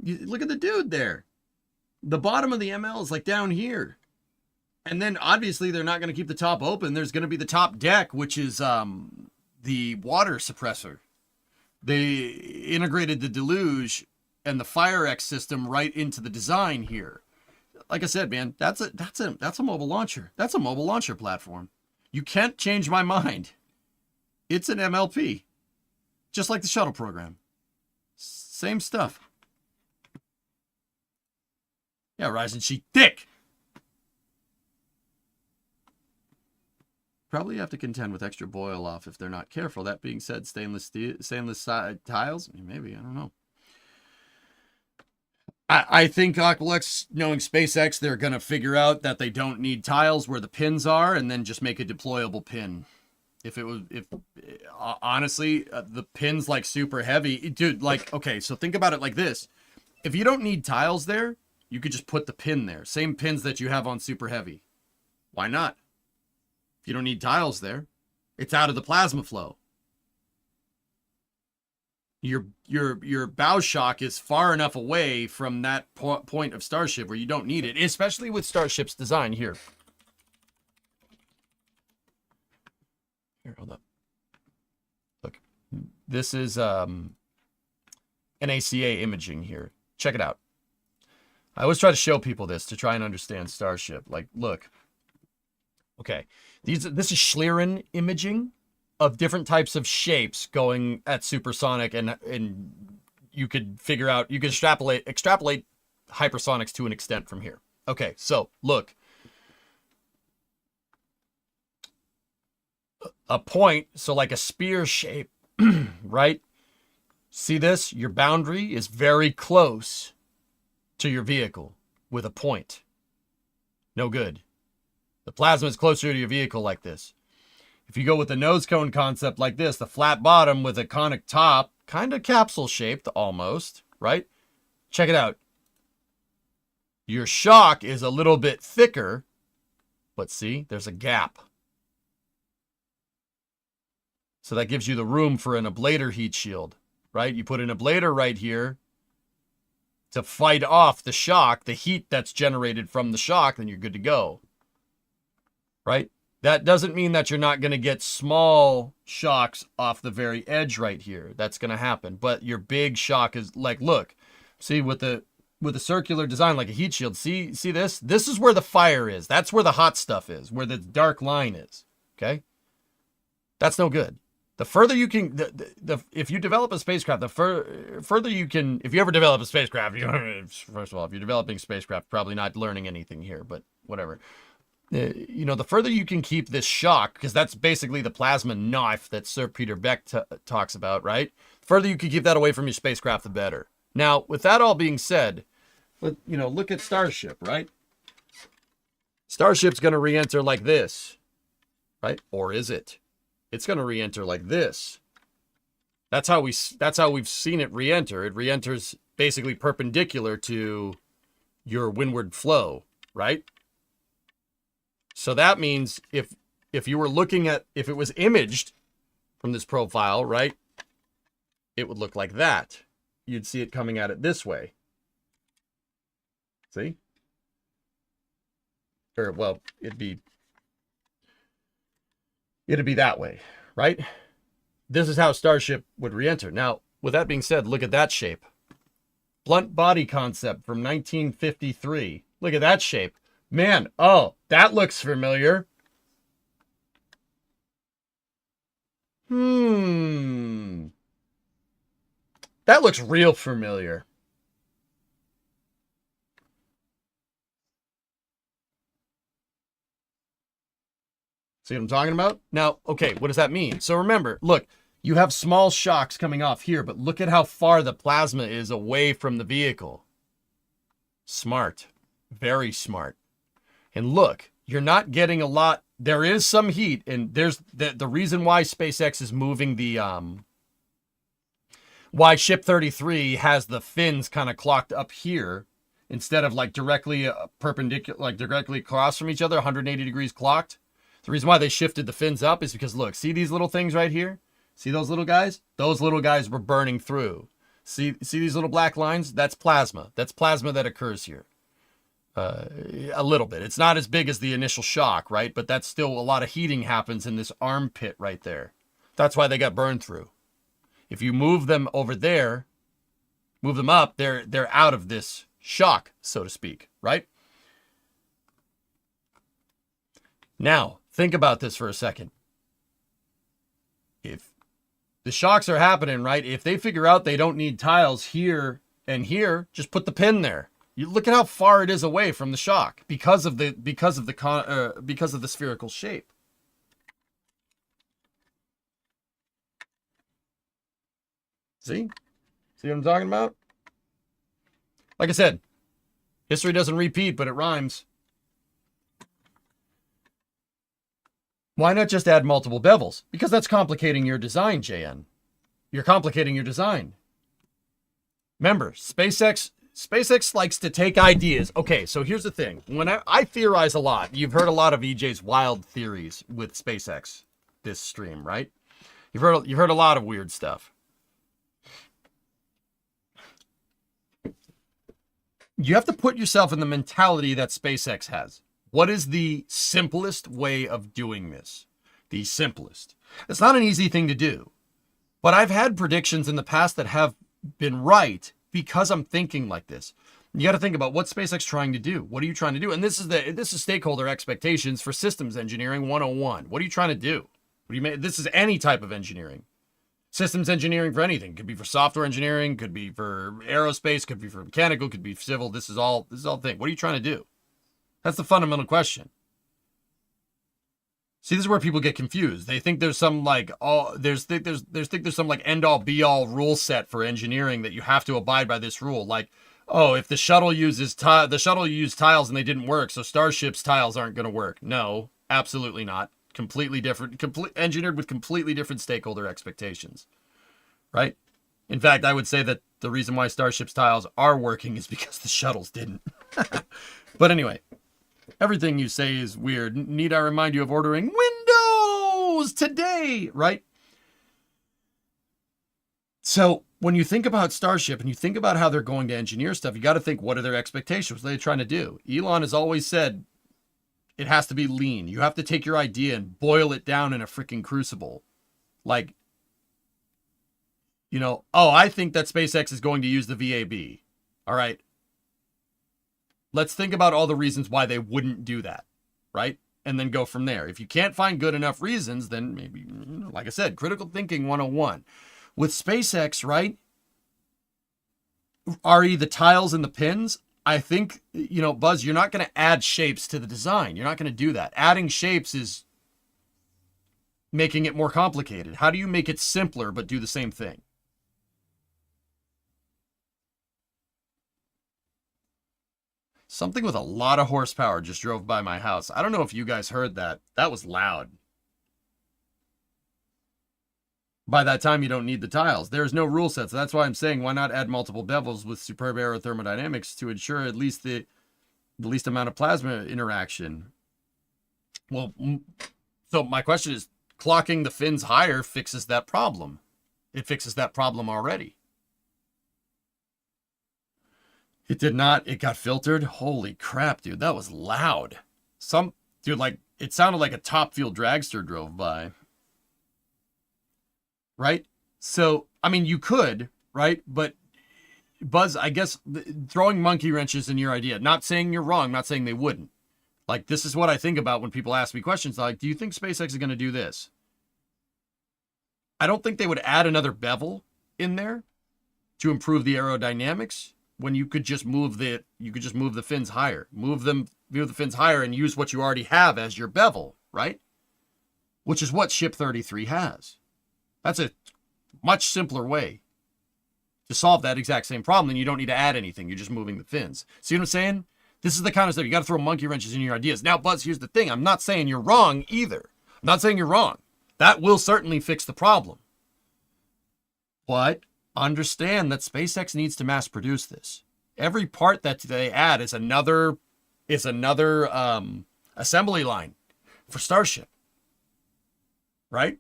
Look at the dude there. The bottom of the ML is like down here. And then obviously they're not going to keep the top open. There's going to be the top deck, which is the water suppressor. They integrated the deluge and the FireX system right into the design here. Like I said, man, that's a mobile launcher. That's a mobile launcher platform. You can't change my mind. It's an MLP. Just like the shuttle program. Same stuff. Yeah, Ryzen sheet thick. Probably have to contend with extra boil off if they're not careful. That being said, stainless tiles, maybe, I don't know. I think Aqualex, knowing SpaceX, they're going to figure out that they don't need tiles where the pins are and then just make a deployable pin. Honestly, the pin's like super heavy. Dude, like, okay, so think about it like this. If you don't need tiles there, you could just put the pin there. Same pins that you have on super heavy. Why not? If you don't need tiles there, it's out of the plasma flow. Your bow shock is far enough away from that point of Starship where you don't need it, especially with Starship's design here. Here, hold up. Look, this is NACA imaging here. Check it out. I always try to show people this to try and understand Starship. Like, look. Okay, this is Schlieren imaging of different types of shapes going at supersonic, and you could figure out, you could extrapolate hypersonics to an extent from here. Okay, so look. A point, so like a spear shape, right? See this? Your boundary is very close to your vehicle with a point. No good. The plasma is closer to your vehicle like this. If you go with the nose cone concept like this, the flat bottom with a conic top, kind of capsule shaped almost, right? Check it out. Your shock is a little bit thicker, but see, there's a gap. So that gives you the room for an ablator heat shield, right? You put an ablator right here to fight off the shock, the heat that's generated from the shock, then you're good to go, right? That doesn't mean that you're not going to get small shocks off the very edge right here. That's going to happen. But your big shock is like, look, see with the circular design, like a heat shield, see this? This is where the fire is. That's where the hot stuff is, where the dark line is, okay? That's no good. The further you can, if you develop a spacecraft, the further you can, if you ever develop a spacecraft, first of all, if you're developing a spacecraft, probably not learning anything here, but whatever. You know, the further you can keep this shock, because that's basically the plasma knife that Sir Peter Beck talks about, right? The further you can keep that away from your spacecraft, the better. Now, with that all being said, look at Starship, right? Starship's going to re-enter like this, right? Or is it? It's going to re-enter like this. That's how we've seen it re-enter. It re-enters basically perpendicular to your windward flow, right? So that means if you were looking at, if it was imaged from this profile, right, it would look like that. You'd see it coming at it this way. See? Or, well, it'd be that way, right? This is how Starship would re-enter. Now, with that being said, look at that shape. Blunt body concept from 1953. Look at that shape. Man, oh, that looks familiar. That looks real familiar. See what I'm talking about? Now, okay, what does that mean? So remember, look, you have small shocks coming off here, but look at how far the plasma is away from the vehicle. Smart. Very smart. And look, you're not getting a lot. There is some heat, and there's the reason why SpaceX is moving the why Ship 33 has the fins kind of clocked up here instead of like directly perpendicular, like directly across from each other, 180 degrees clocked. The reason why they shifted the fins up is because, look, see these little things right here? See those little guys? Those little guys were burning through. See these little black lines? That's plasma. That's plasma that occurs here. A little bit. It's not as big as the initial shock, right? But that's still a lot of heating happens in this armpit right there. That's why they got burned through. If you move them over there, move them up, they're out of this shock, so to speak, right? Now, think about this for a second. If the shocks are happening, right? If they figure out they don't need tiles here and here, just put the pin there. You look at how far it is away from the shock because of the spherical shape. See what I'm talking about? Like I said, history doesn't repeat, but it rhymes. Why not just add multiple bevels? Because that's complicating your design, JN. You're complicating your design. Remember, SpaceX likes to take ideas. Okay, so here's the thing. When I theorize a lot, you've heard a lot of EJ's wild theories with SpaceX, this stream, right? You've heard a lot of weird stuff. You have to put yourself in the mentality that SpaceX has. What is the simplest way of doing this? The simplest. It's not an easy thing to do. But I've had predictions in the past that have been right because I'm thinking like this. You got to think about what SpaceX trying to do. What are you trying to do? And this is stakeholder expectations for systems engineering 101. What are you trying to do? This is any type of engineering. Systems engineering for anything. Could be for software engineering, could be for aerospace, could be for mechanical, could be for civil. This is all thing. What are you trying to do? That's the fundamental question. See, this is where people get confused. They think there's some like there's some like end all be all rule set for engineering that you have to abide by this rule. Like, oh, if the shuttle used tiles and they didn't work, so Starship's tiles aren't going to work. No, absolutely not. completely different, engineered with completely different stakeholder expectations, right? In fact, I would say that the reason why Starship's tiles are working is because the shuttles didn't. But anyway, everything you say is weird. Need I remind you of ordering Windows today, right? So when you think about Starship and you think about how they're going to engineer stuff, you got to think, what are their expectations? What are they trying to do? Elon has always said it has to be lean. You have to take your idea and boil it down in a freaking crucible. Like, you know, oh, I think that SpaceX is going to use the VAB. All right. Let's think about all the reasons why they wouldn't do that, right? And then go from there. If you can't find good enough reasons, then maybe, like I said, critical thinking 101. With SpaceX, right? RE, the tiles and the pins, I think, you know, Buzz, you're not going to add shapes to the design. You're not going to do that. Adding shapes is making it more complicated. How do you make it simpler but do the same thing? Something with a lot of horsepower just drove by my house. I don't know if you guys heard that. That was loud. By that time, you don't need the tiles. There's no rule set, so that's why I'm saying, why not add multiple bevels with superb aerothermodynamics to ensure at least the least amount of plasma interaction? Well, so my question is, clocking the fins higher fixes that problem. It fixes that problem already. It did not. It got filtered. Holy crap, dude. That was loud. Dude, like, it sounded like a top fuel dragster drove by. Right? So, I mean, you could, right? But, Buzz, I guess throwing monkey wrenches in your idea. Not saying you're wrong. Not saying they wouldn't. Like, this is what I think about when people ask me questions. Like, do you think SpaceX is going to do this? I don't think they would add another bevel in there to improve the aerodynamics when you could just move the fins higher. Move the fins higher and use what you already have as your bevel, right? Which is what Ship 33 has. That's a much simpler way to solve that exact same problem. And you don't need to add anything. You're just moving the fins. See what I'm saying? This is the kind of stuff you got to throw monkey wrenches in your ideas. Now, Buzz, here's the thing. I'm not saying you're wrong either. I'm not saying you're wrong. That will certainly fix the problem. But understand that SpaceX needs to mass produce this. Every part that they add is another assembly line for Starship. Right?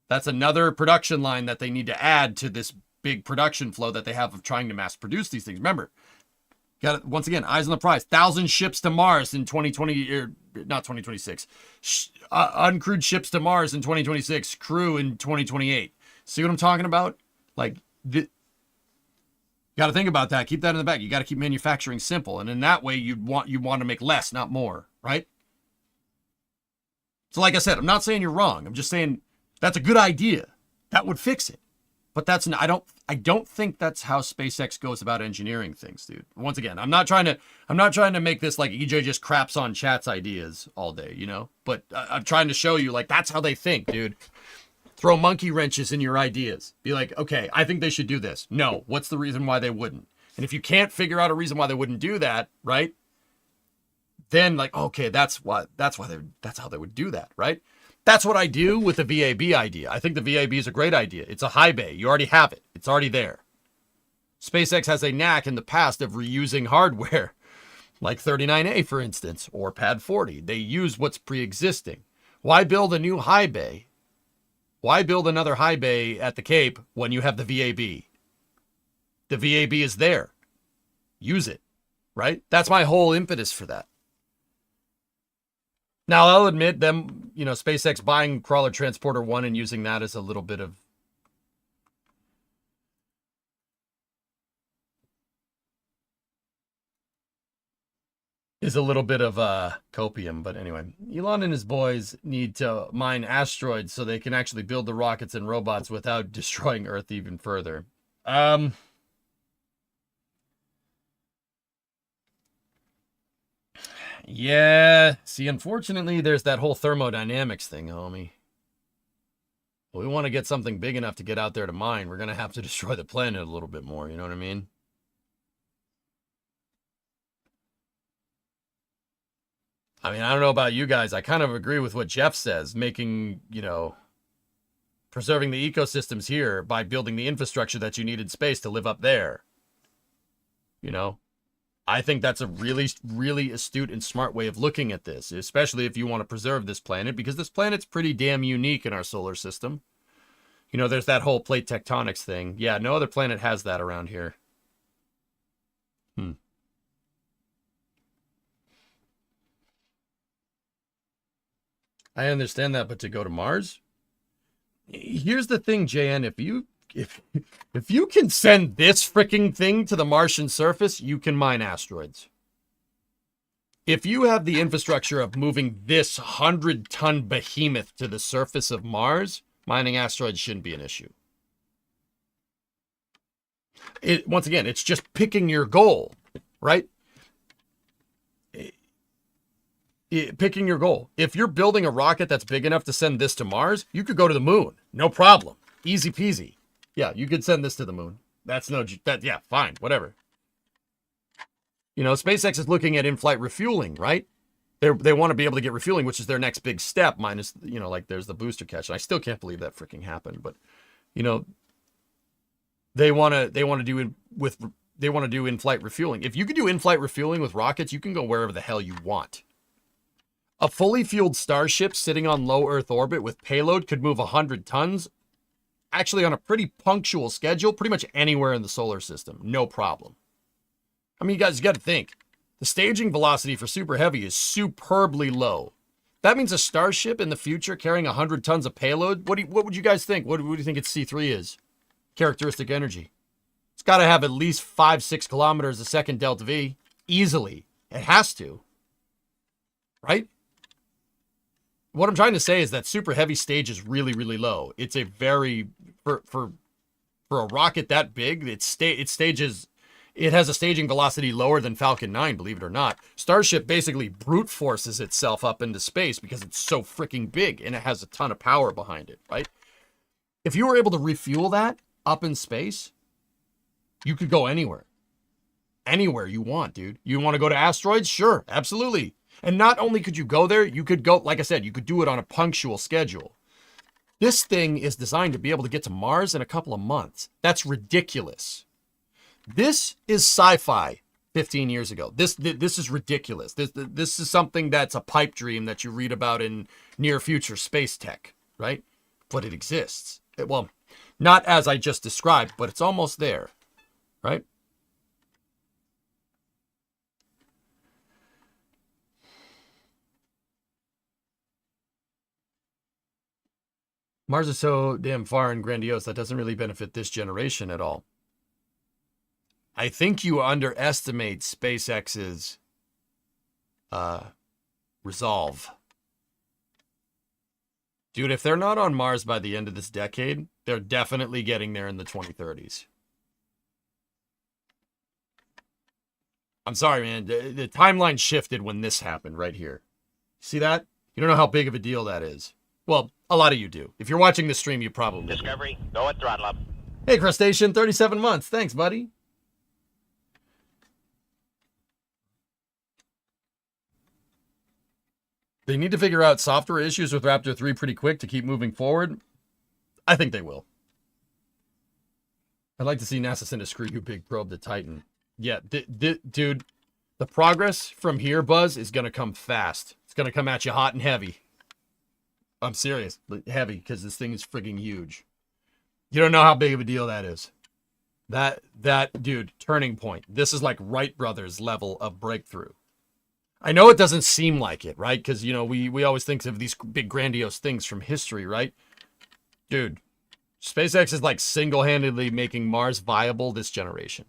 That's another production line that they need to add to this big production flow that they have of trying to mass produce these things. Remember, got once again, eyes on the prize. 1,000 ships to Mars in 2020, or not 2026. Uncrewed ships to Mars in 2026. Crew in 2028. See what I'm talking about? Like, got to think about that. Keep that in the back. You got to keep manufacturing simple, and in that way, you want to make less, not more, right? So, like I said, I'm not saying you're wrong. I'm just saying that's a good idea. That would fix it. But that's I don't think that's how SpaceX goes about engineering things, dude. Once again, I'm not trying to make this like EJ just craps on chat's ideas all day, you know? But I'm trying to show you, like, that's how they think, dude. Throw monkey wrenches in your ideas. Be like, okay, I think they should do this. No, what's the reason why they wouldn't? And if you can't figure out a reason why they wouldn't do that, right? Then, like, okay, that's how they would do that, right? That's what I do with the VAB idea. I think the VAB is a great idea. It's a high bay. You already have it. It's already there. SpaceX has a knack in the past of reusing hardware, like 39A, for instance, or Pad 40. They use what's pre-existing. Why build a new high bay? Why build another high bay at the Cape when you have the VAB? The VAB is there. Use it, right? That's my whole impetus for that. Now, I'll admit them, you know, SpaceX buying Crawler Transporter 1 and using that as a little bit of copium. But anyway, Elon and his boys need to mine asteroids so they can actually build the rockets and robots without destroying Earth even further. Yeah, see, unfortunately, there's that whole thermodynamics thing, homie. We want to get something big enough to get out there to mine. We're going to have to destroy the planet a little bit more, you know what I mean? I mean, I don't know about you guys. I kind of agree with what Jeff says, making, preserving the ecosystems here by building the infrastructure that you need in space to live up there. I think that's a really, really astute and smart way of looking at this, especially if you want to preserve this planet, because this planet's pretty damn unique in our solar system. There's that whole plate tectonics thing. Yeah, no other planet has that around here. I understand that, but to go to Mars? Here's the thing, JN, if you can send this freaking thing to the Martian surface, you can mine asteroids. If you have the infrastructure of moving this 100-ton behemoth to the surface of Mars, mining asteroids shouldn't be an issue. Once again, it's just picking your goal, right? Picking your goal. If you're building a rocket that's big enough to send this to Mars, you could go to the moon. No problem. Easy peasy. Yeah, you could send this to the moon. Yeah, fine, whatever. SpaceX is looking at in-flight refueling, right? They want to be able to get refueling, which is their next big step, minus, like there's the booster catch. And I still can't believe that freaking happened, but they want to do in-flight refueling. If you could do in-flight refueling with rockets, you can go wherever the hell you want. A fully fueled Starship sitting on low Earth orbit with payload could move 100 tons, actually on a pretty punctual schedule, pretty much anywhere in the solar system. No problem. I mean, you guys got to think. The staging velocity for Super Heavy is superbly low. That means a Starship in the future carrying 100 tons of payload. What would you guys think? What do you think its C3 is? Characteristic energy. It's got to have at least 5-6 kilometers a second delta V. Easily. It has to. Right? What I'm trying to say is that Super Heavy stage is really, really low. It's a very, for a rocket that big, it has a staging velocity lower than Falcon 9, believe it or not. Starship basically brute forces itself up into space because it's so freaking big and it has a ton of power behind it, right? If you were able to refuel that up in space, you could go anywhere. Anywhere you want, dude. You want to go to asteroids? Sure, absolutely. And not only could you go there, you could go, like I said, you could do it on a punctual schedule. This thing is designed to be able to get to Mars in a couple of months. That's ridiculous. This is sci-fi 15 years ago. This is ridiculous. This is something that's a pipe dream that you read about in near future space tech, right? But it exists. Well, not as I just described, but it's almost there, right? Mars is so damn far and grandiose that doesn't really benefit this generation at all. I think you underestimate SpaceX's resolve. Dude, if they're not on Mars by the end of this decade, they're definitely getting there in the 2030s. I'm sorry, man. The timeline shifted when this happened right here. See that? You don't know how big of a deal that is. Well, a lot of you do. If you're watching the stream, you probably do. Discovery, go at throttle up. Hey, Crustacean, 37 months. Thanks, buddy. They need to figure out software issues with Raptor 3 pretty quick to keep moving forward. I think they will. I'd like to see NASA send a screw you big probe to Titan. Yeah, dude, the progress from here, Buzz, is going to come fast. It's going to come at you hot and heavy. I'm serious. Heavy, because this thing is frigging huge. You don't know how big of a deal that is. That, dude, turning point. This is like Wright Brothers level of breakthrough. I know it doesn't seem like it, right? Because, we always think of these big grandiose things from history, right? Dude, SpaceX is like single-handedly making Mars viable this generation.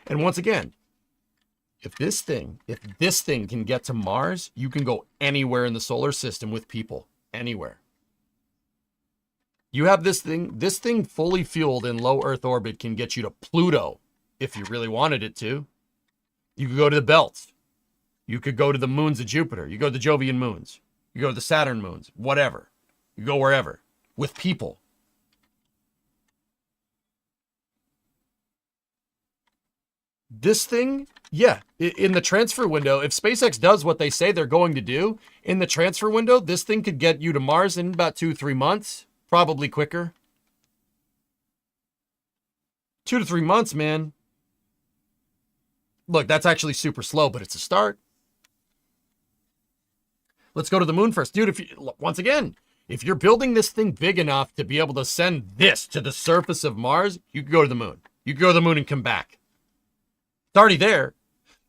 And once again, if this thing can get to Mars, you can go anywhere in the solar system with people. Anywhere. You have this thing fully fueled in low Earth orbit can get you to Pluto if you really wanted it to. You could go to the belts. You could go to the moons of Jupiter. You go to the Jovian moons. You go to the Saturn moons. Whatever. You go wherever. With people. this thing, yeah, in the transfer window, if SpaceX does what they say they're going to do, in the transfer window, this thing could get you to Mars in about 2-3 months, probably quicker. 2 to 3 months, man. Look, that's actually super slow, but it's a start. Let's go to the moon first. Dude, once again, if you're building this thing big enough to be able to send this to the surface of Mars, you can go to the moon. You can go to the moon and come back. It's already there.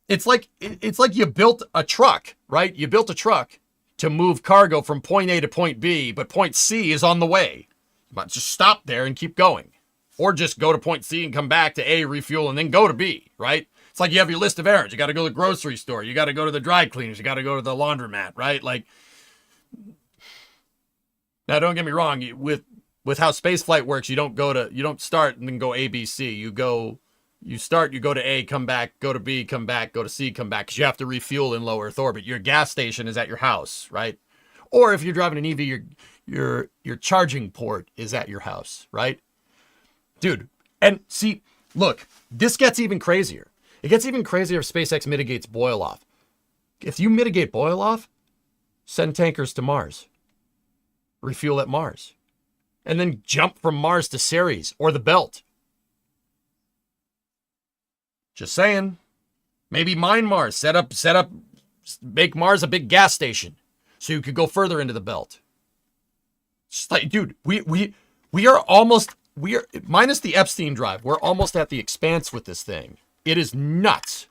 It's like you built a truck, right? You built a truck to move cargo from point A to point B, but point C is on the way. But just stop there and keep going. Or just go to point C and come back to A, refuel, and then go to B, right? It's like you have your list of errands. You got to go to the grocery store. You got to go to the dry cleaners. You got to go to the laundromat, right? Like, now don't get me wrong. With how spaceflight works, you don't start and then go A, B, C. You start, you go to A, come back, go to B, come back, go to C, come back, because you have to refuel in low Earth orbit. Your gas station is at your house, right? Or if you're driving an EV, your charging port is at your house, right? Dude, and see, look, this gets even crazier. It gets even crazier if SpaceX mitigates boil off. If you mitigate boil off, send tankers to Mars. Refuel at Mars. And then jump from Mars to Ceres or the belt. Just saying. Maybe mine Mars. Set up, make Mars a big gas station so you could go further into the belt. Just like, dude, we are almost, minus the Epstein drive, we're almost at the expanse with this thing. It is nuts.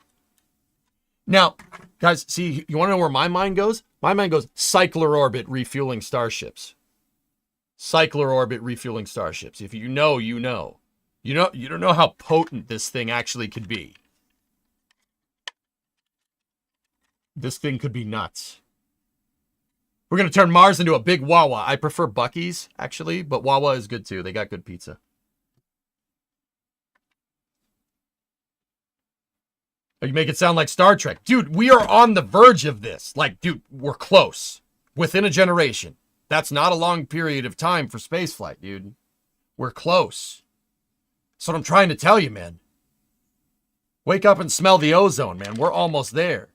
Now, guys, see, you want to know where my mind goes? My mind goes cycler orbit refueling starships. Cycler orbit refueling starships. If you know, you know. You don't know how potent this thing actually could be. This thing could be nuts. We're going to turn Mars into a big Wawa. I prefer Buc-ee's, actually, but Wawa is good too. They got good pizza. You make it sound like Star Trek. Dude, we are on the verge of this. Like, dude, we're close. Within a generation. That's not a long period of time for spaceflight, dude. We're close. That's what I'm trying to tell you, man. Wake up and smell the ozone, man. We're almost there.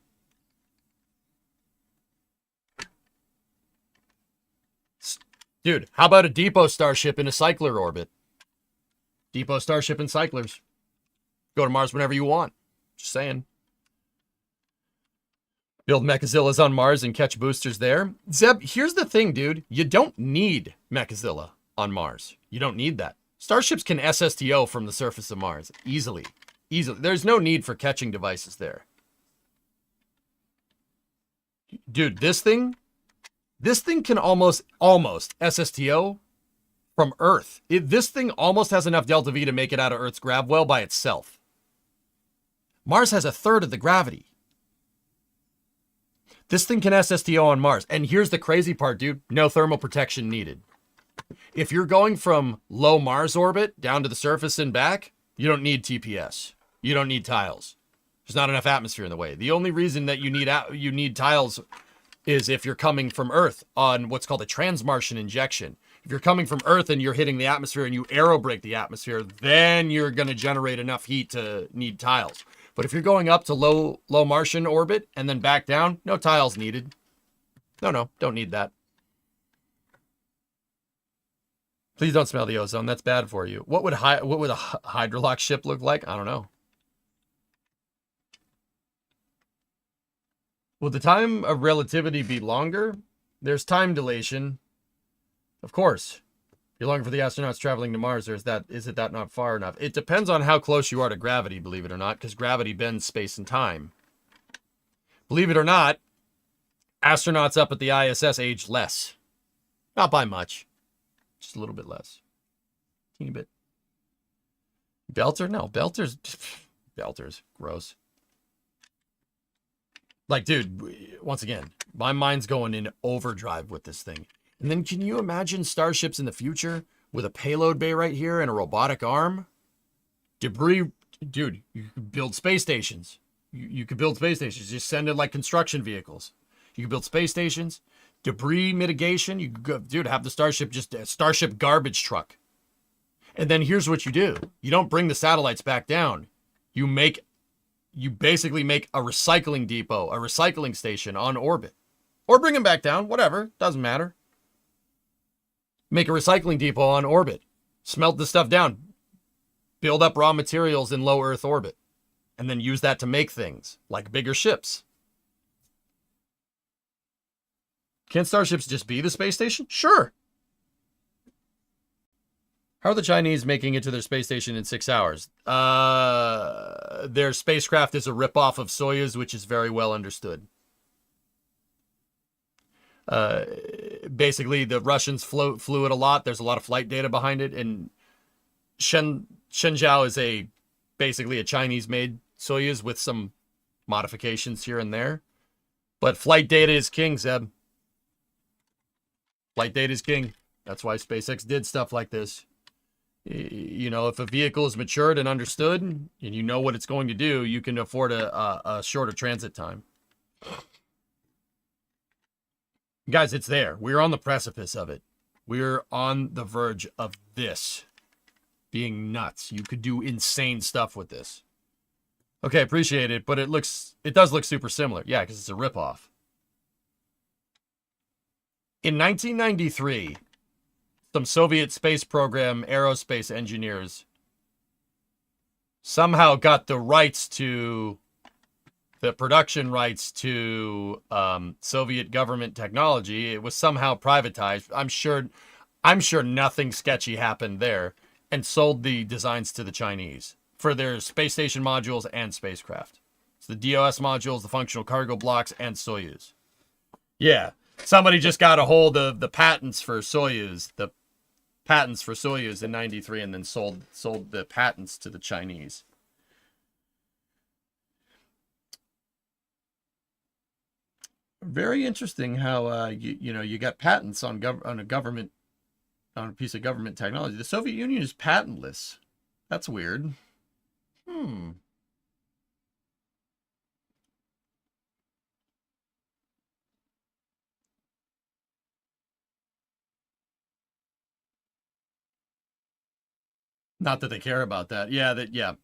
Dude, how about a depot starship in a cycler orbit? Depot starship and cyclers. Go to Mars whenever you want. Just saying. Build Mechazillas on Mars and catch boosters there. Zeb, here's the thing, dude. You don't need Mechazilla on Mars. You don't need that. Starships can SSTO from the surface of Mars. Easily. Easily. There's no need for catching devices there. Dude, this thing can almost SSTO from Earth. This thing almost has enough delta V to make it out of Earth's grav well by itself. Mars has 1/3 of the gravity. This thing can SSTO on Mars. And here's the crazy part, dude. No thermal protection needed. If you're going from low Mars orbit down to the surface and back, you don't need TPS. You don't need tiles. There's not enough atmosphere in the way. The only reason that you need tiles is if you're coming from Earth on what's called a transmartian injection. If you're coming from Earth and you're hitting the atmosphere and you aerobrake the atmosphere, then you're going to generate enough heat to need tiles. But if you're going up to low Martian orbit and then back down, no tiles needed. No, don't need that. Please don't smell the ozone. That's bad for you. What would a hydrolox ship look like? I don't know. Will the time of relativity be longer? There's time dilation. Of course. If you're looking for the astronauts traveling to Mars, is it that not far enough? It depends on how close you are to gravity, believe it or not, because gravity bends space and time. Believe it or not, astronauts up at the ISS age less. Not by much. Just a little bit less. Teeny bit. Belter? No, Belter's gross. Like, dude, once again, my mind's going in overdrive with this thing. And then can you imagine starships in the future with a payload bay right here and a robotic arm? Debris, dude, you could build space stations. You could build space stations. Just send in like construction vehicles. You could build space stations. Debris mitigation. You could go, dude, have the Starship just a Starship garbage truck. And then here's what you do. You don't bring the satellites back down. You make you basically make a recycling depot, a recycling station on orbit. Or bring them back down, whatever, doesn't matter. Make a recycling depot on orbit. Smelt the stuff down. Build up raw materials in low Earth orbit. And then use that to make things, like bigger ships. Can starships just be the space station? Sure. How are the Chinese making it to their space station in 6 hours? Their spacecraft is a ripoff of Soyuz, which is very well understood. Basically, the Russians flew it a lot. There's a lot of flight data behind it. And Shenzhou is basically a Chinese-made Soyuz with some modifications here and there. But flight data is king, Zeb. Flight data is king. That's why SpaceX did stuff like this. You know, if a vehicle is matured and understood, and you know what it's going to do, you can afford a shorter transit time. Guys, it's there. We're on the precipice of it. We're on the verge of this being nuts. You could do insane stuff with this. Okay, appreciate it, but it does look super similar. Yeah, because it's a ripoff. In 1993, some Soviet space program aerospace engineers somehow got the production rights to Soviet government technology. It was somehow privatized. I'm sure nothing sketchy happened there, and sold the designs to the Chinese for their space station modules and spacecraft. It's the DOS modules, the functional cargo blocks, and Soyuz. Yeah, somebody just got a hold of the patents for Soyuz, in 93, and then sold the patents to the Chinese. Very interesting how you got patents on a piece of government technology. The Soviet Union is patentless. That's weird. Not that they care about that. Yeah.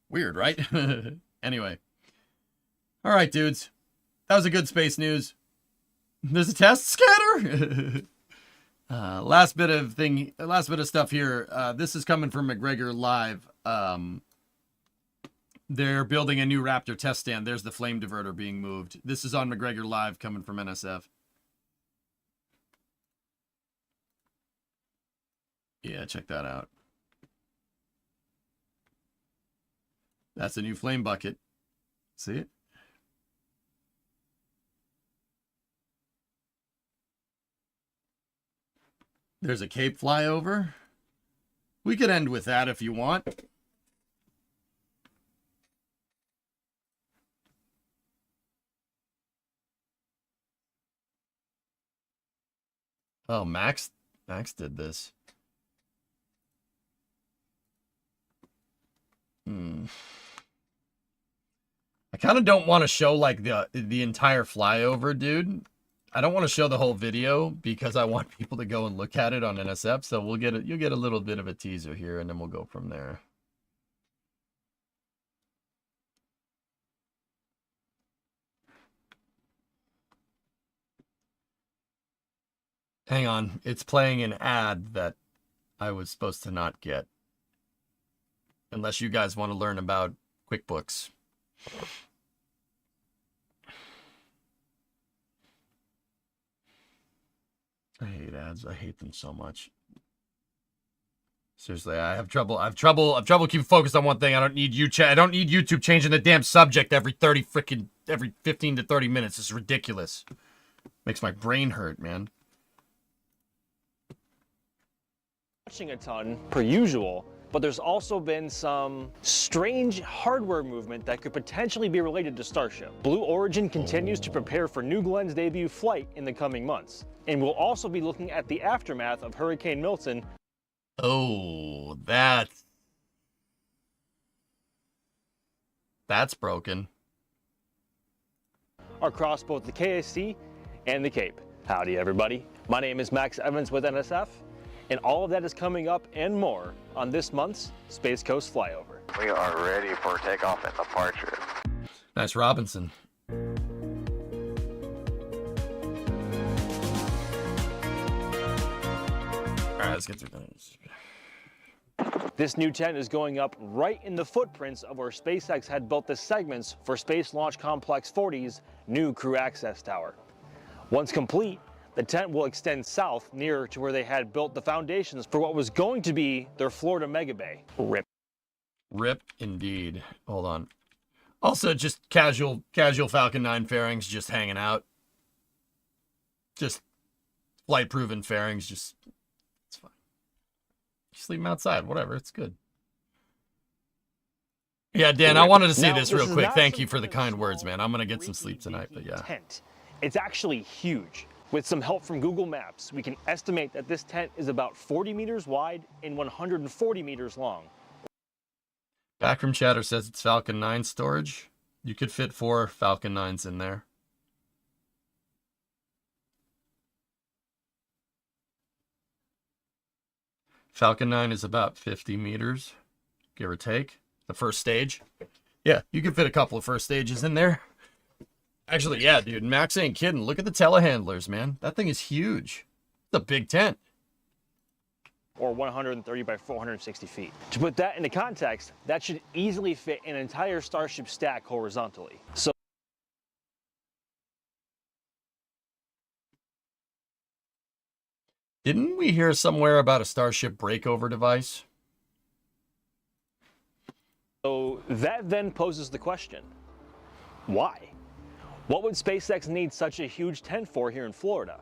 Weird, right? Anyway. All right, dudes. That was a good space news. There's a test scatter. Last bit of stuff here. This is coming from McGregor Live. They're building a new Raptor test stand. There's the flame diverter being moved. This is on McGregor Live, coming from NSF. Yeah, check that out. That's a new flame bucket. See it? There's a Cape flyover. We could end with that if you want. Oh, Max did this. I kind of don't want to show like the entire flyover, dude. I don't want to show the whole video because I want people to go and look at it on NSF. So you'll get a little bit of a teaser here, and then we'll go from there. Hang on, it's playing an ad that I was supposed to not get. Unless you guys want to learn about QuickBooks. I hate ads. I hate them so much. Seriously, I have trouble keeping focused on one thing. I don't need YouTube changing the damn subject every 15 to 30 minutes. It's ridiculous. Makes my brain hurt, man. Watching a ton per usual, but there's also been some strange hardware movement that could potentially be related to Starship. Blue Origin continues to prepare for New Glen's debut flight in the coming months, and we'll also be looking at the aftermath of Hurricane Milton. Oh, that's broken. Across both the KSC and the Cape. Howdy, everybody. My name is Max Evans with NSF, And all of that is coming up and more on this month's Space Coast Flyover. We are ready for takeoff and departure. Nice Robinson. All right, let's get through things. This new tent is going up right in the footprints of where SpaceX had built the segments for Space Launch Complex 40's new crew access tower. Once complete, the tent will extend south near to where they had built the foundations for what was going to be their Florida mega bay. RIP. RIP indeed. Hold on. Also, just casual Falcon 9 fairings just hanging out. Just flight-proven fairings, just, it's fine. Just leave them outside, whatever, it's good. Yeah, Dan, I wanted to say this real quick. Thank you for the kind words, man. I'm going to get some sleep tonight, but yeah. Tent. It's actually huge. With some help from Google Maps, we can estimate that this tent is about 40 meters wide and 140 meters long. Backroom chatter says it's Falcon 9 storage. You could fit 4 Falcon 9s in there. Falcon 9 is about 50 meters, give or take. The first stage. Yeah, you could fit a couple of first stages in there. Actually, yeah, dude, Max ain't kidding. Look at the telehandlers, man. That thing is huge. It's a big tent. Or 130 by 460 feet. To put that into context, that should easily fit an entire Starship stack horizontally. So didn't we hear somewhere about a Starship breakover device? So that then poses the question, why? What would SpaceX need such a huge tent for here in Florida?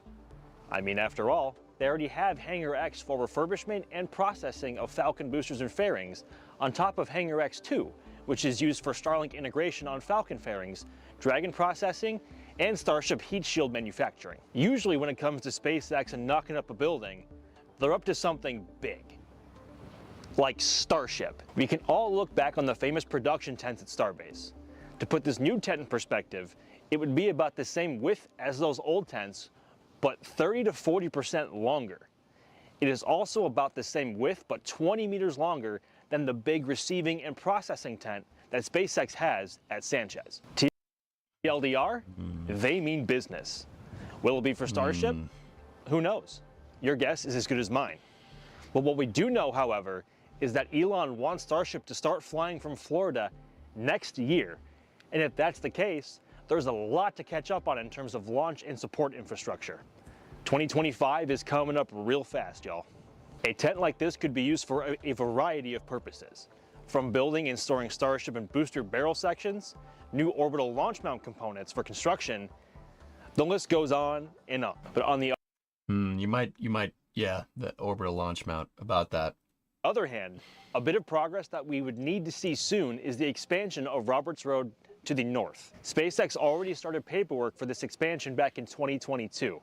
I mean, after all, they already have Hangar X for refurbishment and processing of Falcon boosters and fairings, on top of Hangar X2, which is used for Starlink integration on Falcon fairings, Dragon processing, and Starship heat shield manufacturing. Usually when it comes to SpaceX and knocking up a building, they're up to something big. Like Starship. We can all look back on the famous production tents at Starbase. To put this new tent in perspective, it would be about the same width as those old tents, but 30 to 40% longer. It is also about the same width, but 20 meters longer than the big receiving and processing tent that SpaceX has at Sanchez. TLDR, they mean business. Will it be for Starship? Who knows? Your guess is as good as mine. But what we do know, however, is that Elon wants Starship to start flying from Florida next year. And if that's the case, there's a lot to catch up on in terms of launch and support infrastructure. 2025 is coming up real fast, y'all. A tent like this could be used for a variety of purposes, from building and storing Starship and booster barrel sections, new orbital launch mount components for construction. The list goes on and on. But on the you might, yeah, the orbital launch mount, about that. other hand, a bit of progress that we would need to see soon is the expansion of Roberts Road to the north. SpaceX already started paperwork for this expansion back in 2022,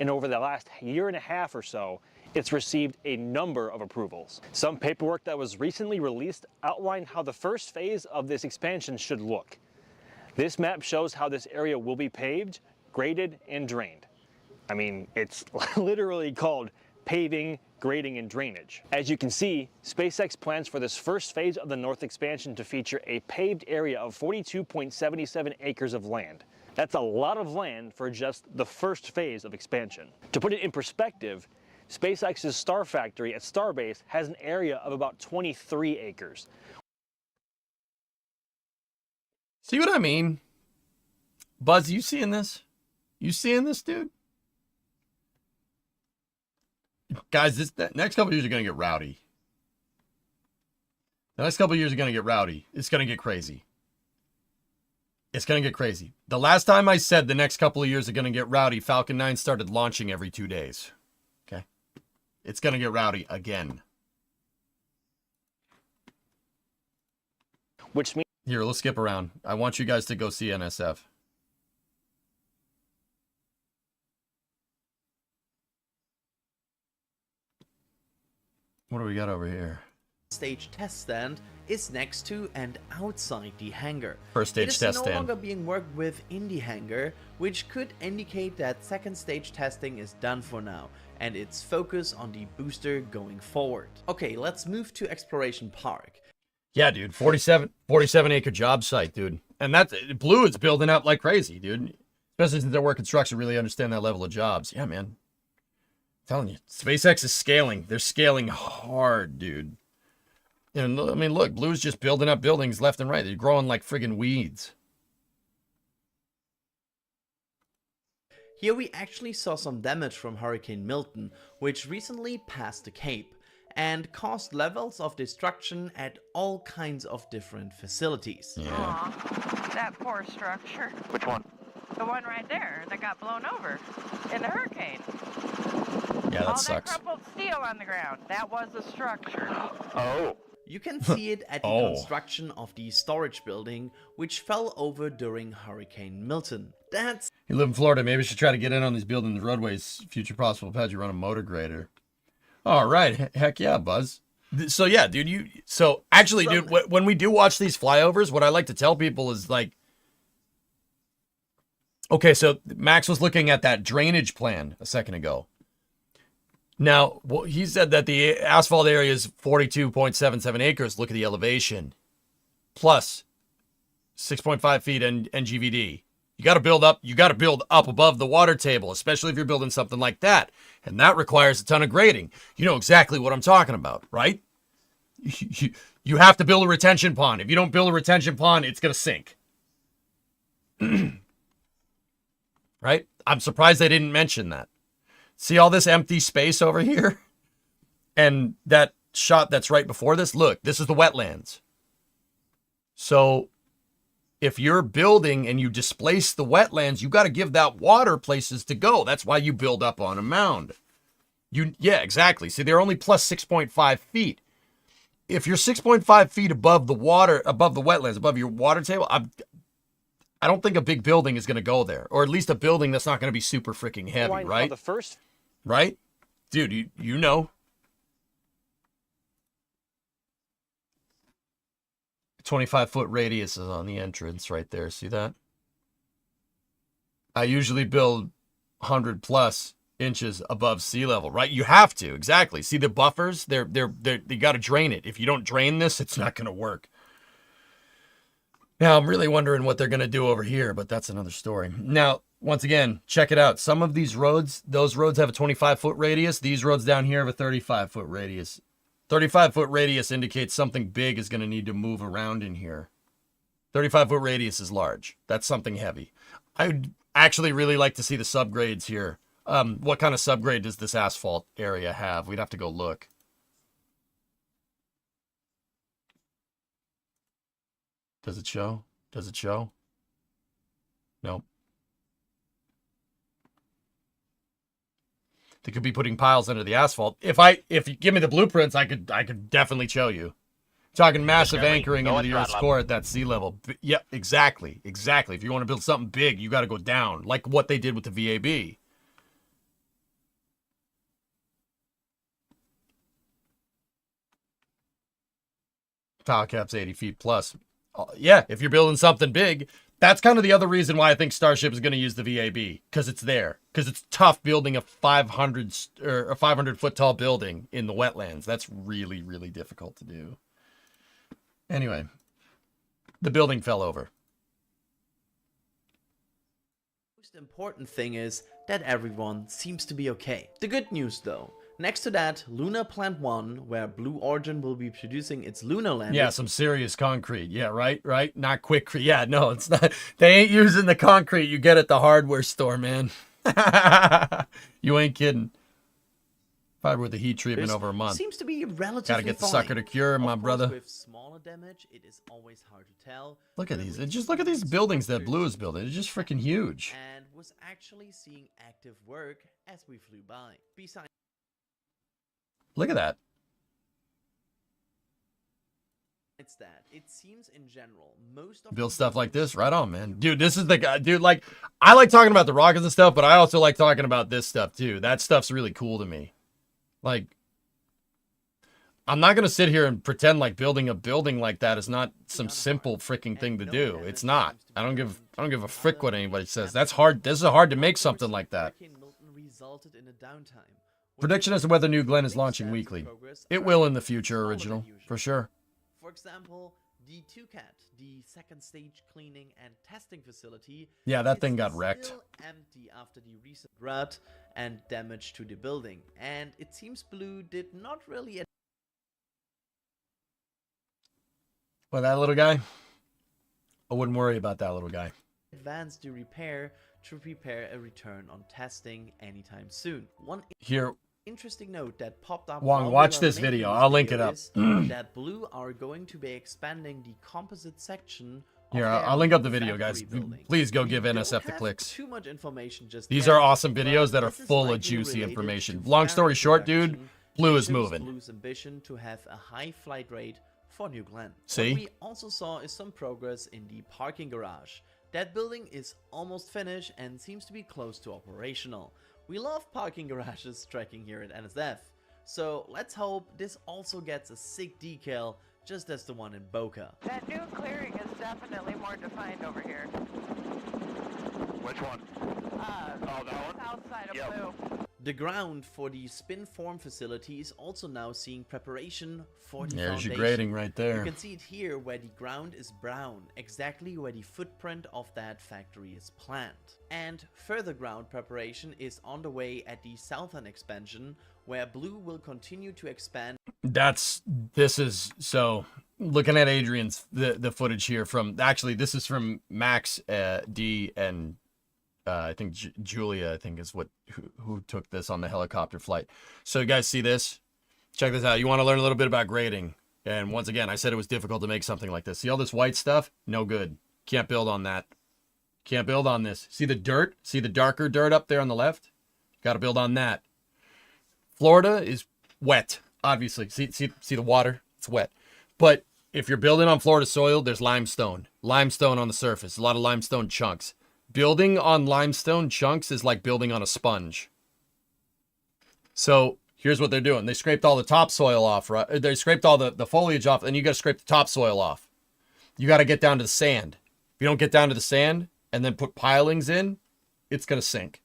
and over the last year and a half or so, it's received a number of approvals. Some paperwork that was recently released outlined how the first phase of this expansion should look. This map shows how this area will be paved, graded, and drained. I mean, it's literally called paving, grading, and drainage. As you can see, SpaceX plans for this first phase of the North expansion to feature a paved area of 42.77 acres of land. That's a lot of land for just the first phase of expansion. To put it in perspective, SpaceX's Starfactory at Starbase has an area of about 23 acres. See what I mean? Buzz, you seeing this? You seeing this, dude? Guys, the next couple of years are going to get rowdy. The next couple of years are going to get rowdy. It's going to get crazy. It's going to get crazy. The last time I said the next couple of years are going to get rowdy, Falcon 9 started launching every 2 days. Okay? It's going to get rowdy again. Which means Here, let's skip around. I want you guys to go see NSF. What do we got over here? stage test stand is next to and outside the hangar. First stage test It is no stand. longer being worked with in the hangar, which could indicate that second stage testing is done for now, and its focus on the booster going forward. Okay, let's move to Exploration Park. Yeah, dude, 47 acre job site, dude. And that's Blue is building up like crazy, dude. Especially since their work construction really understand that level of jobs. Yeah, man. I'm telling you, SpaceX is scaling. They're scaling hard, dude. And I mean, look, Blue's just building up buildings left and right. They're growing like friggin' weeds. Here we actually saw some damage from Hurricane Milton, which recently passed the Cape, and caused levels of destruction at all kinds of different facilities. Yeah. Aw, that poor structure. Which one? The one right there that got blown over in the hurricane. Yeah, that All sucks. that crumpled steel on the ground, that was the structure. Oh. You can see it at the Oh. construction of the storage building, which fell over during Hurricane Milton. That's You live in Florida, maybe you should try to get in on these building the roadways. Future possible pads, you run a motor grader. All right, heck yeah, Buzz. So yeah, dude, so actually, dude, when we do watch these flyovers, what I like to tell people is like, okay, so Max was looking at that drainage plan a second ago. Now, he said that the asphalt area is 42.77 acres. Look at the elevation. Plus 6.5 feet NGVD. You got to build up. You got to build up above the water table, especially if you're building something like that. And that requires a ton of grading. You know exactly what I'm talking about, right? You have to build a retention pond. If you don't build a retention pond, it's going to sink. Right? I'm surprised they didn't mention that. See all this empty space over here? And that shot that's right before this? Look, this is the wetlands. So if you're building and you displace the wetlands, you got to give that water places to go. That's why you build up on a mound. Yeah, exactly. See, they're only plus 6.5 feet. If you're 6.5 feet above the water, above the wetlands, above your water table, I don't think a big building is going to go there. Or at least a building that's not going to be super freaking heavy, right? The first Right? Dude, you know. 25-foot radius is on the entrance right there. See that? I usually build 100 plus inches above sea level, right? You have to, exactly. See the buffers? They got to drain it. If you don't drain this, it's not going to work. Now, I'm really wondering what they're going to do over here, but that's another story. Now, once again, check it out. Some of these roads, those roads have a 25-foot radius. These roads down here have a 35-foot radius. 35-foot radius indicates something big is going to need to move around in here. 35-foot radius is large. That's something heavy. I would actually really like to see the subgrades here. What kind of subgrade does this asphalt area have? We'd have to go look. Does it show? Does it show? Nope. They could be putting piles under the asphalt. If you give me the blueprints, I could definitely show you. Talking massive anchoring into the Earth's core at that sea level. Yep, exactly. Exactly. If you want to build something big, you got to go down, like what they did with the VAB. Tile cap's 80 feet plus. Yeah, if you're building something big, that's kind of the other reason why I think Starship is going to use the VAB, because it's there. Because it's tough building a 500-foot tall building in the wetlands. That's really, really difficult to do. Anyway, the building fell over. the most important thing is that everyone seems to be okay. The good news though, next to that, Lunar Plant 1, where Blue Origin will be producing its lunar lander. Yeah, some serious concrete. Yeah, right? Not quick. Yeah, no, it's not. They ain't using the concrete you get at the hardware store, man. You ain't kidding. Fiber with the heat treatment over a month. Seems to be relatively Gotta get the fine. sucker to cure, my brother. With smaller damage, it is always hard to tell. Look at these. Just look at these buildings that Blue is building. It's just freaking huge. And was actually seeing active work as we flew by. Besides Look at that. that, it seems in general most of Build stuff like this, right on, man. Dude, this is the guy. Dude, like, I like talking about the rockets and stuff, but I also like talking about this stuff too. That stuff's really cool to me. Like, I'm not going to sit here and pretend like building a building like that is not some simple freaking thing to do. It's not. I don't give a frick what anybody says. That's hard. This is hard to make something like that. Prediction as to whether New Glenn is launching weekly. It will in the future, original, for sure. For example, the 2CAT, the second stage cleaning and testing facility. Yeah, that thing got wrecked. Still empty after the recent rut and damage to the building, and it seems Blue did not really. Well, that little guy, I wouldn't worry about that little guy. Advance the repair to prepare a return on testing anytime soon. One here. Interesting note that popped up. Wong, watch this video. I'll link it up. That Blue are going to be expanding the composite section. Here, I'll link up the video, guys. Please go give NSF the clicks. Too much information just These are awesome videos that are full of juicy information. Long story short, dude, Blue is moving. Blue's ambition to have a high flight rate for New Glenn. See? What we also saw is some progress in the parking garage. That building is almost finished and seems to be close to operational. We love parking garages tracking here at NSF, so let's hope this also gets a sick decal just as the one in Boca. That new clearing is definitely more defined over here. Which one? Oh, that one? South side of Yep. Blue. The ground for the spin form facility is also now seeing preparation for the There's your foundation. grading right there. You can see it here where the ground is brown, exactly where the footprint of that factory is planned. And further ground preparation is on the way at the southern expansion, where Blue will continue to expand. This is, so looking at Adrian's, the footage here from, actually this is from Max, D, and I think Julia, I think is who took this on the helicopter flight. So you guys see this? Check this out. You want to learn a little bit about grading. And once again, I said it was difficult to make something like this. See all this white stuff? No good. Can't build on that. Can't build on this. See the dirt? See the darker dirt up there on the left? Got to build on that. Florida is wet, obviously. See the water? It's wet. But if you're building on Florida soil, there's limestone. Limestone on the surface. A lot of limestone chunks. Building on limestone chunks is like building on a sponge. So here's what they're doing. They scraped all the topsoil off, right? They scraped all the foliage off, and you got to scrape the topsoil off. You got to get down to the sand. If you don't get down to the sand and then put pilings in, it's going to sink.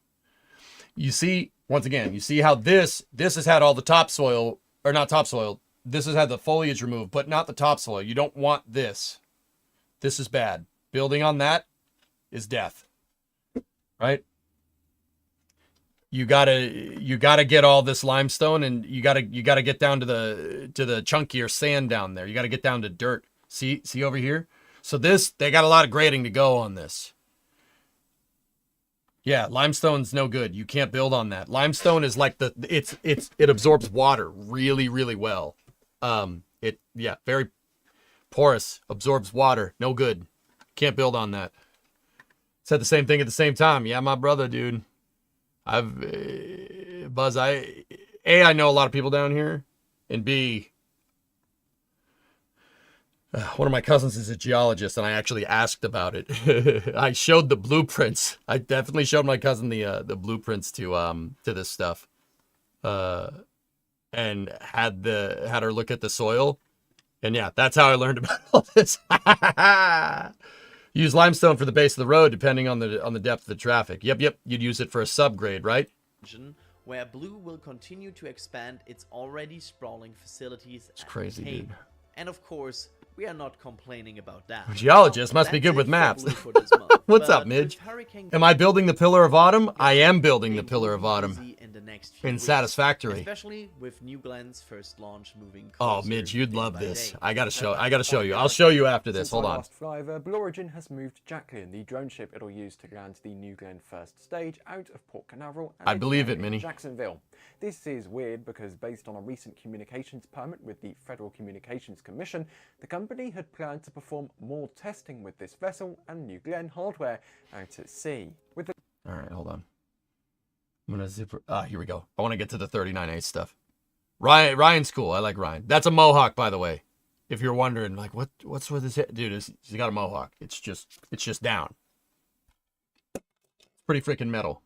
You see, once again, you see how this has had all the topsoil, or not topsoil, this has had the foliage removed, but not the topsoil. You don't want this. This is bad. Building on that is death. Right? You gotta get all this limestone, and you gotta get down to the chunkier sand down there. You gotta get down to dirt. See over here? So they got a lot of grading to go on this. Yeah, limestone's no good. You can't build on that. Limestone is like it absorbs water really, really well. Very porous, absorbs water. No good. Can't build on that. Said the same thing at the same time. Yeah, my brother, dude. Buzz, I know a lot of people down here, and B, one of my cousins is a geologist, and I actually asked about it. I showed the blueprints. I definitely showed my cousin the blueprints to this stuff, and had her look at the soil, and yeah, that's how I learned about all this. Use limestone for the base of the road, depending on the depth of the traffic. Yep. You'd use it for a subgrade, right? Where Blue will continue to expand its already sprawling facilities. It's crazy, dude. And of course, we are not complaining about that. Geologist must be good with maps. What's up, Midge? Am I building the Pillar of Autumn? I am building the Pillar of Autumn in Satisfactory. Especially with New Glenn's first launch moving closer. Oh, Midge, you'd love this. I gotta show you. I'll show you after this. Hold on. Last flyover, Blue Origin has moved Jacqueline, the drone ship it'll use to land the New Glenn first stage, out of Port Canaveral. And I believe it, Minnie. Jacksonville. This is weird because based on a recent communications permit with the Federal Communications Commission, the company had planned to perform more testing with this vessel and New Glenn hardware out at sea. All right, hold on. I'm gonna zip. Here we go. I want to get to the 39A stuff. Ryan's cool. I like Ryan. That's a mohawk, by the way. If you're wondering, like, what's with his head, dude? He's got a mohawk. It's just down. It's pretty freaking metal.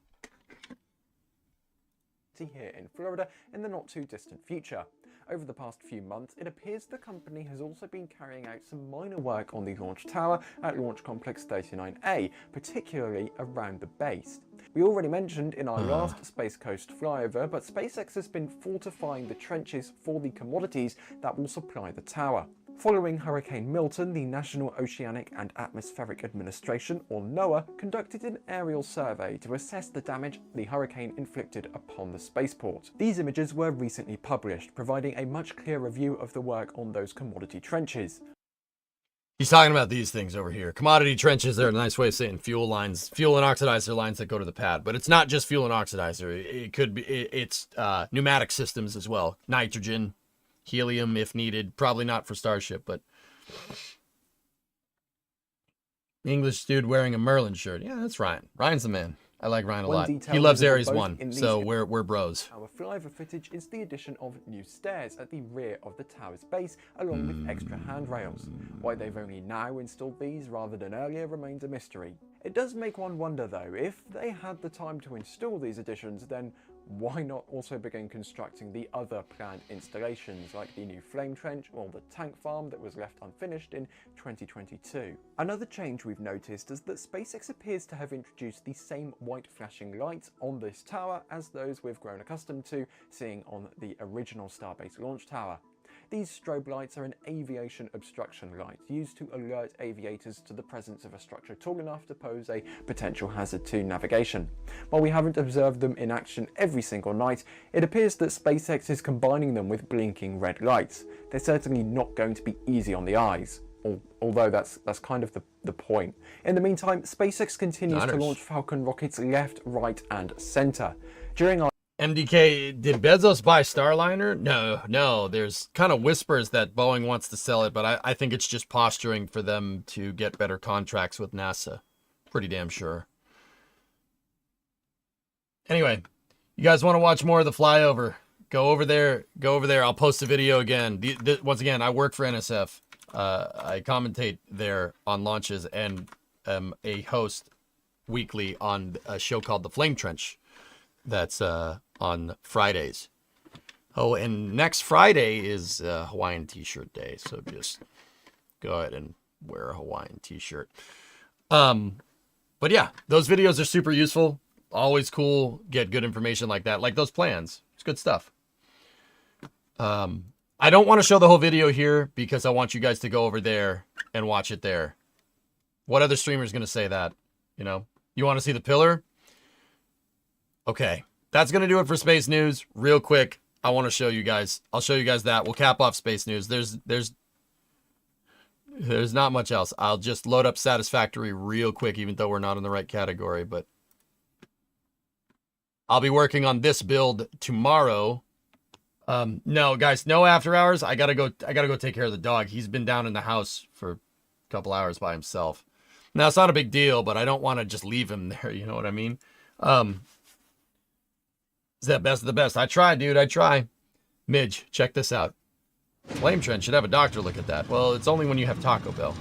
facility here in Florida in the not too distant future. Over the past few months, it appears the company has also been carrying out some minor work on the launch tower at Launch Complex 39A, particularly around the base. We already mentioned in our last Space Coast flyover, but SpaceX has been fortifying the trenches for the commodities that will supply the tower. Following Hurricane Milton, the National Oceanic and Atmospheric Administration, or NOAA, conducted an aerial survey to assess the damage the hurricane inflicted upon the spaceport. These images were recently published, providing a much clearer view of the work on those commodity trenches. He's talking about these things over here. Commodity trenches are a nice way of saying fuel lines, fuel and oxidizer lines that go to the pad. But it's not just fuel and oxidizer. It could be, it's pneumatic systems as well. Nitrogen, helium if needed. Probably not for Starship, but English dude wearing a Merlin shirt. Yeah, that's Ryan. Ryan's the man. I like Ryan a lot. He loves Ares 1, so we're bros. Our flyover footage is the addition of new stairs at the rear of the tower's base, along with extra handrails. Why they've only now installed these rather than earlier remains a mystery. It does make one wonder though, if they had the time to install these additions, then why not also begin constructing the other planned installations like the new flame trench or the tank farm that was left unfinished in 2022. Another change we've noticed is that SpaceX appears to have introduced the same white flashing lights on this tower as those we've grown accustomed to seeing on the original Starbase launch tower. These strobe lights are an aviation obstruction light used to alert aviators to the presence of a structure tall enough to pose a potential hazard to navigation. While we haven't observed them in action every single night, it appears that SpaceX is combining them with blinking red lights. They're certainly not going to be easy on the eyes, although that's kind of the point. In the meantime, SpaceX continues to launch Falcon rockets left, right and center. During our MDK, did Bezos buy Starliner? No. There's kind of whispers that Boeing wants to sell it, but I think it's just posturing for them to get better contracts with NASA. Pretty damn sure. Anyway, you guys want to watch more of the flyover? Go over there. I'll post a video again. Once again, I work for NSF. I commentate there on launches and am a host weekly on a show called The Flame Trench. That's on Fridays. Oh, and next Friday is Hawaiian t-shirt day, so just go ahead and wear a Hawaiian t-shirt. But yeah, those videos are super useful. Always cool. Get good information like that, like those plans. It's good stuff. I don't want to show the whole video here because I want you guys to go over there and watch it there. What other streamer is going to say that? You know, you want to see the pillar? Okay, that's going to do it for Space News. Real quick, I want to show you guys. I'll show you guys that. We'll cap off Space News. There's not much else. I'll just load up Satisfactory real quick, even though we're not in the right category. But I'll be working on this build tomorrow. No, guys, no after hours. I gotta go take care of the dog. He's been down in the house for a couple hours by himself. Now, it's not a big deal, but I don't want to just leave him there. You know what I mean? Is that best of the best? I try, dude. I try. Midge, check this out. Flame Trench should have a doctor look at that. Well, it's only when you have Taco Bell.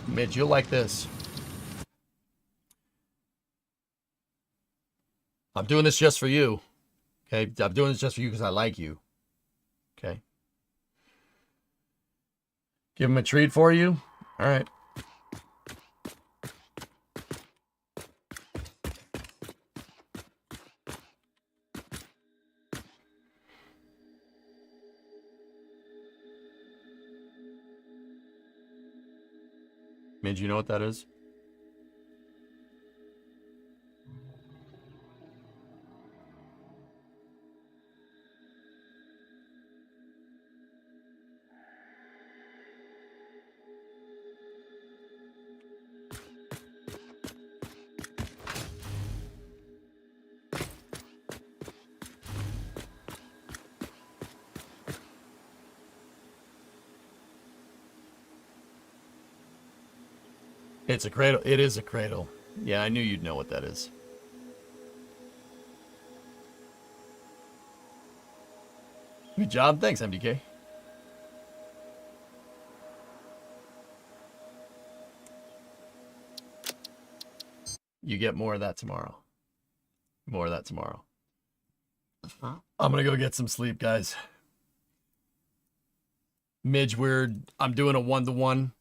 Midge, you'll like this. I'm doing this just for you. Okay? I'm doing this just for you because I like you. Okay? Give him a treat for you? All right. Midge, you know what that is? It's a cradle. It is a cradle. Yeah, I knew you'd know what that is. Good job. Thanks, MDK. You get more of that tomorrow. More of that tomorrow. I'm gonna go get some sleep, guys. Midge, I'm doing a 1-to-1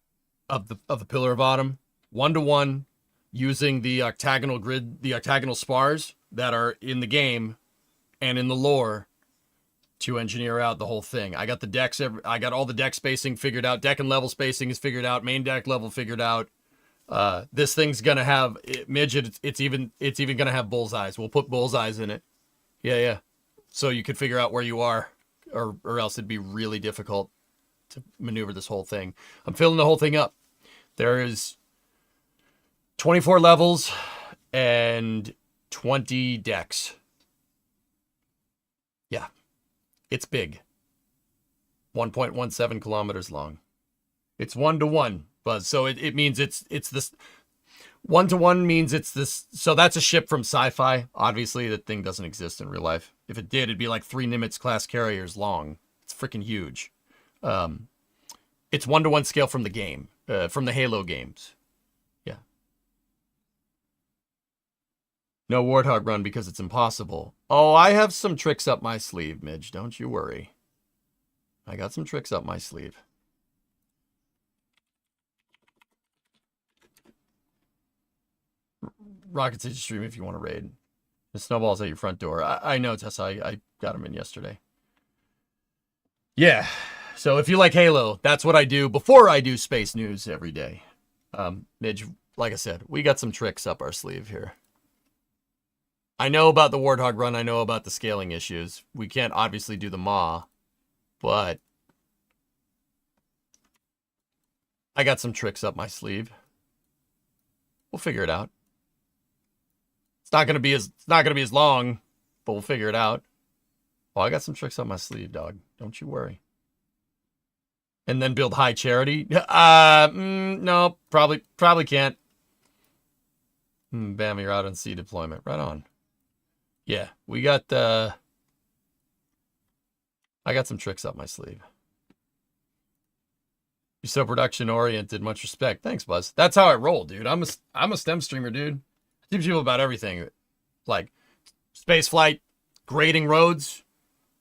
of the Pillar of Autumn. 1-to-1 using the octagonal grid, the octagonal spars that are in the game and in the lore to engineer out the whole thing. I got the decks, I got all the deck spacing figured out. Deck and level spacing is figured out. Main deck level figured out. This thing's gonna have Midge. It's even gonna have bullseyes. We'll put bullseyes in it. Yeah. So you could figure out where you are, or else it'd be really difficult to maneuver this whole thing. I'm filling the whole thing up. There is 24 levels and 20 decks. Yeah, it's big. 1.17 kilometers long. It's 1-to-1, Buzz. So it means it's this 1-to-1 means it's this. So that's a ship from sci-fi. Obviously, that thing doesn't exist in real life. If it did, it'd be like 3 Nimitz class carriers long. It's freaking huge. It's 1-to-1 scale from the game, from the Halo games. Yeah. No Warthog run because it's impossible. Oh, I have some tricks up my sleeve, Midge. Don't you worry. I got some tricks up my sleeve. Rocket City stream if you want to raid. The snowball's at your front door. I know, Tessa. I got him in yesterday. Yeah. So if you like Halo, that's what I do before I do space news every day. Midge, like I said, we got some tricks up our sleeve here. I know about the Warthog run. I know about the scaling issues. We can't obviously do the Maw, but I got some tricks up my sleeve. We'll figure it out. It's not gonna be as long, but we'll figure it out. Oh, I got some tricks up my sleeve, dog. Don't you worry. And then build high charity? No, probably can't. Bam, you're out on sea deployment. Right on. Yeah, we got I got some tricks up my sleeve. You're so production oriented. Much respect. Thanks, Buzz. That's how I roll, dude. I'm a STEM streamer, dude. I teach people about everything, like space flight, grading roads.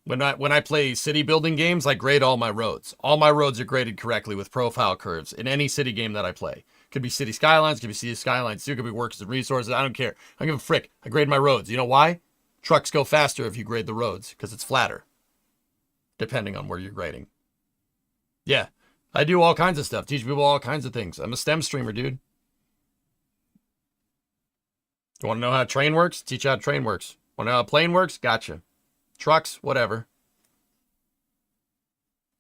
When I play city building games, I grade all my roads. All my roads are graded correctly with profile curves in any city game that I play. Could be City Skylines, could be City Skylines 2, could be Workers and Resources. I don't care. I don't give a frick. I grade my roads. You know why? Trucks go faster if you grade the roads because it's flatter, depending on where you're grading. Yeah, I do all kinds of stuff. Teach people all kinds of things. I'm a STEM streamer, dude. You want to know how a train works? Teach you how a train works. Want to know how a plane works? Gotcha. Trucks, whatever.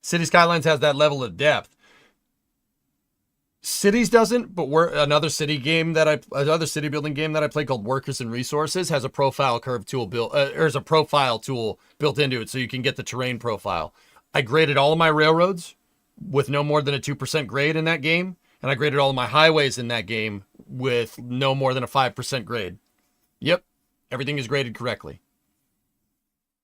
City Skylines has that level of depth. Cities doesn't, but another city building game that I play called Workers and Resources has a profile curve tool built, there's a profile tool built into it so you can get the terrain profile. I graded all of my railroads with no more than a 2% grade in that game, and I graded all of my highways in that game with no more than a 5% grade. Yep, everything is graded correctly.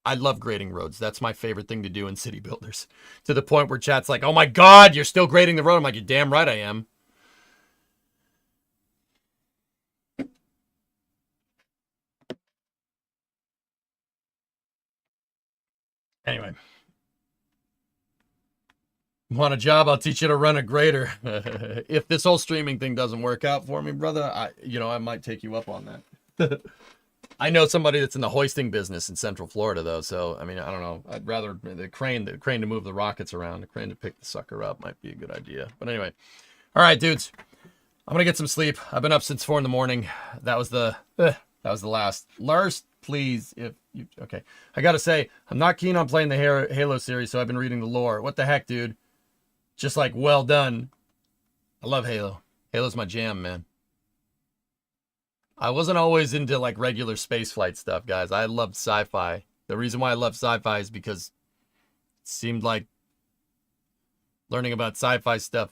I love grading roads. That's my favorite thing to do in city builders. To the point where chat's like, oh my God, you're still grading the road. I'm like, you're damn right I am. Anyway. Want a job? I'll teach you to run a grader. If this whole streaming thing doesn't work out for me, brother, I might take you up on that. I know somebody that's in the hoisting business in Central Florida, though. So, I mean, I don't know. I'd rather the crane to move the rockets around. The crane to pick the sucker up might be a good idea. But anyway. All right, dudes. I'm going to get some sleep. I've been up since 4 a.m. That was the last. Lars, please. Okay. I got to say, I'm not keen on playing the Halo series, so I've been reading the lore. What the heck, dude? Just like, well done. I love Halo. Halo's my jam, man. I wasn't always into like regular spaceflight stuff, guys. I loved sci-fi. The reason why I love sci-fi is because it seemed like learning about sci-fi stuff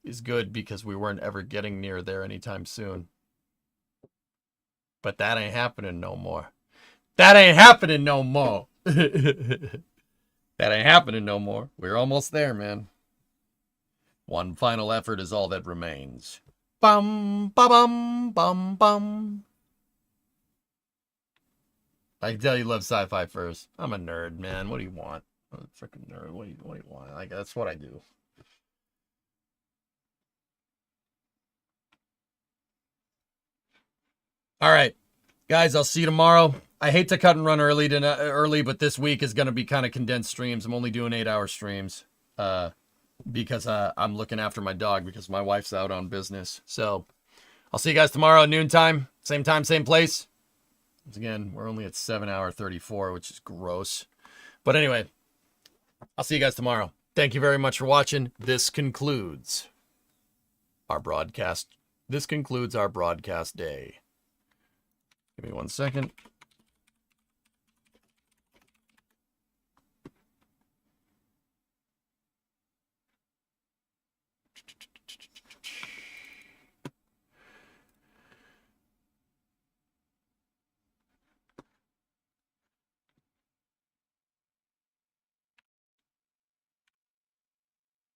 is good because we weren't ever getting near there anytime soon. But that ain't happening no more. That ain't happening no more. That ain't happening no more. We're almost there, man. One final effort is all that remains. Bum, ba bum, bum, bum. I can tell you love sci-fi first. I'm a nerd, man. What do you want? I'm a freaking nerd. What do you want? Like, that's what I do. All right, guys, I'll see you tomorrow. I hate to cut and run early, but this week is going to be kind of condensed streams. I'm only doing 8-hour streams because I'm looking after my dog because my wife's out on business. So I'll see you guys tomorrow at noontime. Same time, same place. Once again, we're only at 7-hour 34, which is gross. But anyway, I'll see you guys tomorrow. Thank you very much for watching. This concludes our broadcast. This concludes our broadcast day. Give me 1 second.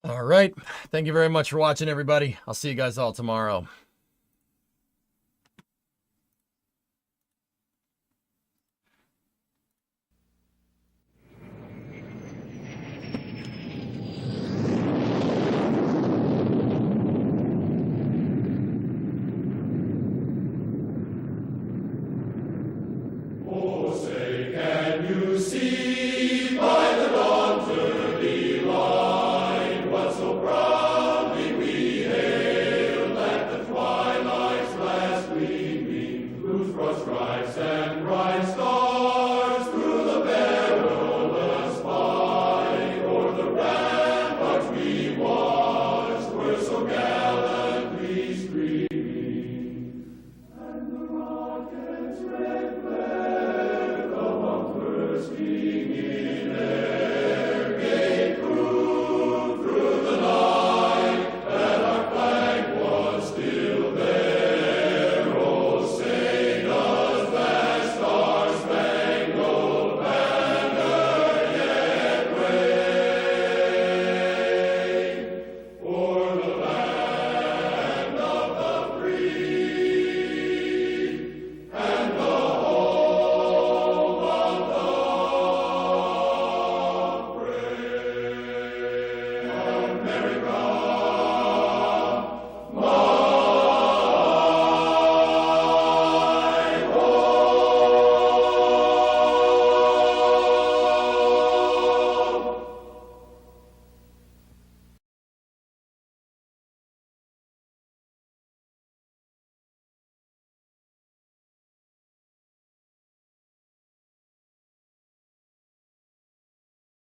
All right. Thank you very much for watching, everybody. I'll see you guys all tomorrow.